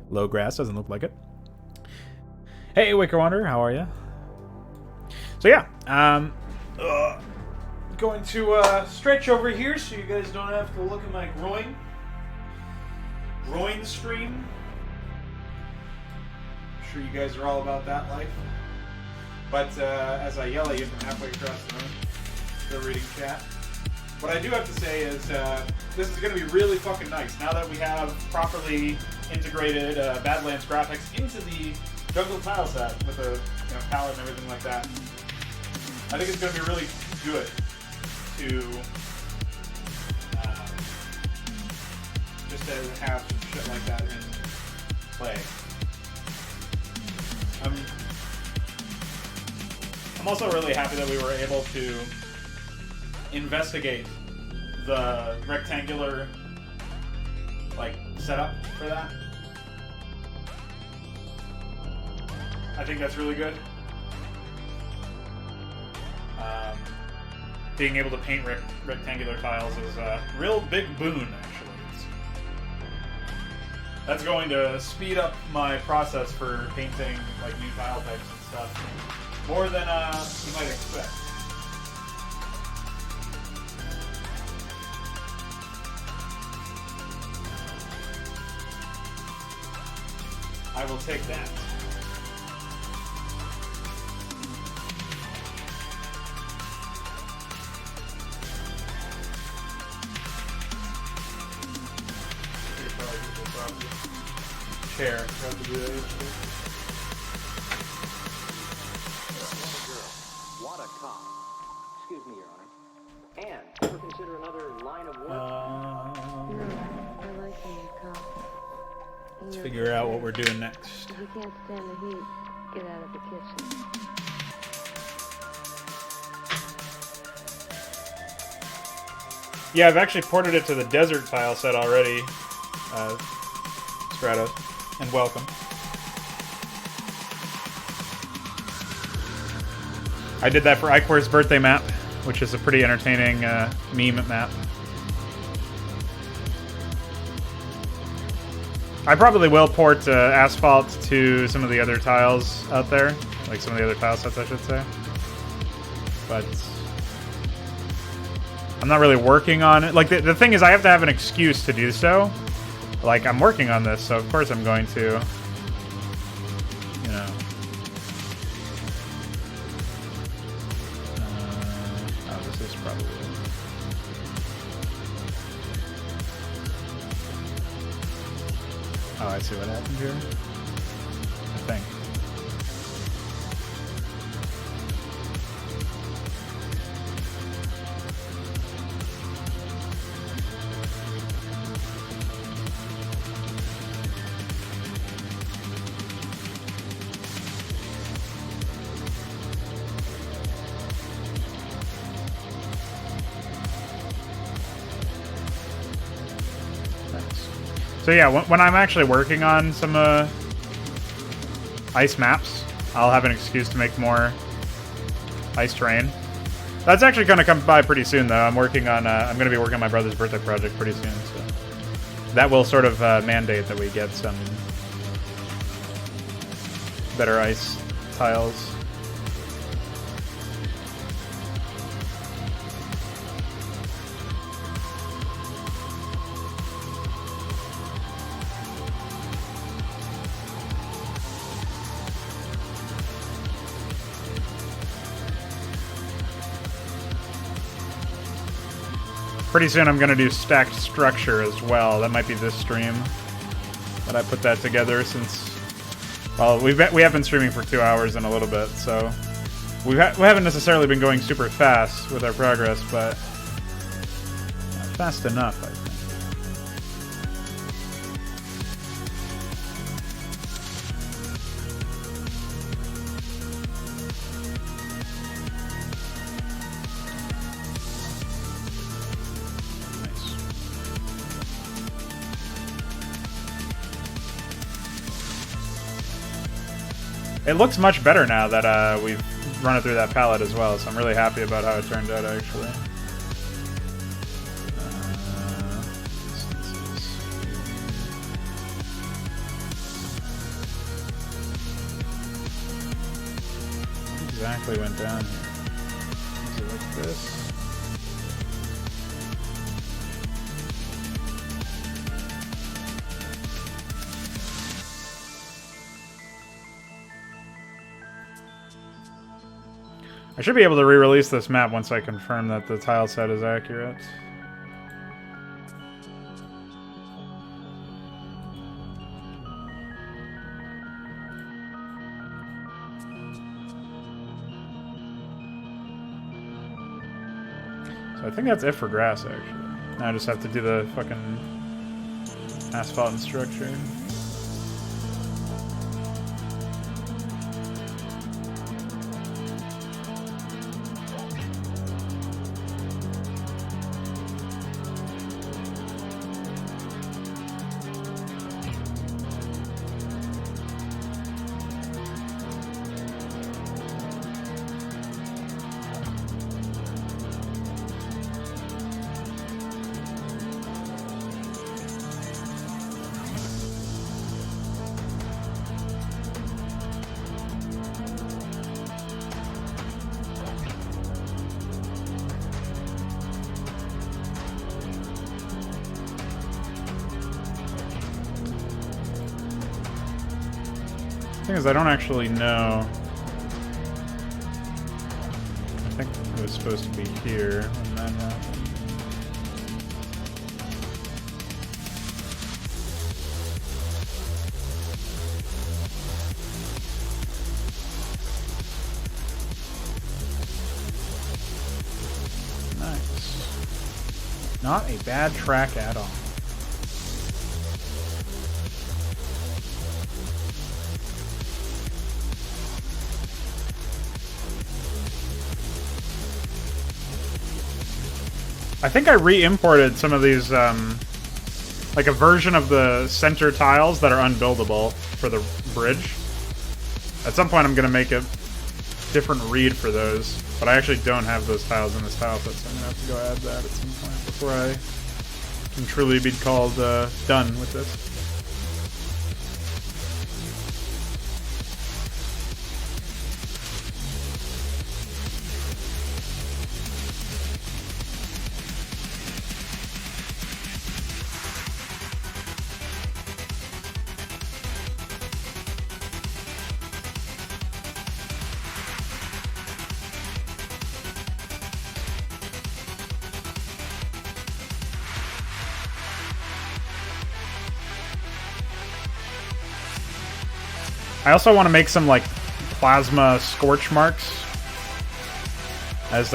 low grass. Doesn't look like it. Hey, Wicker Wanderer, how are you? So yeah, going to stretch over here so you guys don't have to look at my groin stream. I'm sure you guys are all about that life. But as I yell at you from halfway across the room, still reading chat. What I do have to say is this is going to be really fucking nice. Now that we have properly integrated Badlands graphics into the jungle tile set with a palette and everything like that, I think it's going to be really good to just to have some shit like that in play. I'm also really happy that we were able to investigate the rectangular setup for that. I think that's really good. Being able to paint rectangular tiles is a real big boon, actually. That's going to speed up my process for painting new tile types and stuff more than you might expect. I will take that. Chair. cop. Excuse me, Your Honor. And ever consider another line of work? No, I like being a cop. Let's figure out what we're doing next. If you can't stand the heat, get out of the kitchen. Yeah, I've actually ported it to the desert tile set already. Stratos, and welcome. I did that for Icor's birthday map, which is a pretty entertaining meme map. I probably will port asphalt to some of the other tiles out there, like some of the other tile sets, I should say. But I'm not really working on it. Like, the thing is, I have to have an excuse to do so. Like, I'm working on this, so of course I'm going to, you know. Oh, this is probably... Oh, I see what happened here. I think. So yeah, when I'm actually working on some ice maps, I'll have an excuse to make more ice terrain. That's actually going to come by pretty soon, though. I'm working on. I'm going to be working on my brother's birthday project pretty soon, so that will sort of mandate that we get some better ice tiles. Pretty soon I'm going to do stacked structure as well. That might be this stream that I put that together since... Well, we have been streaming for 2 hours and a little bit, so... We haven't necessarily been going super fast with our progress, but... fast enough, I think. It looks much better now that we've run it through that palette as well, so I'm really happy about how it turned out, actually. What exactly went down here? Is it like this? I should be able to re-release this map once I confirm that the tile set is accurate. So I think that's it for grass, actually. Now I just have to do the fucking asphalt and structure. Thing is, I don't actually know. I think it was supposed to be here when that happened. Not a bad track at all. I think I re-imported some of these, like a version of the center tiles that are unbuildable for the bridge. At some point I'm going to make a different read for those, but I actually don't have those tiles in this tile set, so I'm going to have to go add that at some point before I can truly be called done with this. I also want to make some like plasma scorch marks as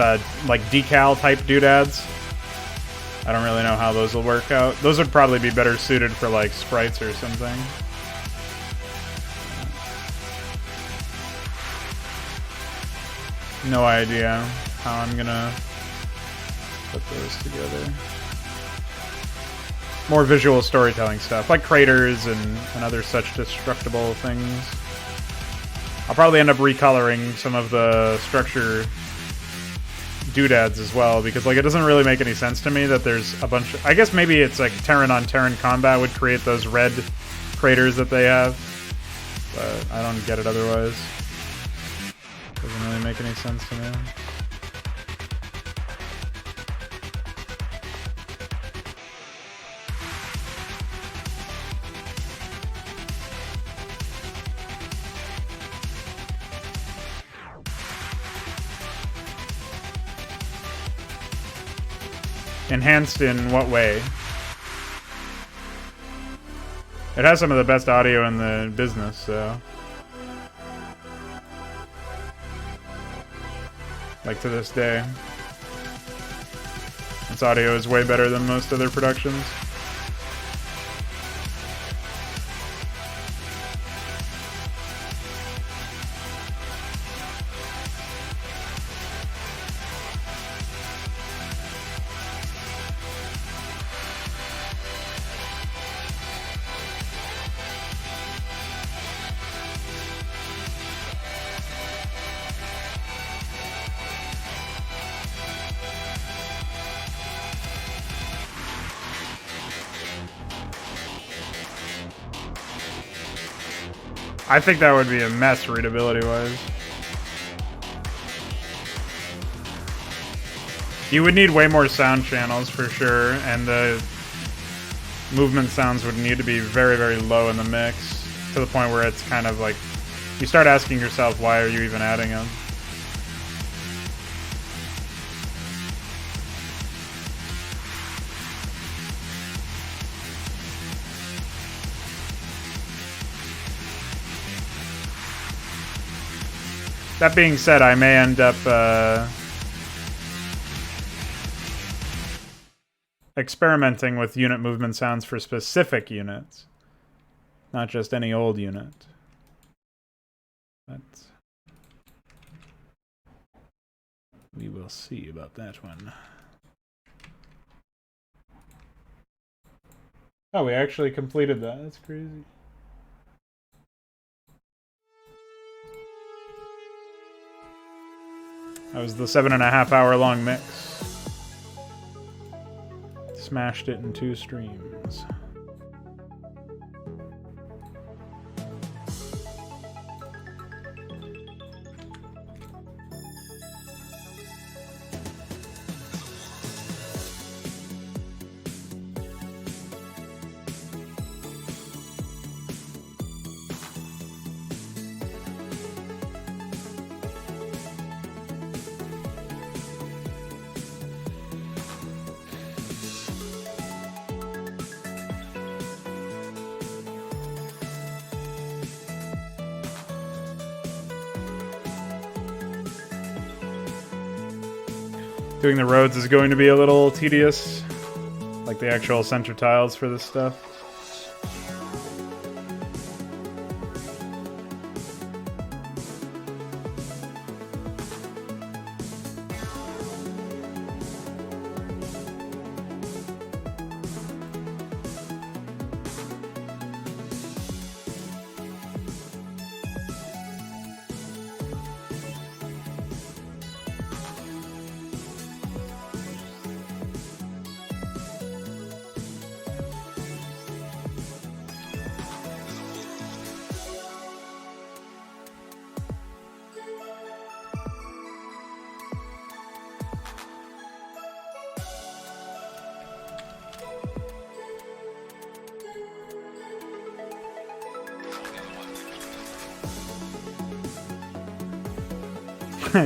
like decal type doodads. I don't really know how those will work out. Those would probably be better suited for like sprites or something. No idea how I'm gonna put those together. More visual storytelling stuff, like craters and other such destructible things. I'll probably end up recoloring some of the structure doodads as well, because like it doesn't really make any sense to me that there's a bunch of, I guess maybe it's like Terran on Terran combat would create those red craters that they have, but I don't get it otherwise. Doesn't really make any sense to me. Enhanced in what way? It has some of the best audio in the business, so... like to this day. Its audio is way better than most other productions. I think that would be a mess readability-wise. You would need way more sound channels for sure, and the movement sounds would need to be very, very low in the mix, to the point where it's kind of like, you start asking yourself, why are you even adding them? That being said, I may end up experimenting with unit movement sounds for specific units, not just any old unit. But we will see about that one. Oh, we actually completed that. That's crazy. That was the 7.5 hour long mix. Smashed it in 2 streams. Doing the roads is going to be a little tedious. the actual center tiles for this stuff.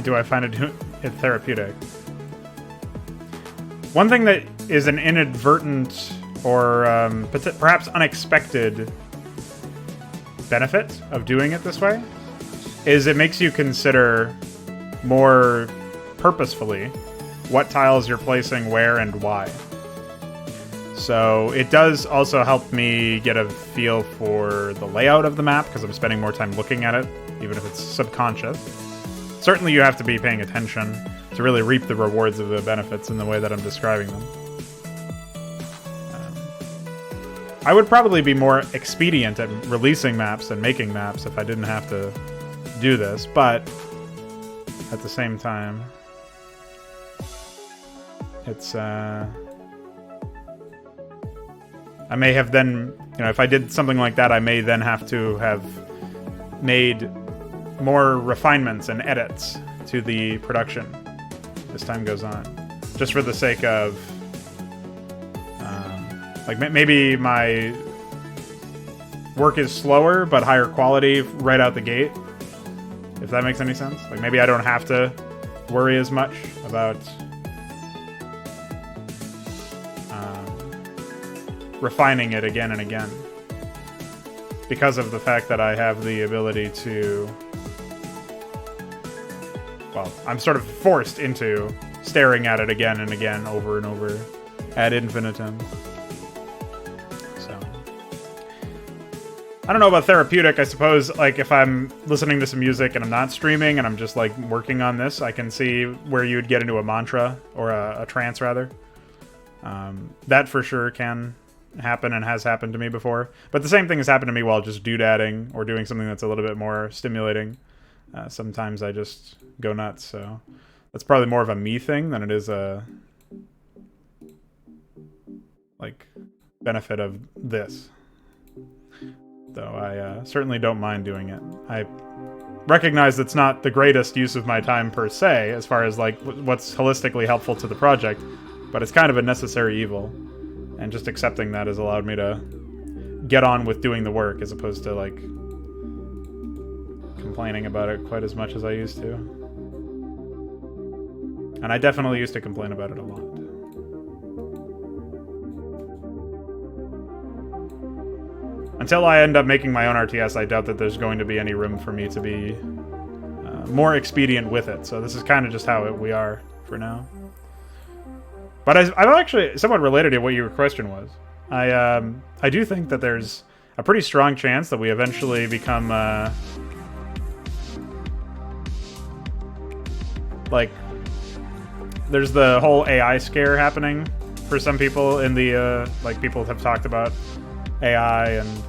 Do I find it therapeutic? One thing that is an inadvertent or perhaps unexpected benefit of doing it this way is it makes you consider more purposefully what tiles you're placing where and why. So it does also help me get a feel for the layout of the map because I'm spending more time looking at it, even if it's subconscious. Certainly you have to be paying attention to really reap the rewards of the benefits in the way that I'm describing them. I would probably be more expedient at releasing maps and making maps if I didn't have to do this, but at the same time, it's, I may have then, if I did something like that, I may then have to have made more refinements and edits to the production as time goes on, just for the sake of like maybe my work is slower but higher quality right out the gate, if that makes any sense. Like maybe I don't have to worry as much about refining it again and again because of the fact that I have the ability to, well, I'm sort of forced into staring at it again and again, over and over, ad infinitum. So, I don't know about therapeutic. I suppose, like, if I'm listening to some music and I'm not streaming and I'm just, like, working on this, I can see where you'd get into a mantra, or a trance, rather. That for sure can happen and has happened to me before. But the same thing has happened to me while just doodadding or doing something that's a little bit more stimulating. Sometimes I just go nuts, so that's probably more of a me thing than it is a like benefit of this. Though I certainly don't mind doing it. I recognize it's not the greatest use of my time per se, as far as like what's holistically helpful to the project, but it's kind of a necessary evil, and just accepting that has allowed me to get on with doing the work as opposed to like complaining about it quite as much as I used to. And I definitely used to complain about it a lot. Until I end up making my own RTS, I doubt that there's going to be any room for me to be more expedient with it. So this is kind of just how we are for now. But I'm actually somewhat related to what your question was. I do think that there's a pretty strong chance that we eventually become like, there's the whole AI scare happening for some people in the, like, people have talked about AI and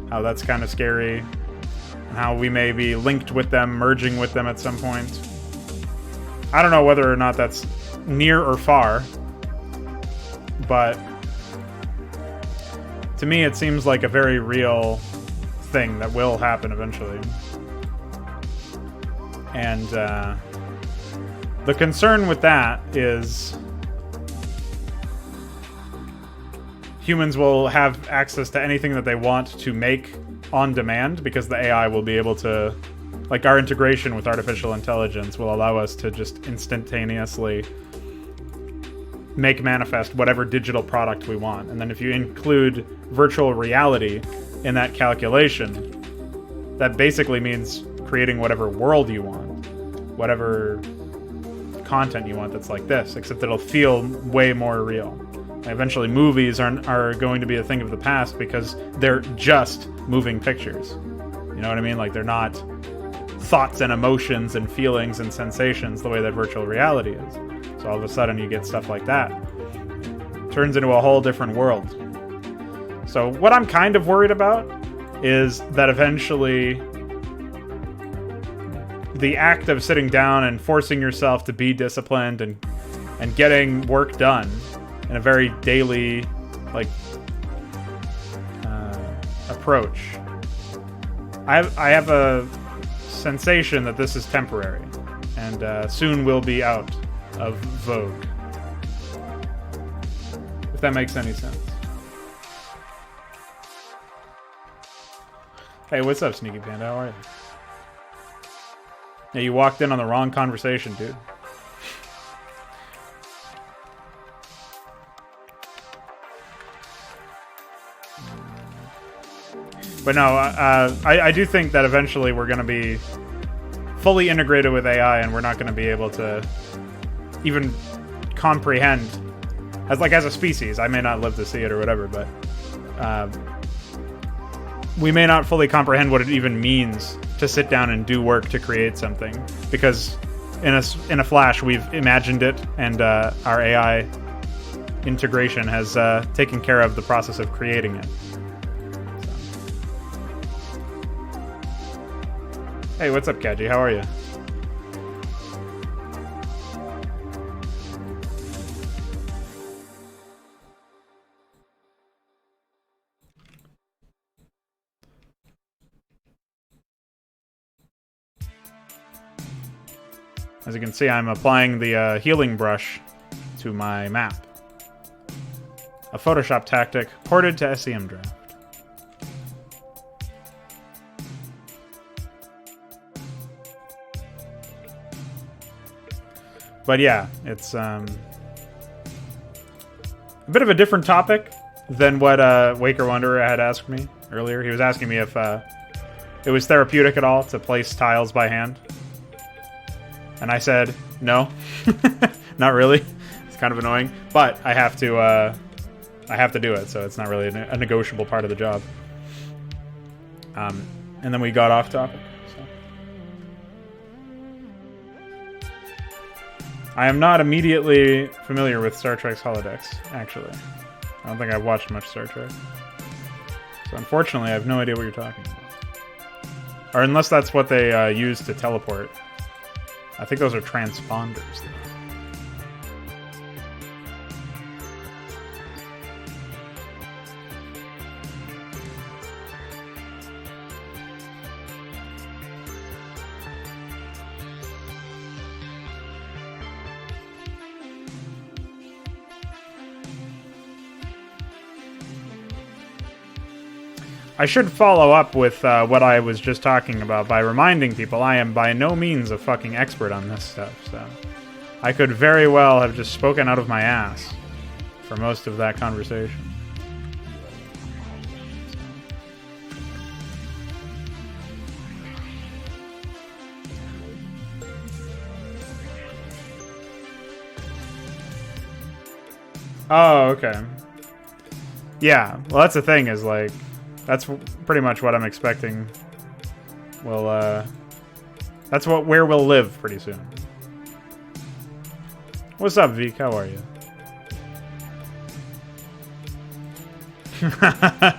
how that's kind of scary, and how we may be linked with them, merging with them at some point. I don't know whether or not that's near or far, but to me it seems like a very real thing that will happen eventually. And, the concern with that is humans will have access to anything that they want to make on demand, because the AI will be able to, like, our integration with artificial intelligence will allow us to just instantaneously make manifest whatever digital product we want. And then if you include virtual reality in that calculation, that basically means creating whatever world you want, whatever content you want that's like this, except it'll feel way more real. Eventually, movies are going to be a thing of the past because they're just moving pictures. You know what I mean? Like, they're not thoughts and emotions and feelings and sensations the way that virtual reality is. So all of a sudden, you get stuff like that. Turns into a whole different world. So what I'm kind of worried about is that eventually the act of sitting down and forcing yourself to be disciplined and getting work done in a very daily, like, approach. I have a sensation that this is temporary and soon will be out of vogue. If that makes any sense. Hey, what's up, Sneaky Panda? How are you? Yeah, you walked in on the wrong conversation, dude. But no, I do think that eventually we're going to be fully integrated with AI, and we're not going to be able to even comprehend as a species. I may not live to see it or whatever, but we may not fully comprehend what it even means to sit down and do work to create something, because in a flash we've imagined it, and our AI integration has taken care of the process of creating it. Hey, what's up, Kaji? How are you? As you can see, I'm applying the healing brush to my map. A Photoshop tactic ported to SEM Draft. But yeah, it's a bit of a different topic than what Waker Wanderer had asked me earlier. He was asking me if it was therapeutic at all to place tiles by hand. And I said, no, not really. It's kind of annoying, but I have to do it, so it's not really a negotiable part of the job. And then we got off topic. I am not immediately familiar with Star Trek's holodecks, actually. I don't think I've watched much Star Trek. So unfortunately, I have no idea what you're talking about. Or unless that's what they use to teleport. I think those are transponders, though. I should follow up with what I was just talking about by reminding people I am by no means a fucking expert on this stuff, so I could very well have just spoken out of my ass for most of that conversation. Oh, okay. Yeah, well, that's the thing, is like, that's pretty much what I'm expecting. Well, that's where we'll live pretty soon. What's up, Vic? How are you?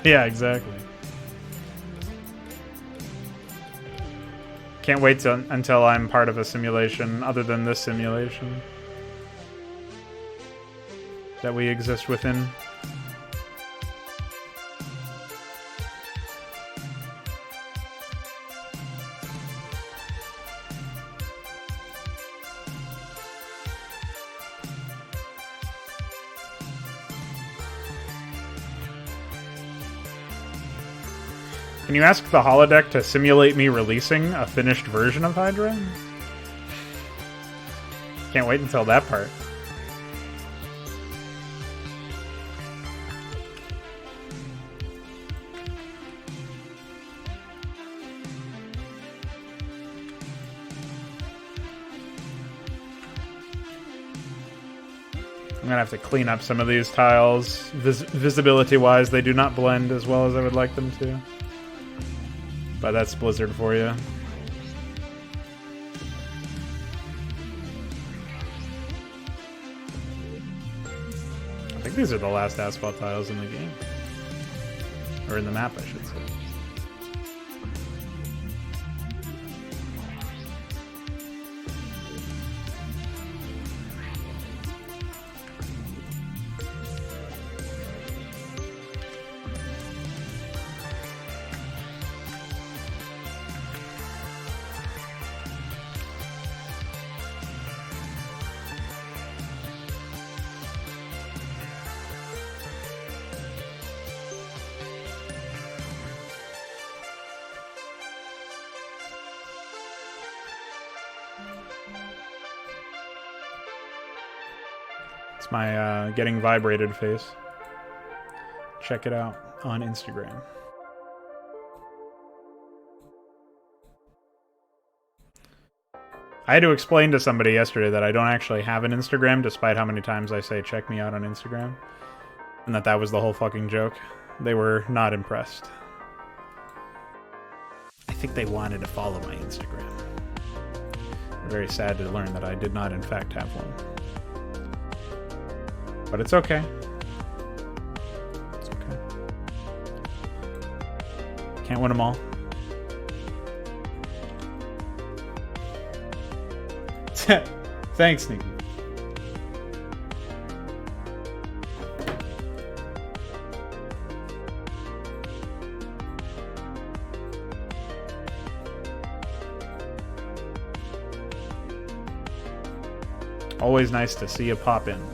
Yeah, exactly. Can't wait until I'm part of a simulation other than this simulation that we exist within. Can you ask the holodeck to simulate me releasing a finished version of Hydra? Can't wait until that part. I'm gonna have to clean up some of these tiles. Visibility-wise, they do not blend as well as I would like them to. But that's Blizzard for you. I think these are the last asphalt tiles in the game. Or in the map, I should say. It's my getting vibrated face. Check it out on Instagram. I had to explain to somebody yesterday that I don't actually have an Instagram, despite how many times I say check me out on Instagram. And that was the whole fucking joke. They were not impressed. I think they wanted to follow my Instagram. I'm very sad to learn that I did not in fact have one. But it's okay. It's okay. Can't win them all. Thanks, Nikki. Always nice to see you pop in.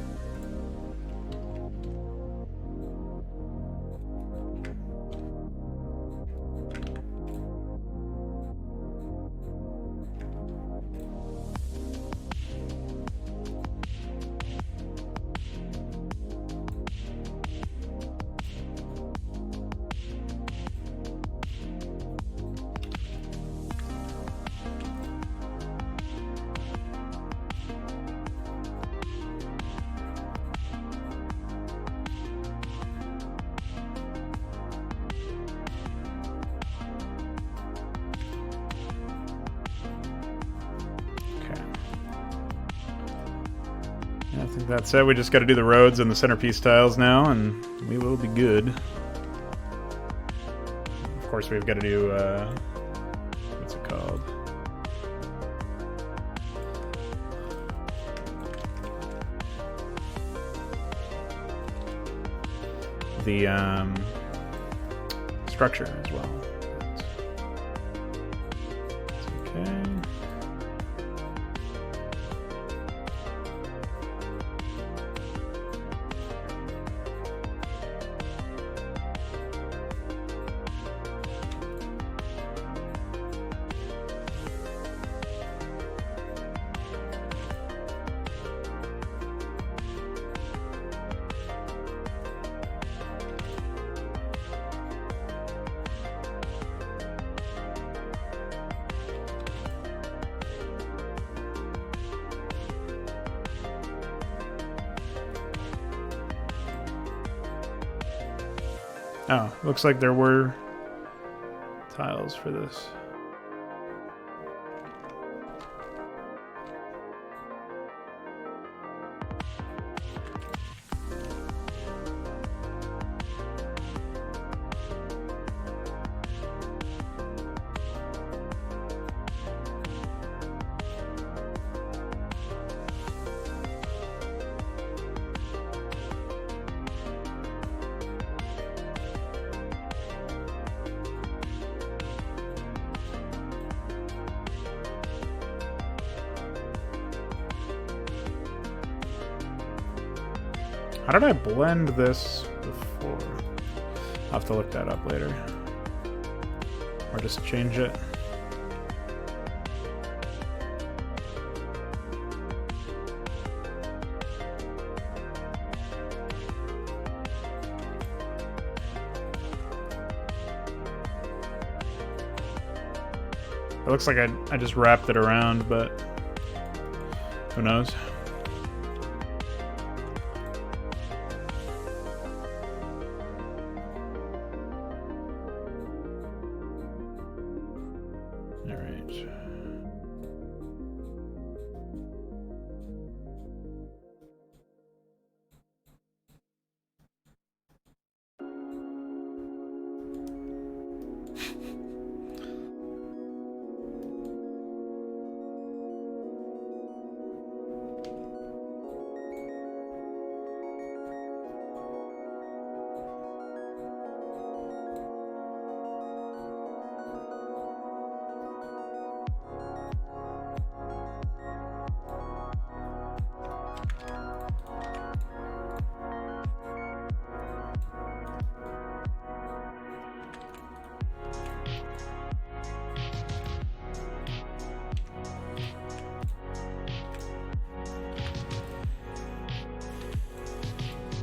I think that's it. We just got to do the roads and the centerpiece tiles now, and we will be good. Of course, we've got to do, what's it called? The, structure as well. Okay. Oh, looks like there were tiles for this. How did I blend this before? I'll have to look that up later. Or just change it. It looks like I just wrapped it around, but who knows?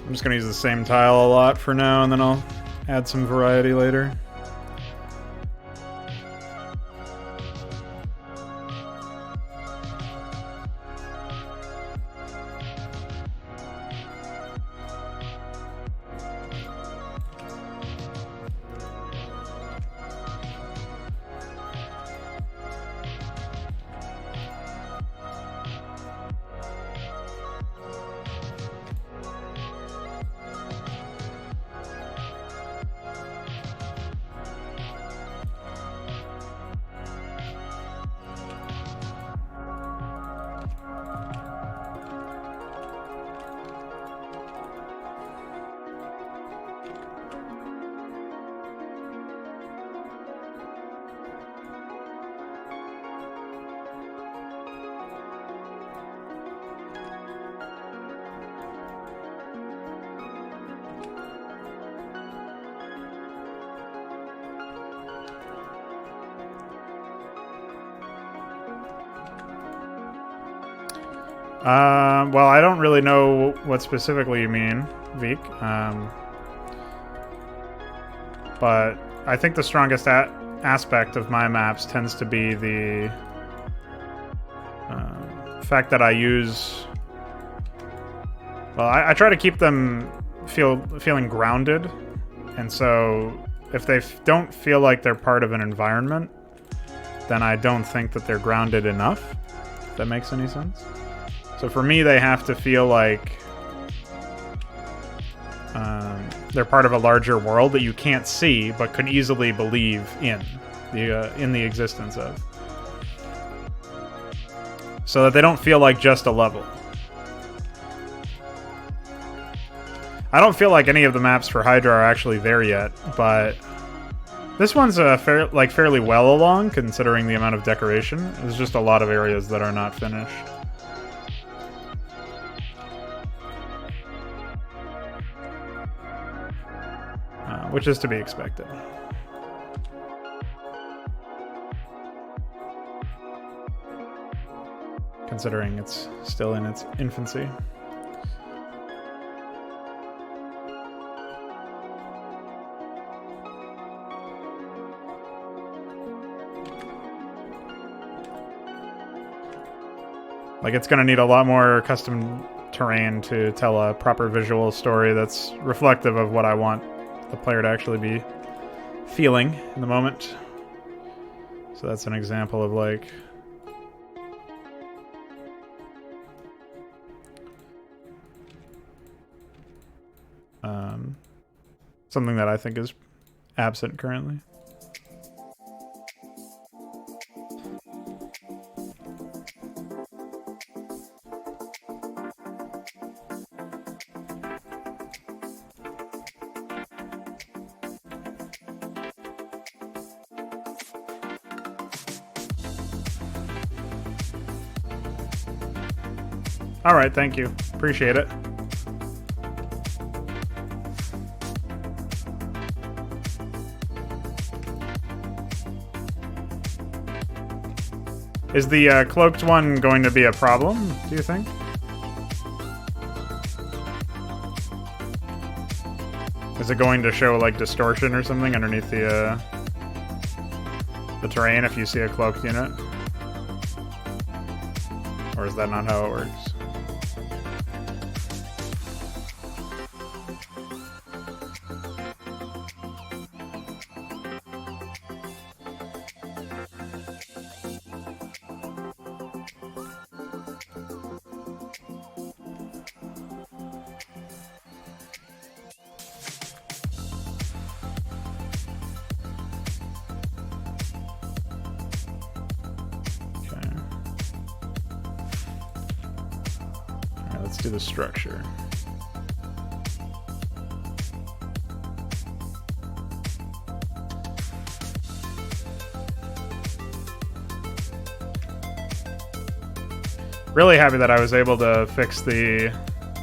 I'm just gonna use the same tile a lot for now, and then I'll add some variety later. Well, I don't really know what specifically you mean, Veek. But I think the strongest aspect of my maps tends to be the fact that I use... Well, I try to keep them feeling grounded, and so if they don't feel like they're part of an environment, then I don't think that they're grounded enough, if that makes any sense. So for me, they have to feel like they're part of a larger world that you can't see, but could easily believe in the existence of. So that they don't feel like just a level. I don't feel like any of the maps for Hydra are actually there yet, but this one's fairly well along, considering the amount of decoration. There's just a lot of areas that are not finished. Which is to be expected. Considering it's still in its infancy. Like, it's going to need a lot more custom terrain to tell a proper visual story that's reflective of what I want the player to actually be feeling in the moment. So that's an example of, like, something that I think is absent currently. All right, thank you. Appreciate it. Is the cloaked one going to be a problem, do you think? Is it going to show, like, distortion or something underneath the terrain if you see a cloaked unit? Or is that not how it works? let's do the structure. Really happy that I was able to fix the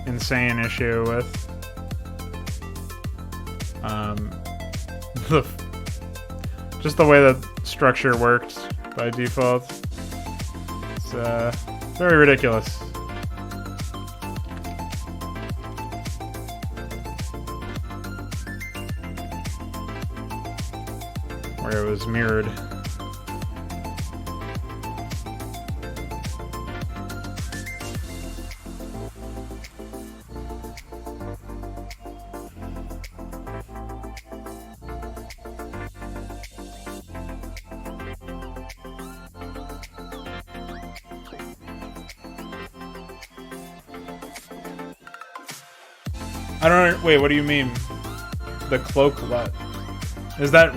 insane issue with just the way the structure worked by default. It's very ridiculous. Where it was mirrored. I don't know. Wait, what do you mean? The cloak what? Is that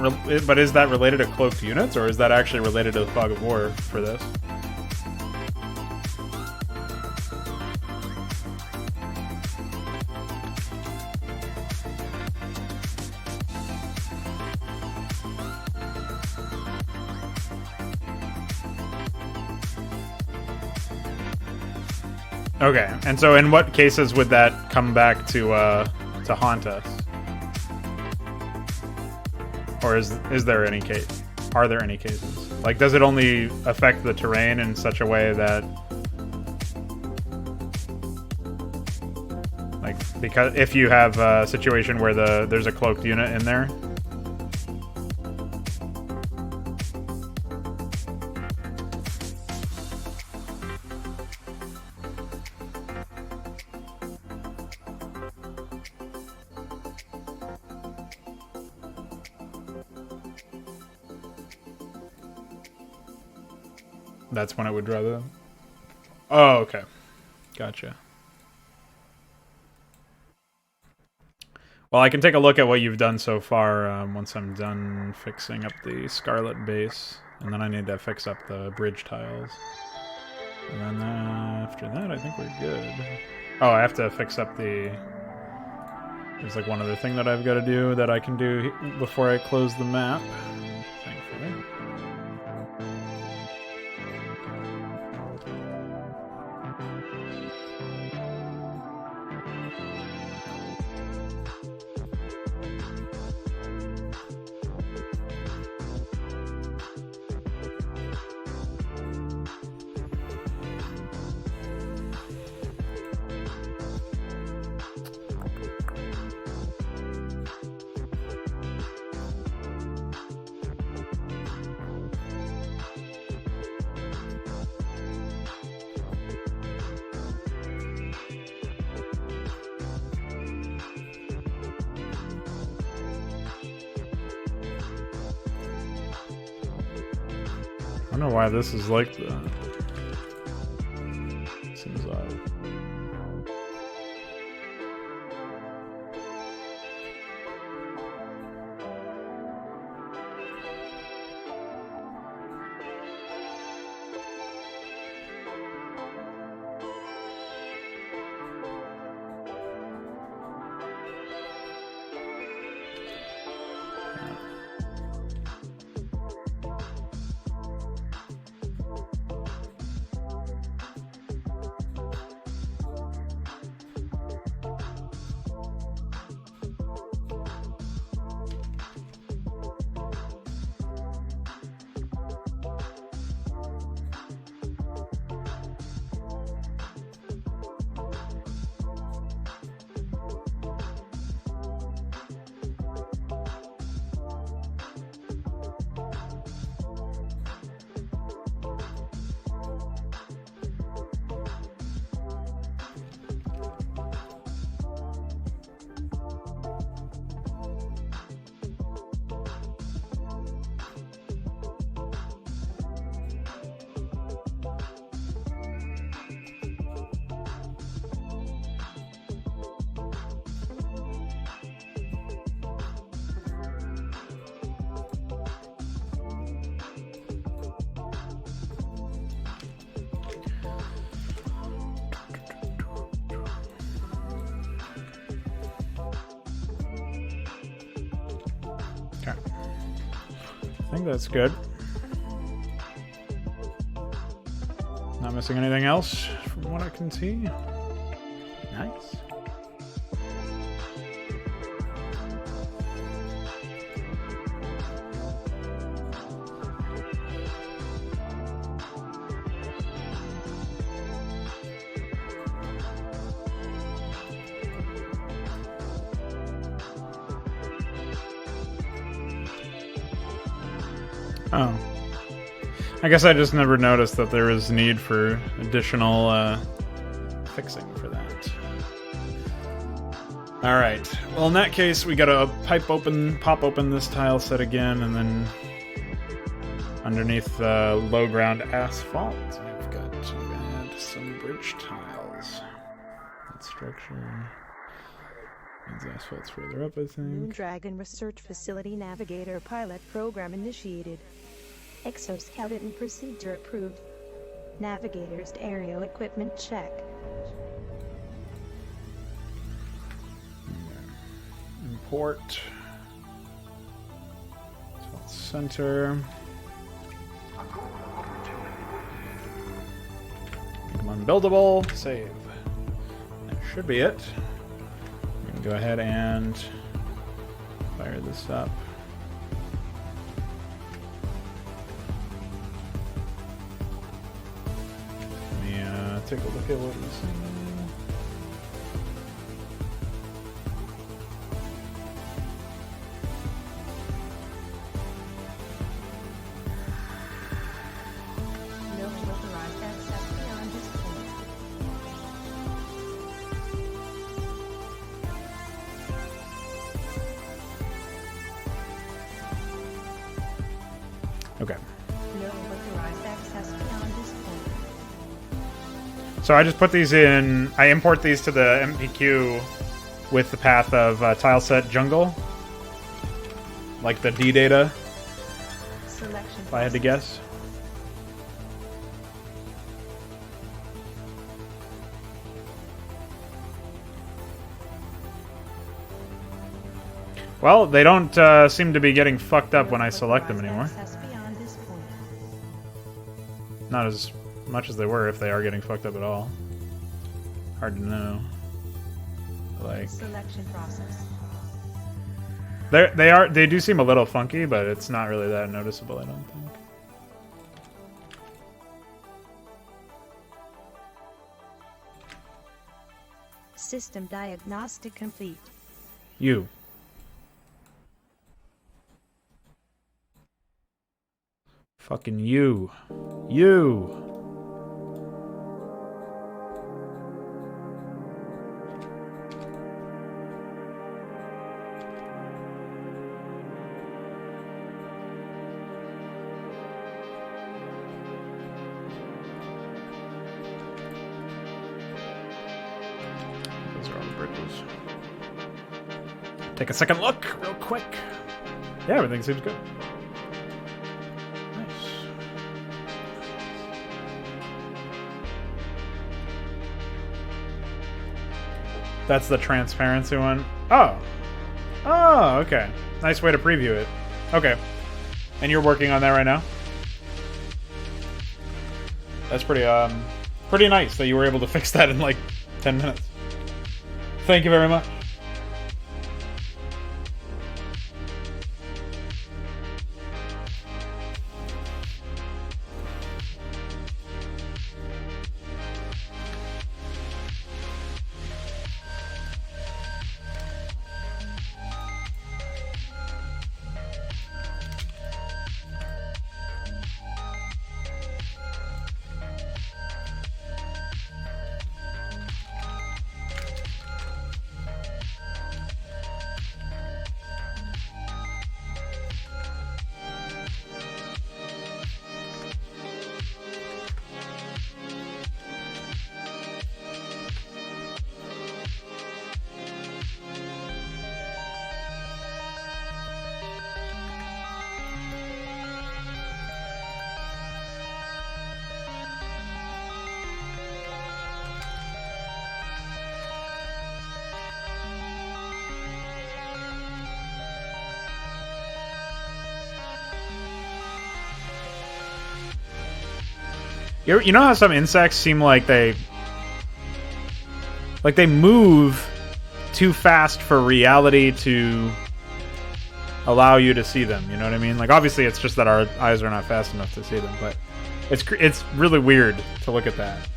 but is that related to cloaked units, or is that actually related to the Fog of War for this? Okay, and so in what cases would that come back to haunt us? Or is there any case? Are there any cases? Like, does it only affect the terrain in such a way that, like, because if you have a situation where there's a cloaked unit in there? That's when it would draw them. Oh, okay. Gotcha. Well, I can take a look at what you've done so far once I'm done fixing up the Scarlet base. And then I need to fix up the bridge tiles. And then after that, I think we're good. Oh, I have to fix up the... There's like one other thing that I've got to do that I can do before I close the map. Thankfully. I don't know why this is like that. Seems odd. think that's good. Not missing anything else from what I can see. Nice. Oh. I guess I just never noticed that there was need for additional fixing for that. Alright. Well, in that case, we gotta pop open this tile set again, and then underneath the low ground asphalt, I've got to add some bridge tiles. That structure needs asphalt's further up, I think. Moondragon Research Facility Navigator Pilot Program initiated. Exoskeleton procedure approved. Navigator's aerial equipment check. Import. Center. Come on, buildable. Save. That should be it. We can go ahead and fire this up. Take a look at what we're seeing. No authorized access beyond this point. Okay. No authorized access beyond this point. So I just put these in, I import these to the MPQ with the path of tileset jungle. Like the D data, Selection if I had to guess. Well, they don't seem to be getting fucked up when I select them anymore. Not as much as they were, if they are getting fucked up at all. Hard to know. Like selection process. They do seem a little funky, but it's not really that noticeable, I don't think. System diagnostic complete. You. Fucking you. You. Those are all the bridges. Take a second look, real quick. Yeah, everything seems good. That's the transparency one. Oh. Oh, okay. Nice way to preview it. Okay. And you're working on that right now? That's pretty nice that you were able to fix that in like 10 minutes. Thank you very much. You know how some insects seem like they move too fast for reality to allow you to see them, you know what I mean? Like, obviously it's just that our eyes are not fast enough to see them, but it's really weird to look at that.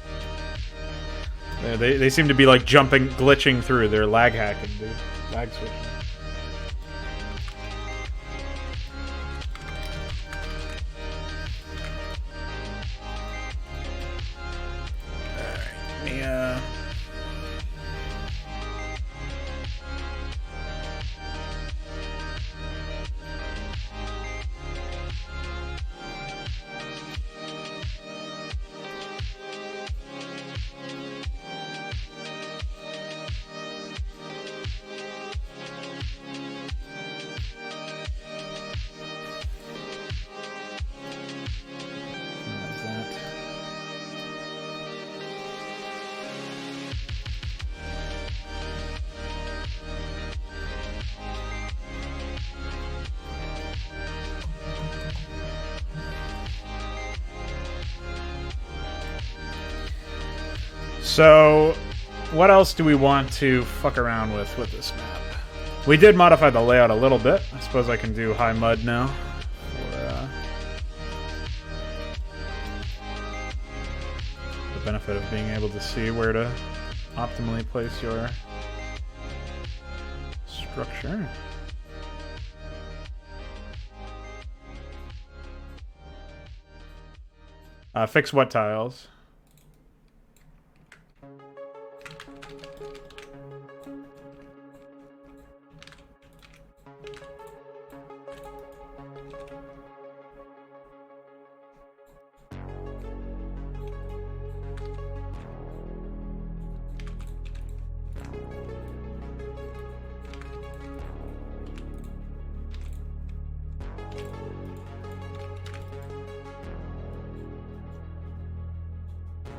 They seem to be like glitching through. They're lag hacking, dude. Lag switching. Alright, So, what else do we want to fuck around with this map? We did modify the layout a little bit. I suppose I can do high mud now. For the benefit of being able to see where to optimally place your structure. Fix what tiles?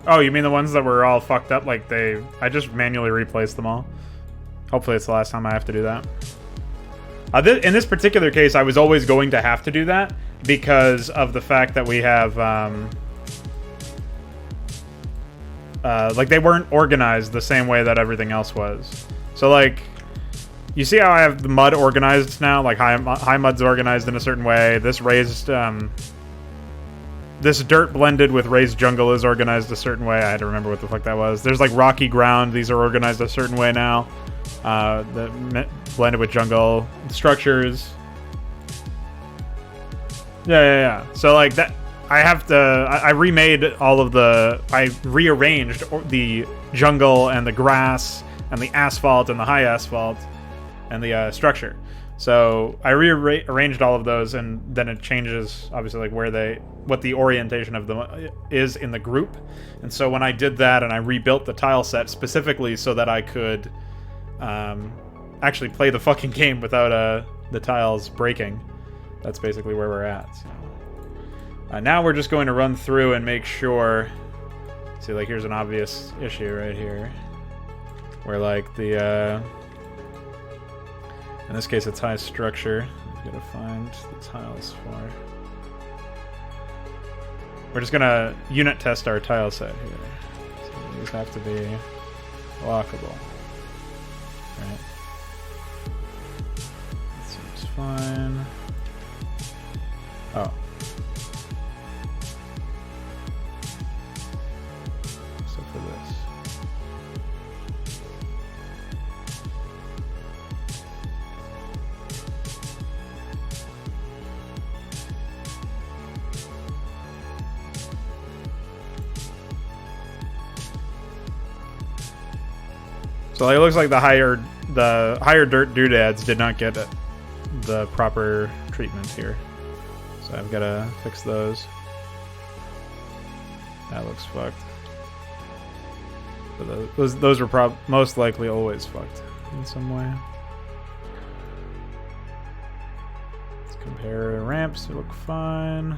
Oh, you mean the ones that were all fucked up? Like I just manually replaced them all. Hopefully it's the last time I have to do that. In this particular case, I was always going to have to do that because of the fact that we have, like, they weren't organized the same way that everything else was. So, like, you see how I have the mud organized now? Like, high mud's organized in a certain way. This raised, this dirt blended with raised jungle is organized a certain way. I had to remember what the fuck that was. There's, like, rocky ground. These are organized a certain way now. Blended with jungle structures. Yeah. So, like, that... I remade all of the... I rearranged the jungle and the grass and the asphalt and the high asphalt and the structure. So I rearranged all of those, and then it changes, obviously, like what the orientation of them is in the group. And so when I did that, and I rebuilt the tile set specifically so that I could actually play the fucking game without the tiles breaking, that's basically where we're at. So, now we're just going to run through and make sure. See, like, here's an obvious issue right here, where, like, the in this case, it's high structure. We've got to find the tiles for. We're just gonna unit test our tile set here. So these have to be lockable. Right. That seems fine. Oh. Except for this. So it looks like the higher dirt doodads did not get the proper treatment here. So I've got to fix those. That looks fucked. So those were most likely always fucked in some way. Let's compare ramps. They look fine.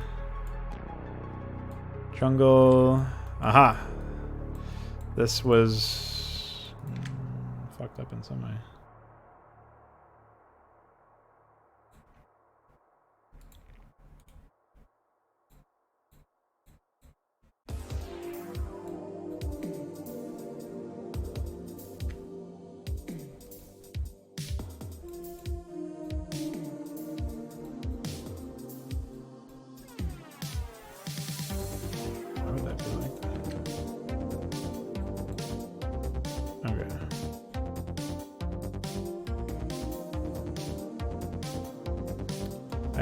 Jungle. Aha. This was fucked up in some way.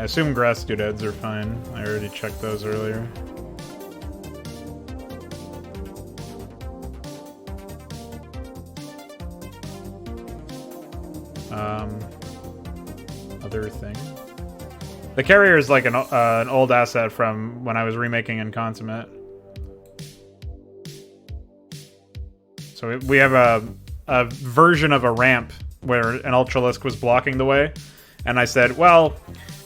I assume grass doodads are fine. I already checked those earlier. Other thing. The carrier is like an old asset from when I was remaking in Consummate. So we have a version of a ramp where an Ultralisk was blocking the way, and I said, well,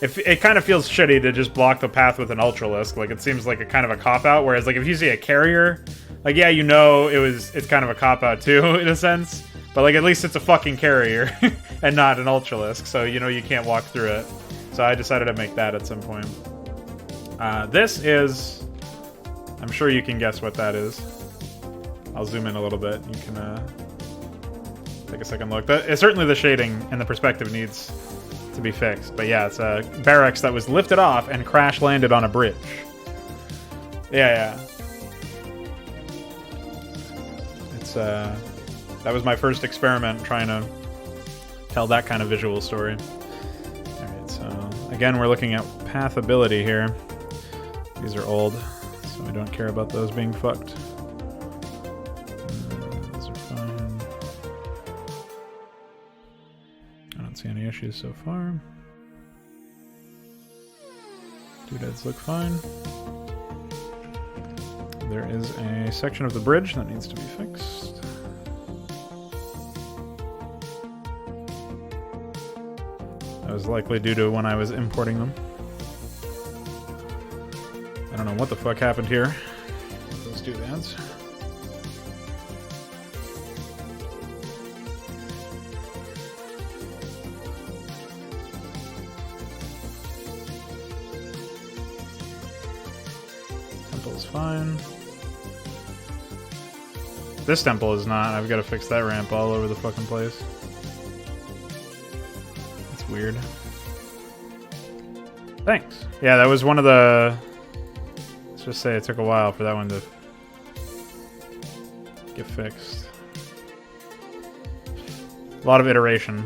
if it kind of feels shitty to just block the path with an Ultralisk, like it seems like a kind of a cop-out, whereas like if you see a carrier, like yeah, you know it's kind of a cop-out too, in a sense, but like at least it's a fucking carrier and not an Ultralisk, so you know you can't walk through it. So I decided to make that at some point. This is... I'm sure you can guess what that is. I'll zoom in a little bit. You can take a second look. Certainly the shading and the perspective needs to be fixed. But yeah, it's a barracks that was lifted off and crash landed on a bridge. Yeah. It's that was my first experiment trying to tell that kind of visual story. Alright, so again we're looking at path ability here. These are old, so we don't care about those being fucked. Those are fine. I don't see any issues so far. Doodads look fine. There is a section of the bridge that needs to be fixed. That was likely due to when I was importing them. I don't know what the fuck happened here with those doodads. Temple's fine. This temple is not. I've got to fix that ramp all over the fucking place. That's weird. Thanks. Yeah, that was one of the... Let's just say it took a while for that one to get fixed. A lot of iteration.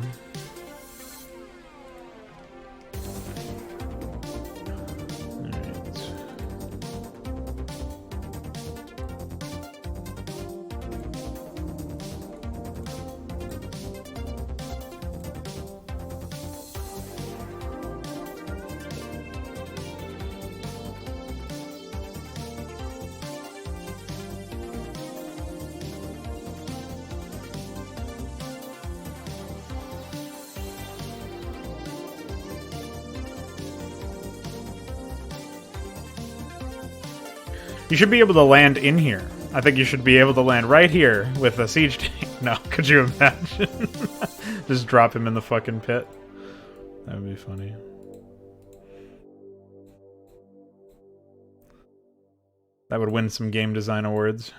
You should be able to land in here. I think you should be able to land right here with a siege tank. No, could you imagine? Just drop him in the fucking pit. That would be funny. That would win some game design awards.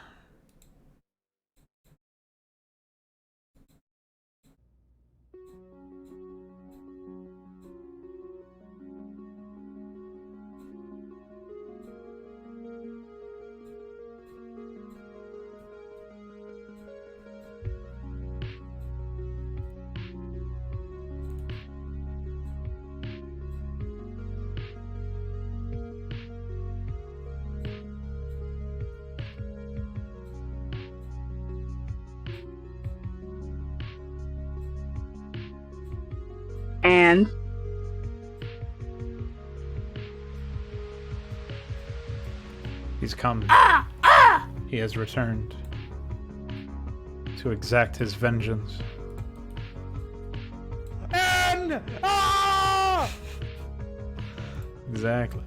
And he's come. He has returned to exact his vengeance. And exactly.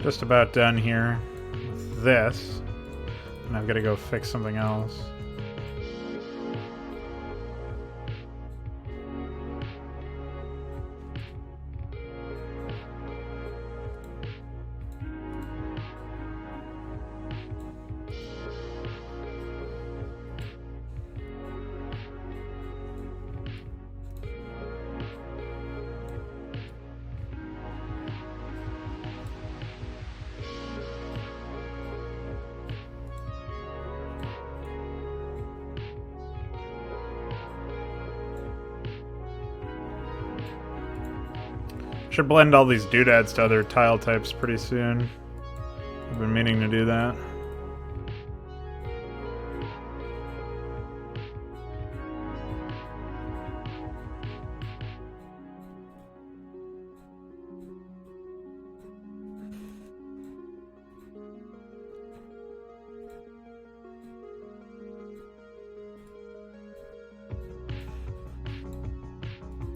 Just about done here with this. And I've got to go fix something else. Should blend all these doodads to other tile types pretty soon. I've been meaning to do that.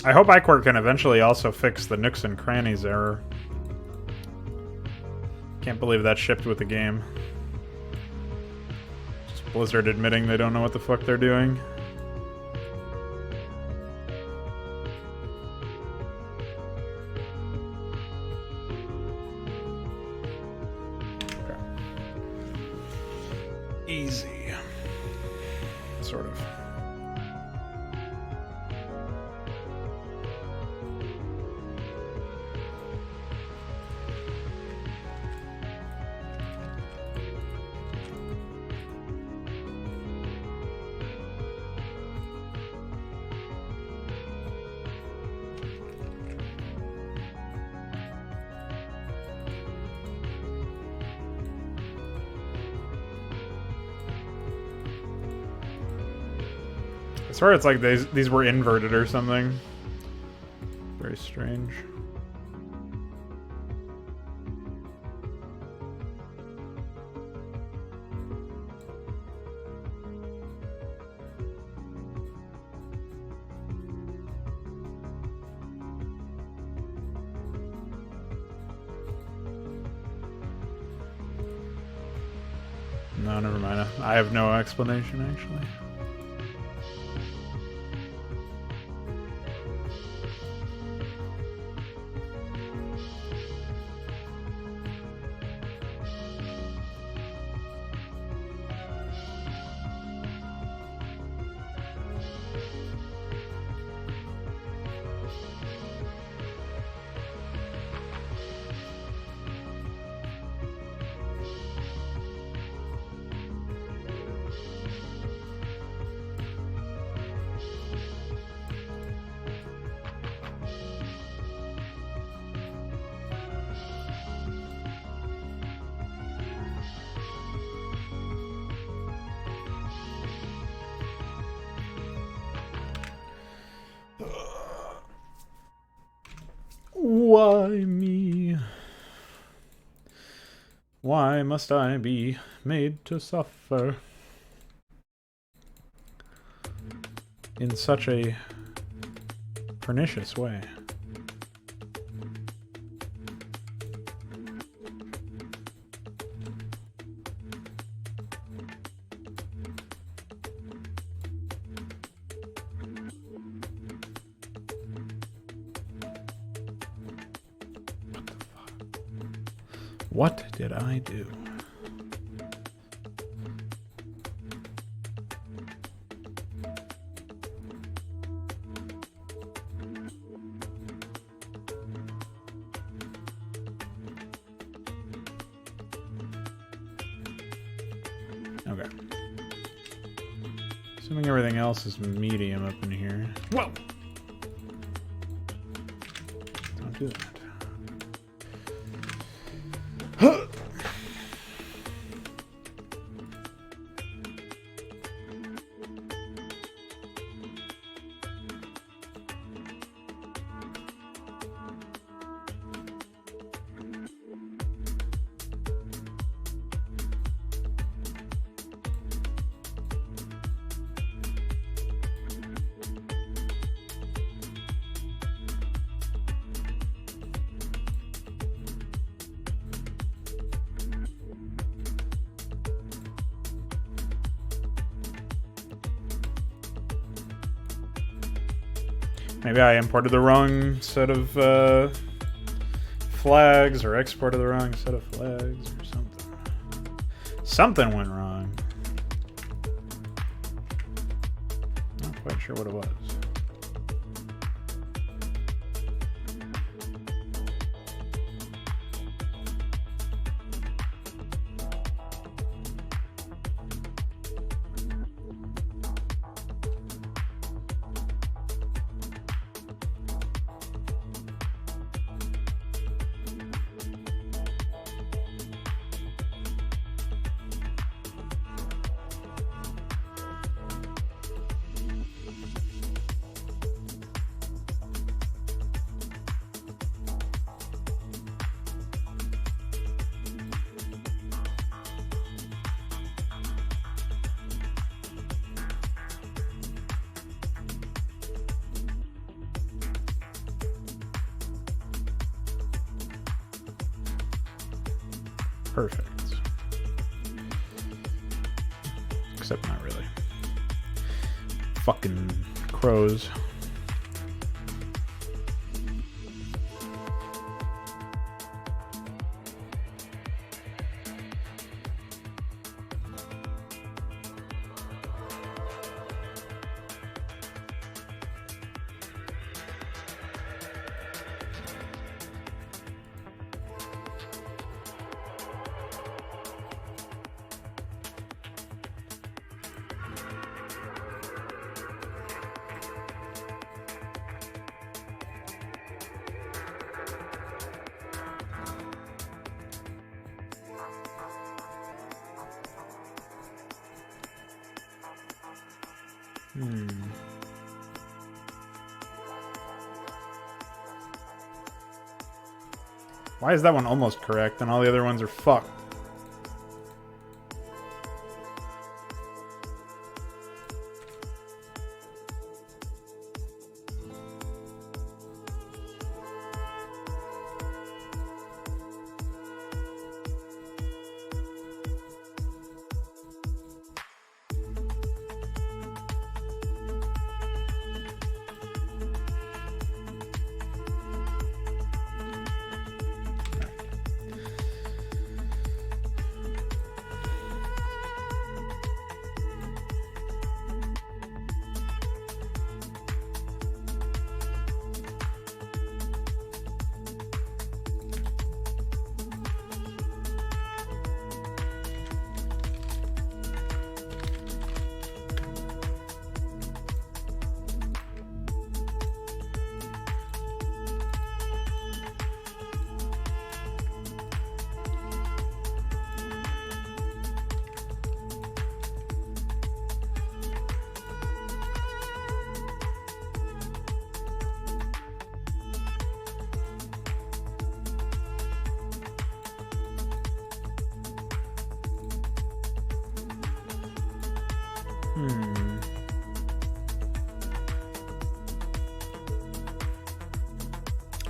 I hope iQuark can eventually also fix the nooks and crannies error. Can't believe that shipped with the game. Just Blizzard admitting they don't know what the fuck they're doing. Okay. Easy. Sort of. I swear it's like these were inverted or something. Very strange. No, never mind. I have no explanation, actually. Why me? Why must I be made to suffer in such a pernicious way? What did I do? Okay. Assuming everything else is medium up in here. Whoa! Don't do that. Maybe I imported the wrong set of flags or exported the wrong set of flags or something. Something went wrong. Not quite sure what it was. Perfect. Except not really. Fucking crows. Why is that one almost correct and all the other ones are fucked?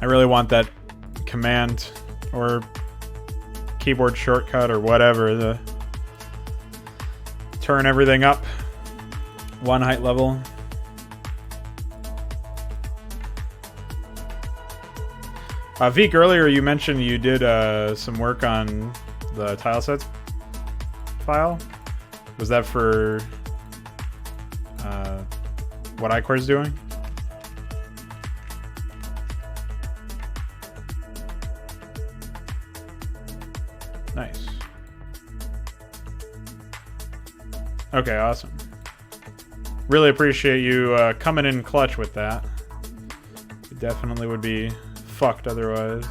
I really want that command or keyboard shortcut or whatever to turn everything up one height level. Vic, earlier you mentioned you did some work on the tilesets file. Was that for what iCore's doing? Nice. Okay, awesome. Really appreciate you coming in clutch with that. It definitely would be fucked otherwise.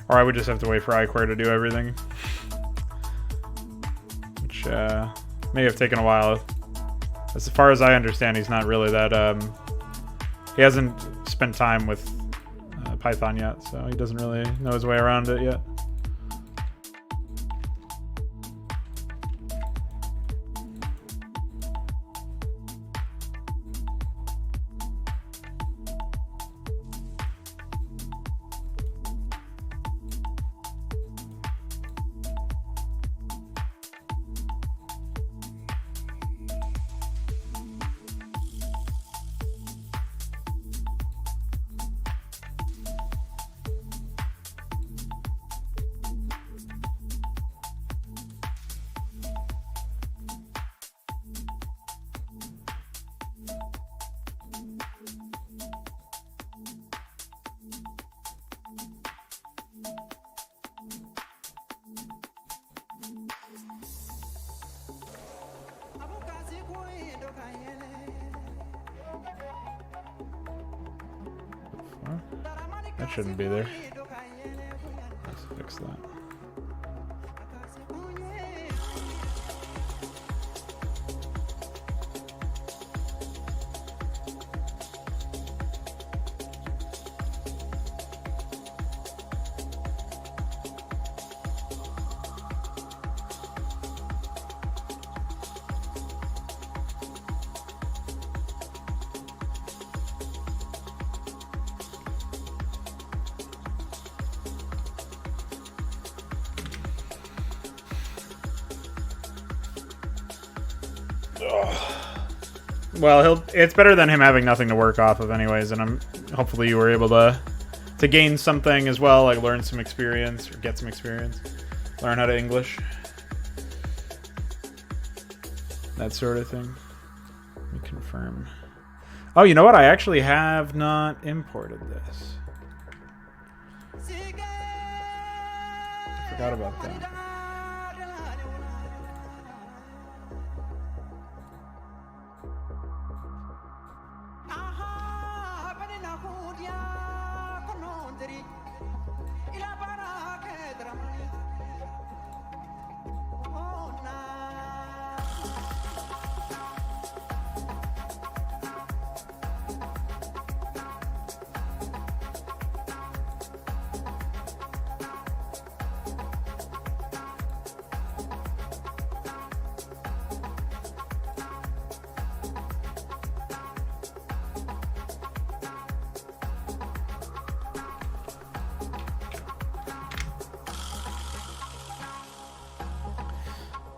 Or I would just have to wait for iCore to do everything. Which may have taken a while. As far as I understand, he's not really that... he hasn't spent time with Python yet, so he doesn't really know his way around it yet. That shouldn't be there. Let's fix that. Well, it's better than him having nothing to work off of anyways, and hopefully you were able to gain something as well, like learn some experience, or get some experience. Learn how to English. That sort of thing. Let me confirm. Oh, you know what? I actually have not imported this. I forgot about that.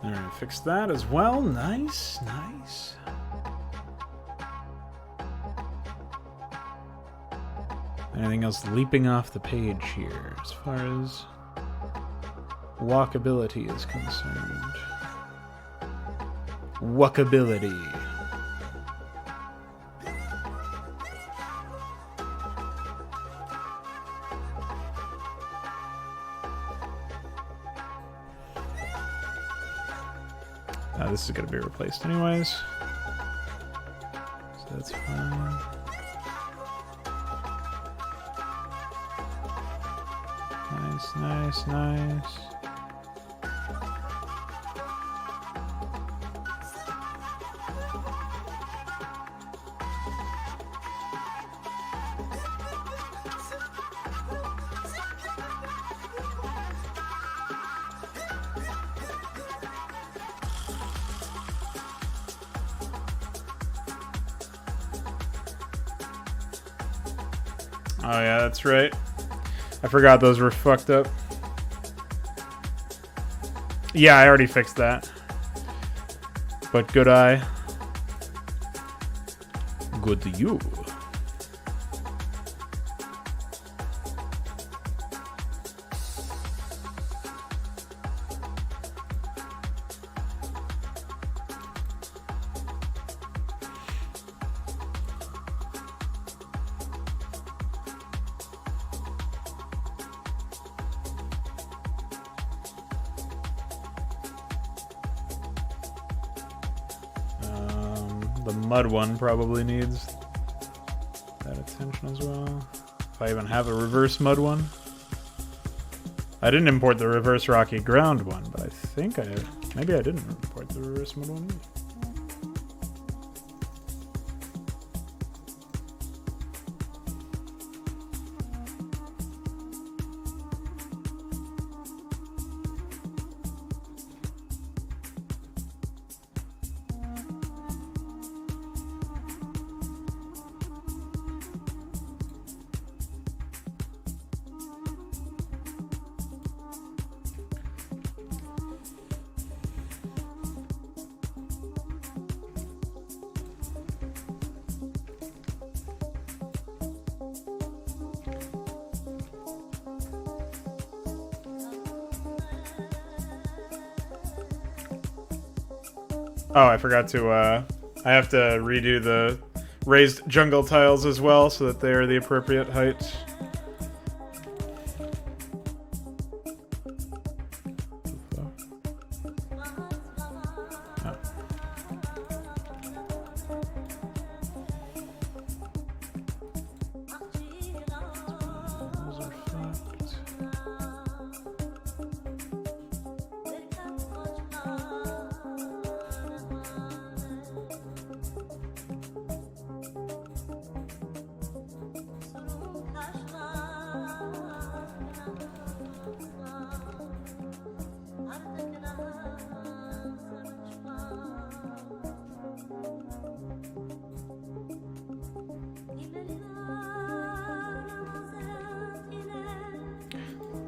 Alright, fix that as well. Nice, nice. Anything else leaping off the page here as far as walkability is concerned? Walkability. This is going to be replaced anyways. So that's fine. Nice, nice, nice. Oh yeah, that's right. I forgot those were fucked up. Yeah, I already fixed that. But good eye. Good to you. The mud one probably needs that attention as well. If I even have a reverse mud one. I didn't import the reverse rocky ground one, but I think maybe I didn't import the reverse mud one either. Oh, I forgot to, I have to redo the raised jungle tiles as well so that they are the appropriate height.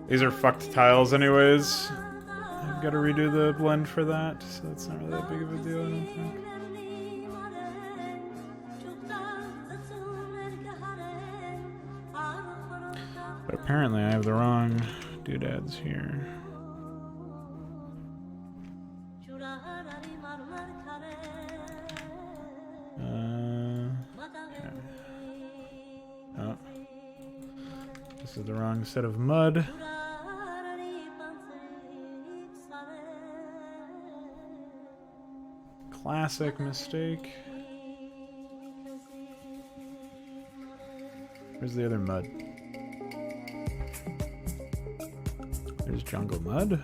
These are fucked tiles anyways. I've got to redo the blend for that, so it's not really that big of a deal, I don't think. But apparently I have the wrong doodads here. Okay. Oh. This is the wrong set of mud. Classic mistake. Where's the other mud? There's jungle mud.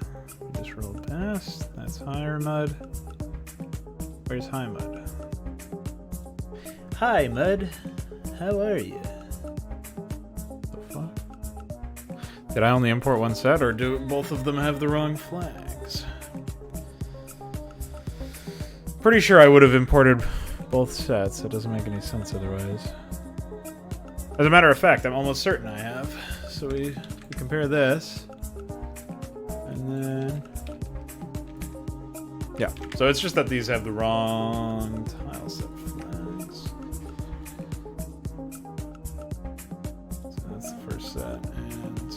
Just rolled past. That's higher mud. Where's high mud? Hi, mud. How are you? The fuck? Did I only import one set, or do both of them have the wrong flags? Pretty sure I would have imported both sets. It doesn't make any sense otherwise. As a matter of fact, I'm almost certain I have. So we compare this. And then... yeah, so it's just that these have the wrong tile set flags. So that's the first set, and...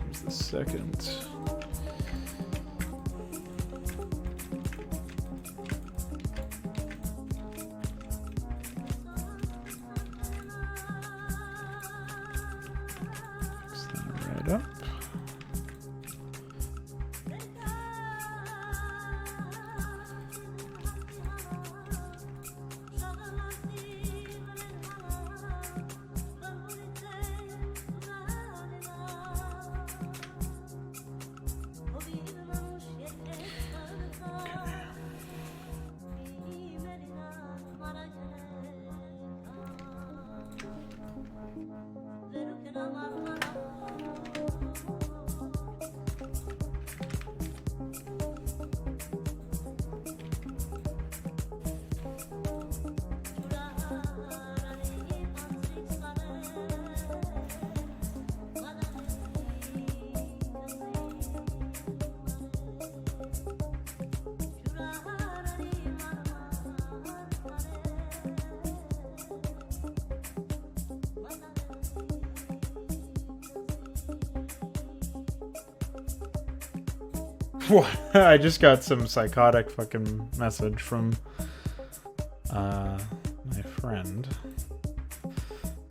here's the second. Up. I just got some psychotic fucking message from my friend.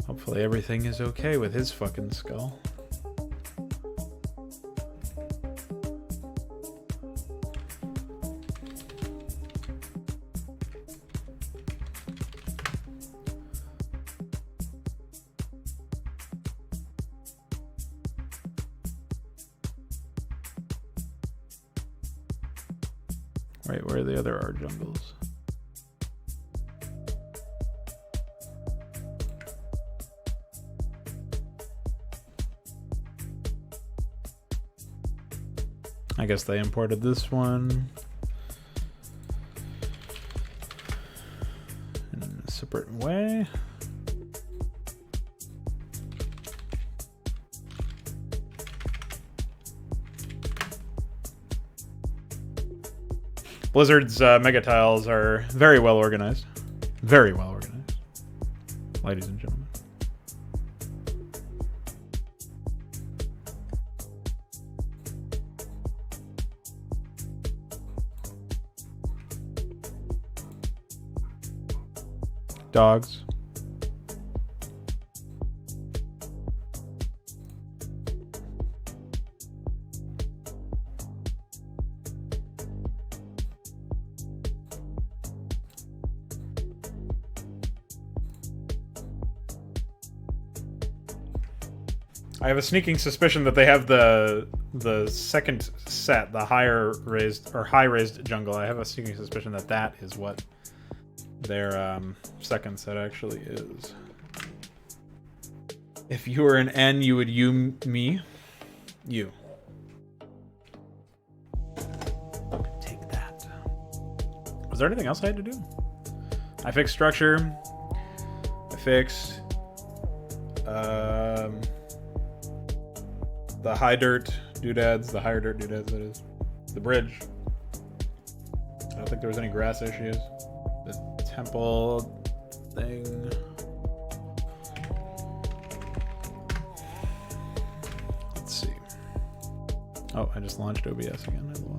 Hopefully everything is okay with his fucking skull. Wait, where are the other art jungles? I guess they imported this one in a separate way. Blizzard's mega tiles are very well organized. Very well organized. Ladies and gentlemen. Dogs. I have a sneaking suspicion that they have the second set, the higher raised or high raised jungle. I have a sneaking suspicion that that is what their second set actually is. If you were an N, you would me. You. Take there anything else I had to do? I fixed structure. I fixed the high dirt doodads, the higher dirt doodads, that is. The bridge. I don't think there was any grass issues. The temple thing. Let's see. Oh, I just launched OBS again. LOL.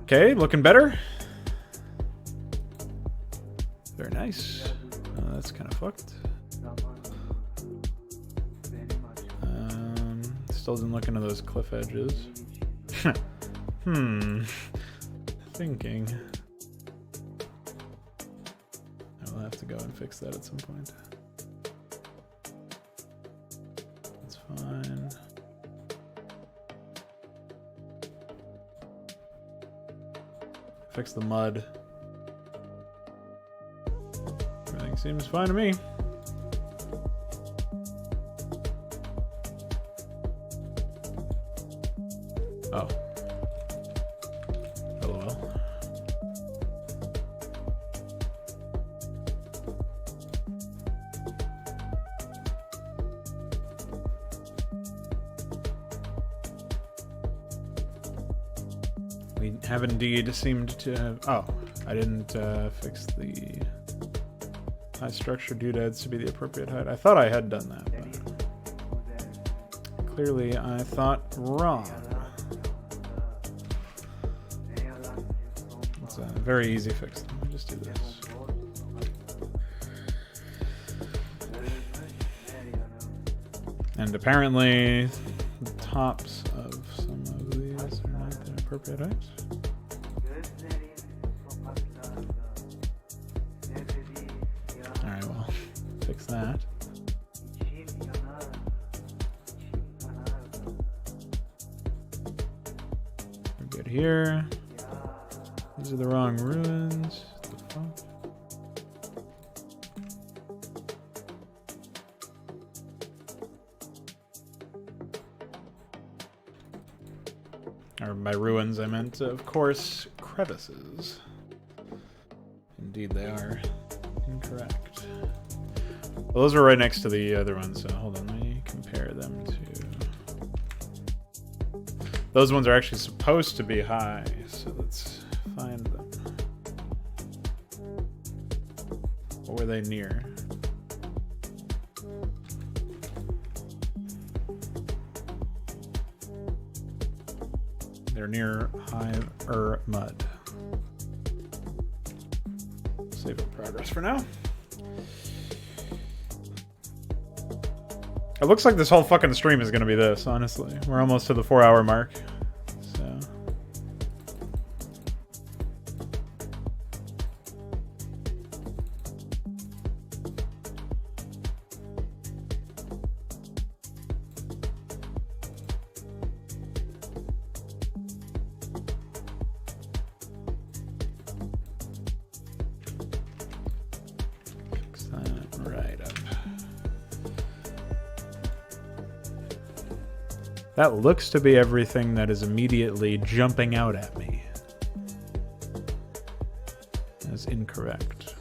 Okay, looking better. Very nice. That's kind of fucked. Still didn't look into those cliff edges. Thinking. I will have to go and fix that at some point. That's fine. Fix the mud. Everything seems fine to me. Oh. LOL. We have indeed seemed to have... Oh, I didn't fix the high structure doodads to be the appropriate height. I thought I had done that, but clearly I thought wrong. It's a very easy fix. Let me just do this. And apparently the tops of some of these are not the appropriate heights. Alright, well, fix that. We're good here. These are the wrong ruins. What the fuck? Or by ruins, I meant, of course, crevices. Indeed, they are incorrect. Well, those are right next to the other ones, so hold on, let me compare them to... Those ones are actually supposed to be high, so let's find them. What were they near? They're near higher mud. Save up progress for now. It looks like this whole fucking stream is gonna be this, honestly. We're almost to the 4-hour mark. So. Fix that right up. That looks to be everything that is immediately jumping out at me as incorrect.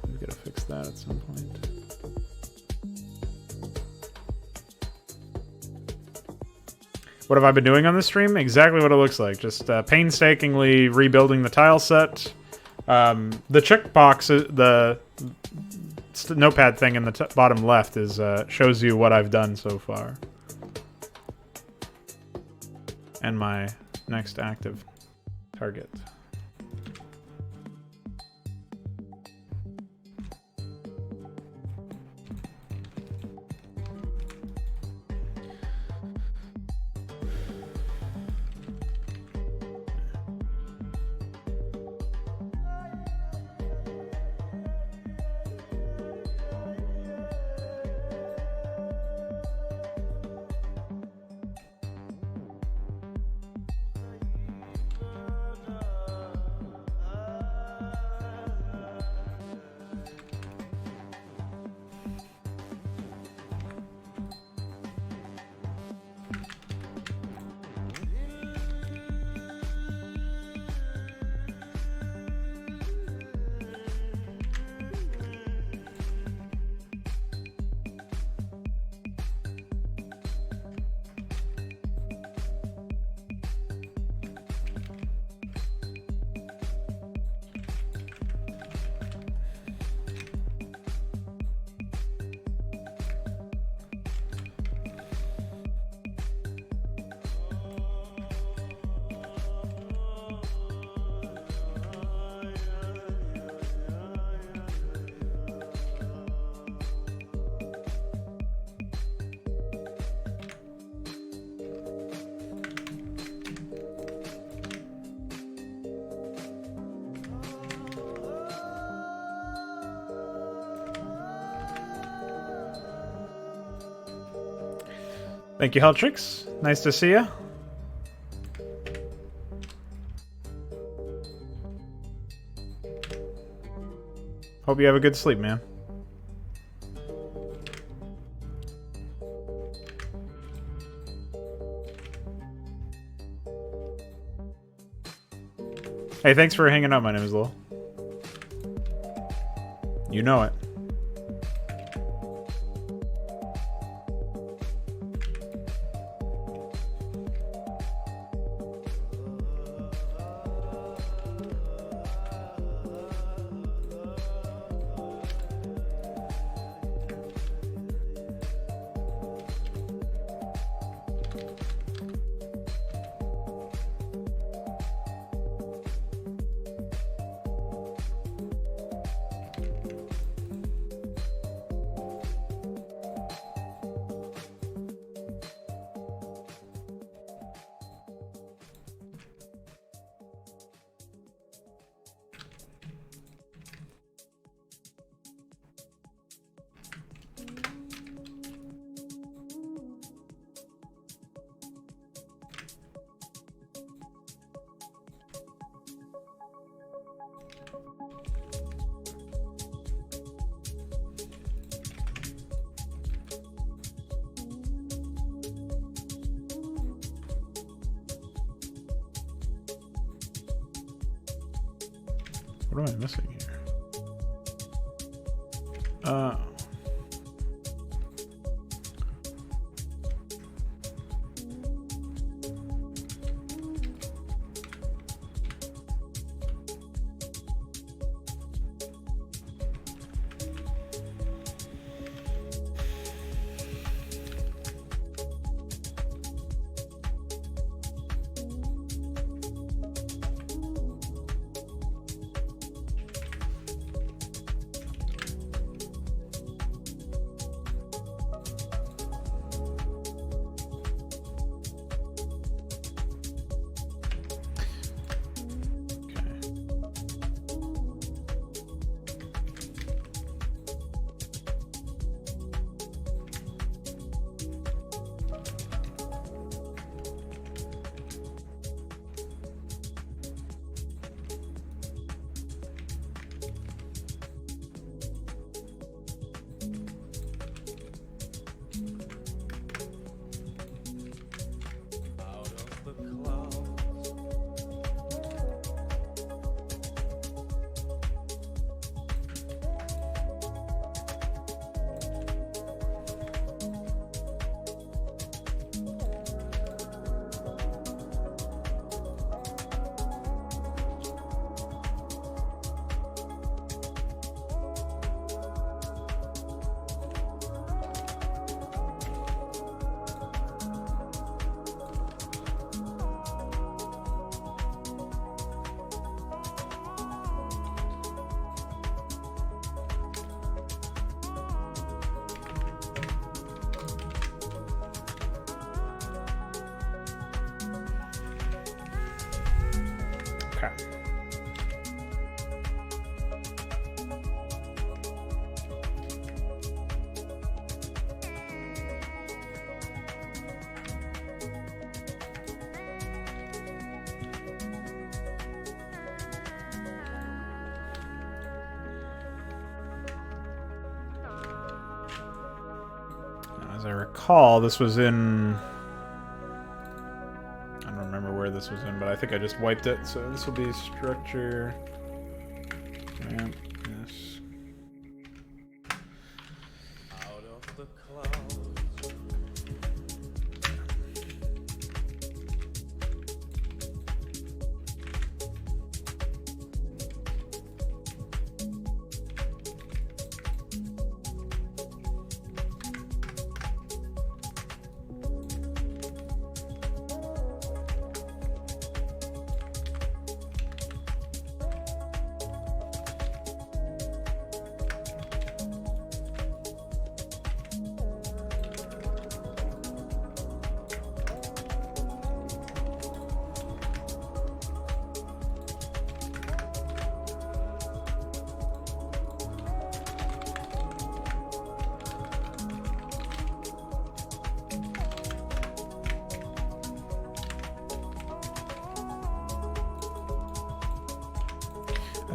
We've got to fix that at some point. What have I been doing on this stream? Exactly what it looks like. Just painstakingly rebuilding the tile set. The checkbox, the notepad thing in the bottom left is shows you what I've done so far and my next active target. Thank you, Heltrix. Nice to see you. Hope you have a good sleep, man. Hey, thanks for hanging out. My name is Lowell. You know it. What am I missing here? Okay. As I recall, this was in... I don't remember where this was in, but I think I just wiped it. So this will be structure. Ramp, yes. Out of the clouds.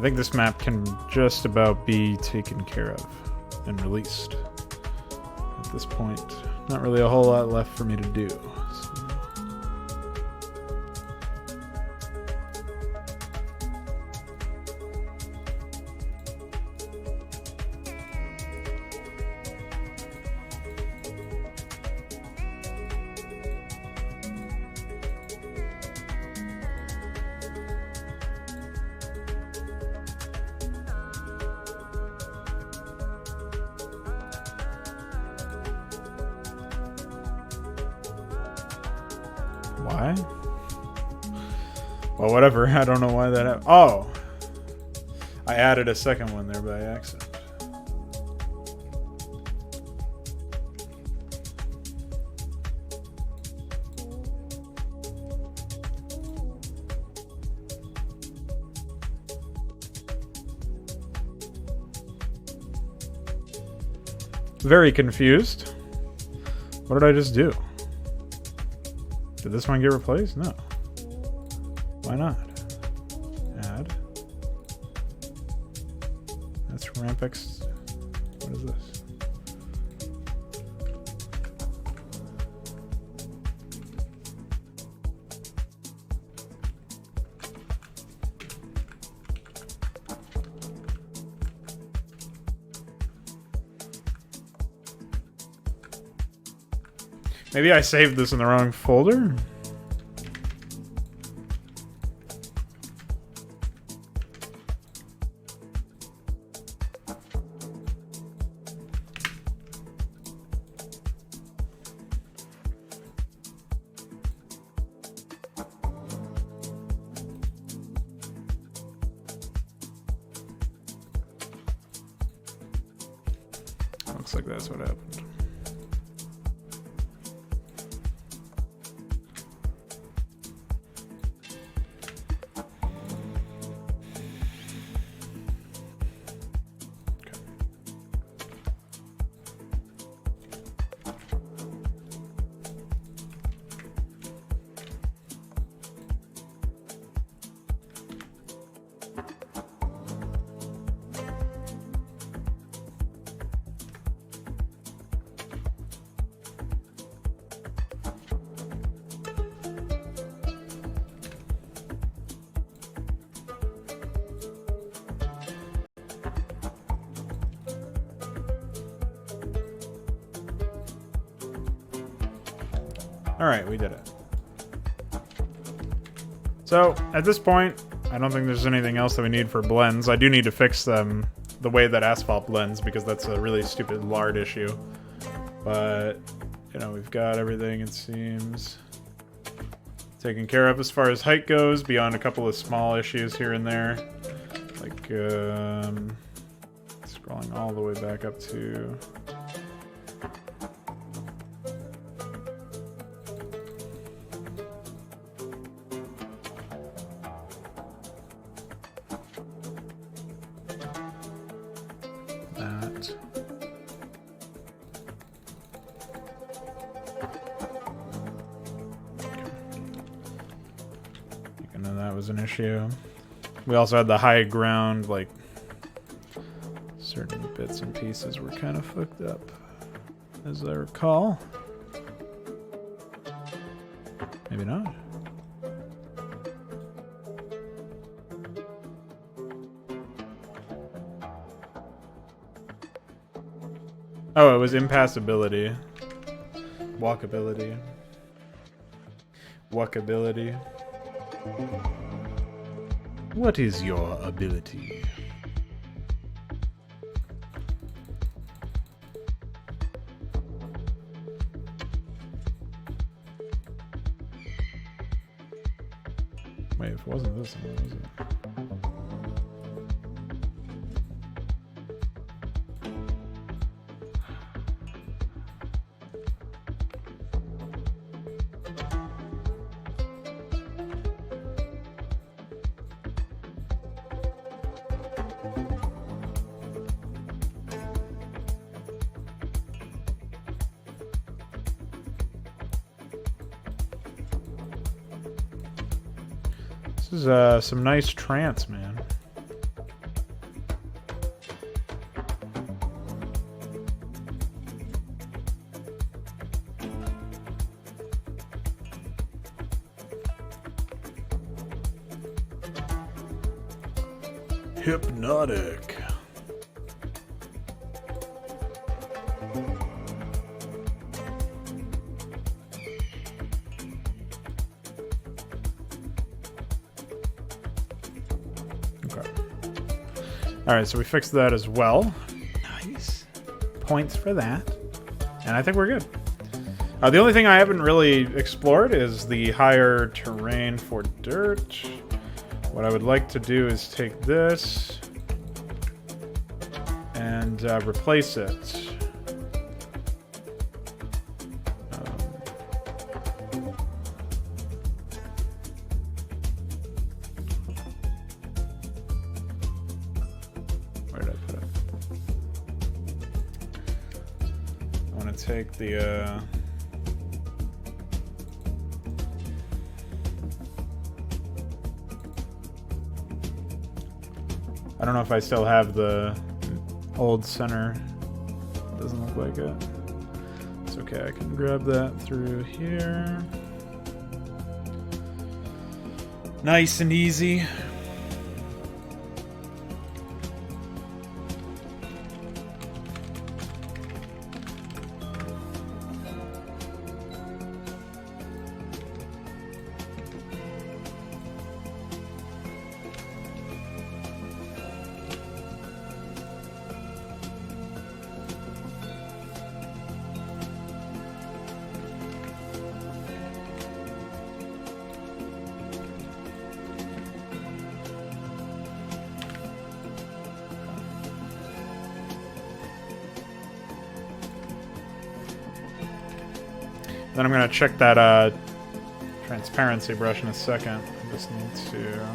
think this map can just about be taken care of and released. At this point, not really a whole lot left for me to do. So. Why? Well, whatever. I don't know why that happened. Oh! I added a second one there by accident. Very confused. What did I just do? Did this one get replaced? No. Why not? Add. That's Rampex. What is this? Maybe I saved this in the wrong folder? Looks like that's what happened. Alright, we did it. So, at this point, I don't think there's anything else that we need for blends. I do need to fix them the way that asphalt blends, because that's a really stupid lard issue. But, you know, we've got everything, it seems, taken care of as far as height goes, beyond a couple of small issues here and there. Like, scrolling all the way back up to... that. I know that was an issue. We also had the high ground, like certain bits and pieces were kind of fucked up, as I recall. Maybe not. Oh, it was impassability. Walkability. Walkability. What is your ability? Wait, if it wasn't this one, what was it? This is some nice trance, man. Hypnotic. Okay. Alright, so we fixed that as well. Nice. Points for that. And I think we're good. The only thing I haven't really explored is the higher terrain for dirt. What I would like to do is take this and replace it. Where did I put it? I want to take the... I don't know if I still have the old center. It doesn't look like it. It's okay, I can grab that through here. Nice and easy. Then I'm going to check that transparency brush in a second. I just need to...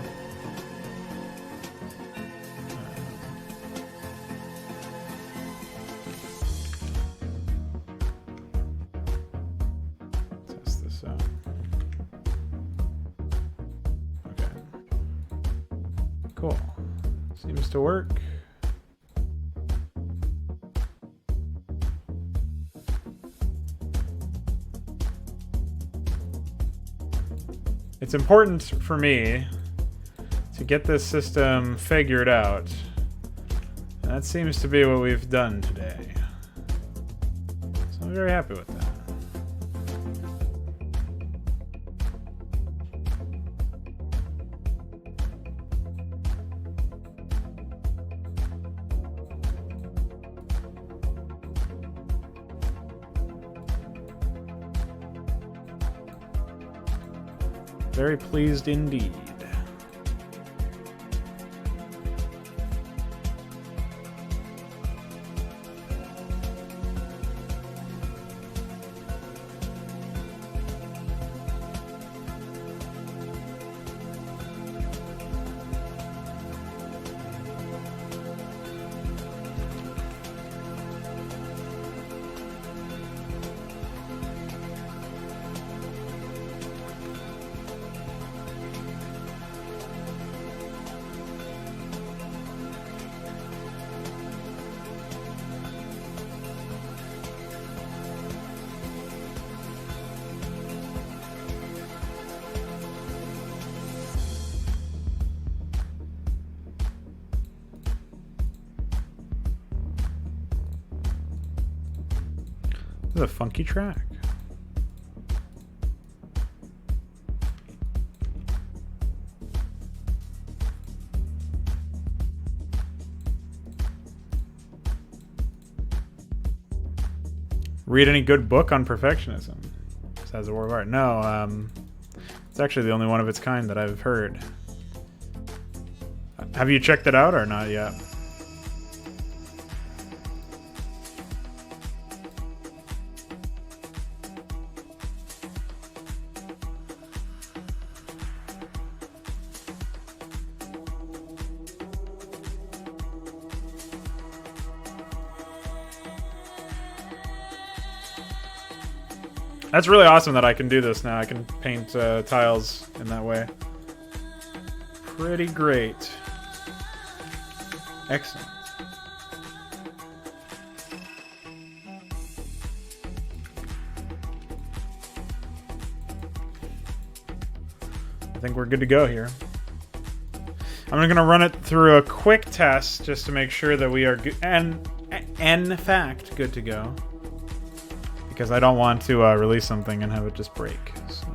test this out. Okay. Cool. Seems to work. It's important for me to get this system figured out. And that seems to be what we've done today. So I'm very happy with that. Very pleased indeed. This is a funky track. Read any good book on perfectionism? Besides the War of Art? No, it's actually the only one of its kind that I've heard. Have you checked it out or not yet? That's really awesome that I can do this now. I can paint tiles in that way. Pretty great. Excellent. I think we're good to go here. I'm gonna run it through a quick test just to make sure that we are good, and in fact good to go. Because I don't want to release something and have it just break. So.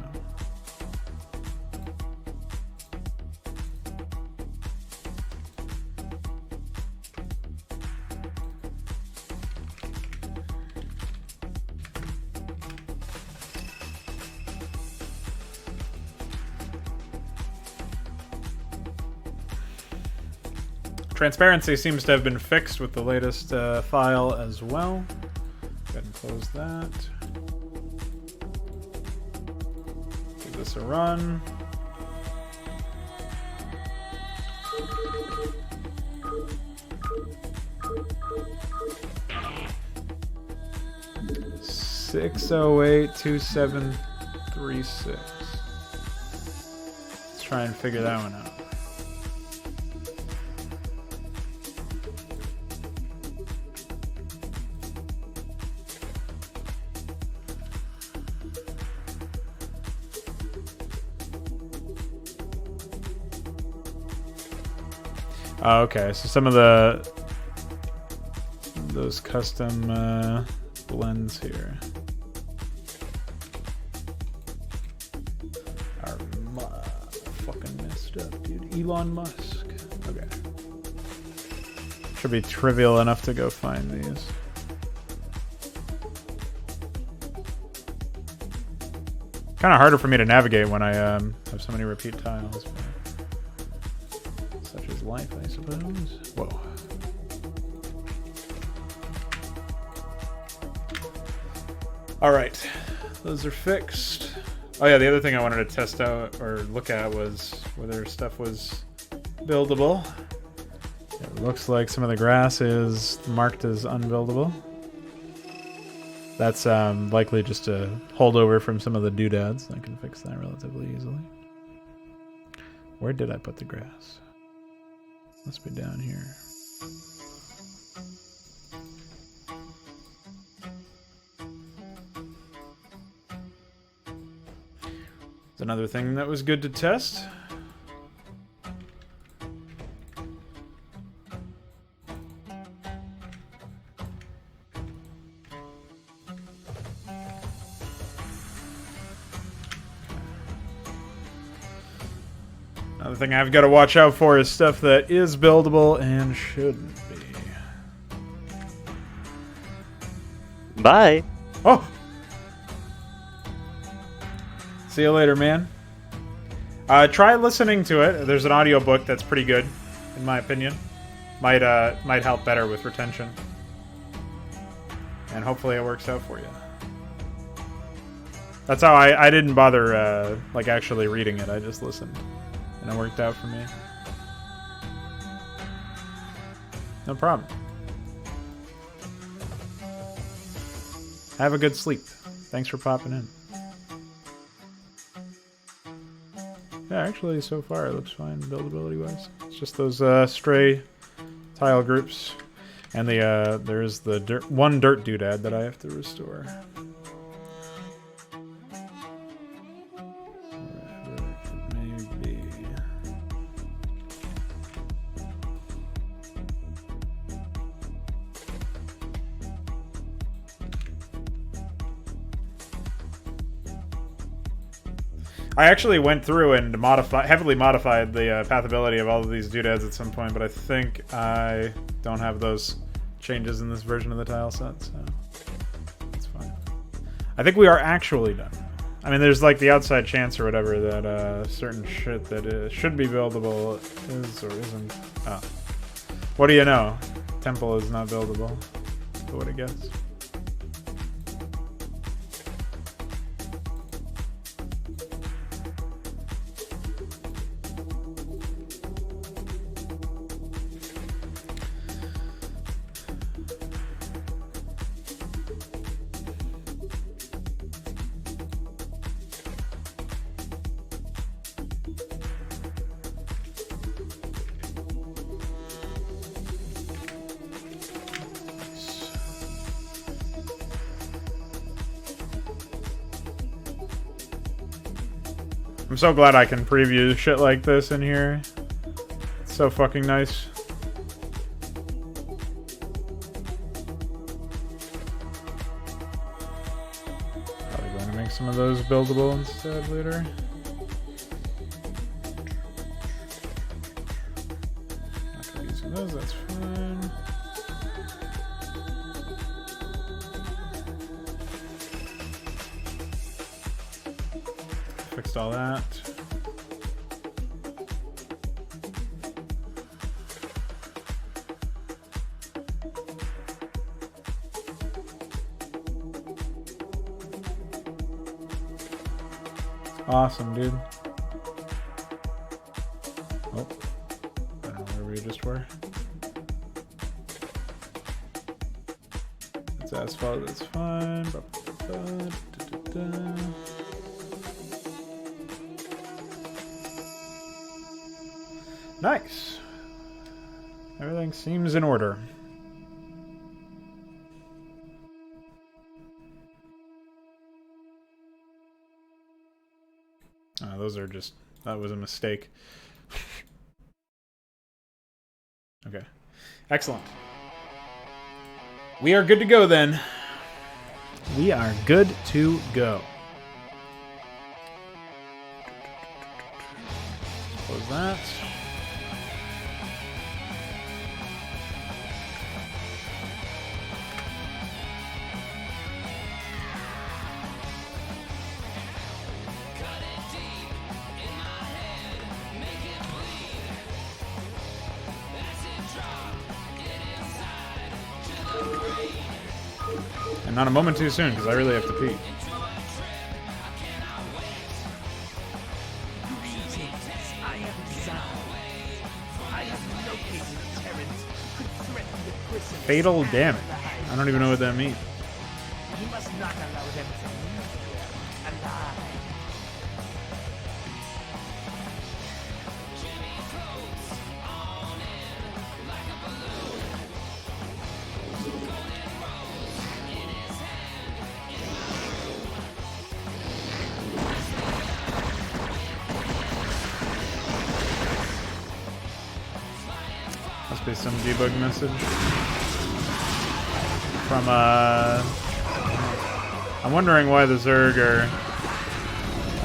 Transparency seems to have been fixed with the latest file as well. Go ahead and close that. Give this a run. $6082736. Let's try and figure that one out. Oh, okay, so some of those custom blends here are fucking messed up, dude. Elon Musk. Okay. Should be trivial enough to go find these. Kind of harder for me to navigate when I have so many repeat tiles. Such is life, I suppose. Whoa. Alright. Those are fixed. Oh yeah, the other thing I wanted to test out or look at was whether stuff was buildable. It looks like some of the grass is marked as unbuildable. That's likely just a holdover from some of the doodads. I can fix that relatively easily. Where did I put the grass? Must be down here. It's another thing that was good to test. Another thing I've got to watch out for is stuff that is buildable and shouldn't be. Bye. Oh! See you later, man. Try listening to it. There's an audiobook that's pretty good, in my opinion. Might help better with retention. And hopefully it works out for you. That's how I didn't bother like actually reading it. I just listened. And it worked out for me. No problem. Have a good sleep. Thanks for popping in. Yeah, actually, so far it looks fine buildability-wise. It's just those stray tile groups. And there is the one dirt doodad that I have to restore. I actually went through and heavily modified the pathability of all of these doodads at some point, but I think I don't have those changes in this version of the tile set, so that's fine. I think we are actually done. I mean, there's like the outside chance or whatever that certain shit that should be buildable is or isn't. Oh. What do you know? Temple is not buildable. Who would have guessed? I'm so glad I can preview shit like this in here. It's So fucking nice. Probably going to make some of those buildable instead later. Not gonna be using those, that's fine. Fixed all that. Awesome, dude. Oh, I don't know where we just were. It's asphalt, that's fine. Nice. Everything seems in order. Those are just... That was a mistake. Okay. Excellent. We are good to go then. We are good to go. Close that. And not a moment too soon, because I really have to pee. Fatal damage. I don't even know what that means. You must not allow them to leave alive. Must be some debug message from I'm wondering why the Zerg are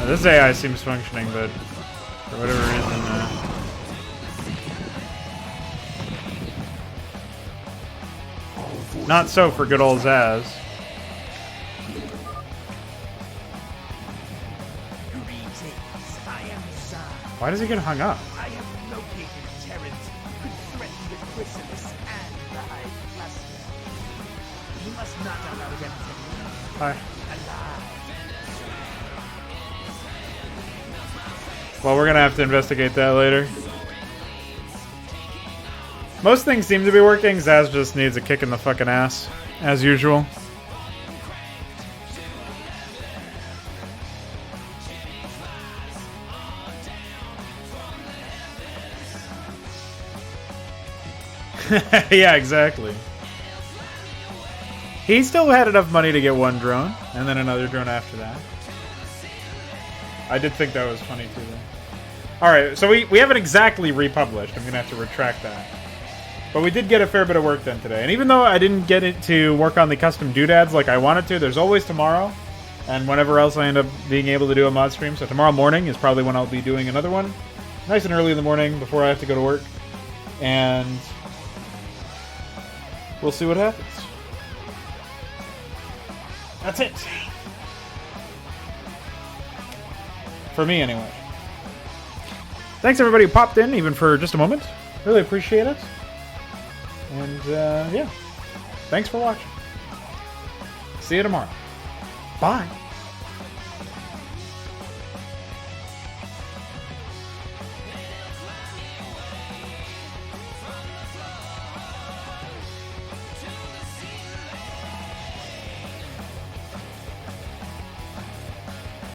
this AI seems functioning, but for whatever reason not so for good old Zaz. Why does he get hung up? I have located Terrans who could threaten the chrysalis and the Hive cluster. You must not allow them to leave Hi. alive. Well, we're gonna have to investigate that later. Most things seem to be working. Zaz just needs a kick in the fucking ass, as usual. Yeah, exactly. He still had enough money to get one drone, and then another drone after that. I did think that was funny too, though. Alright, so we haven't exactly republished. I'm going to have to retract that. But we did get a fair bit of work done today. And even though I didn't get it to work on the custom doodads like I wanted to, there's always tomorrow. And whenever else I end up being able to do a mod stream. So tomorrow morning is probably when I'll be doing another one. Nice and early in the morning before I have to go to work. And we'll see what happens. That's it. For me, anyway. Thanks, everybody who popped in, even for just a moment. Really appreciate it. And, yeah. Thanks for watching. See you tomorrow. Bye.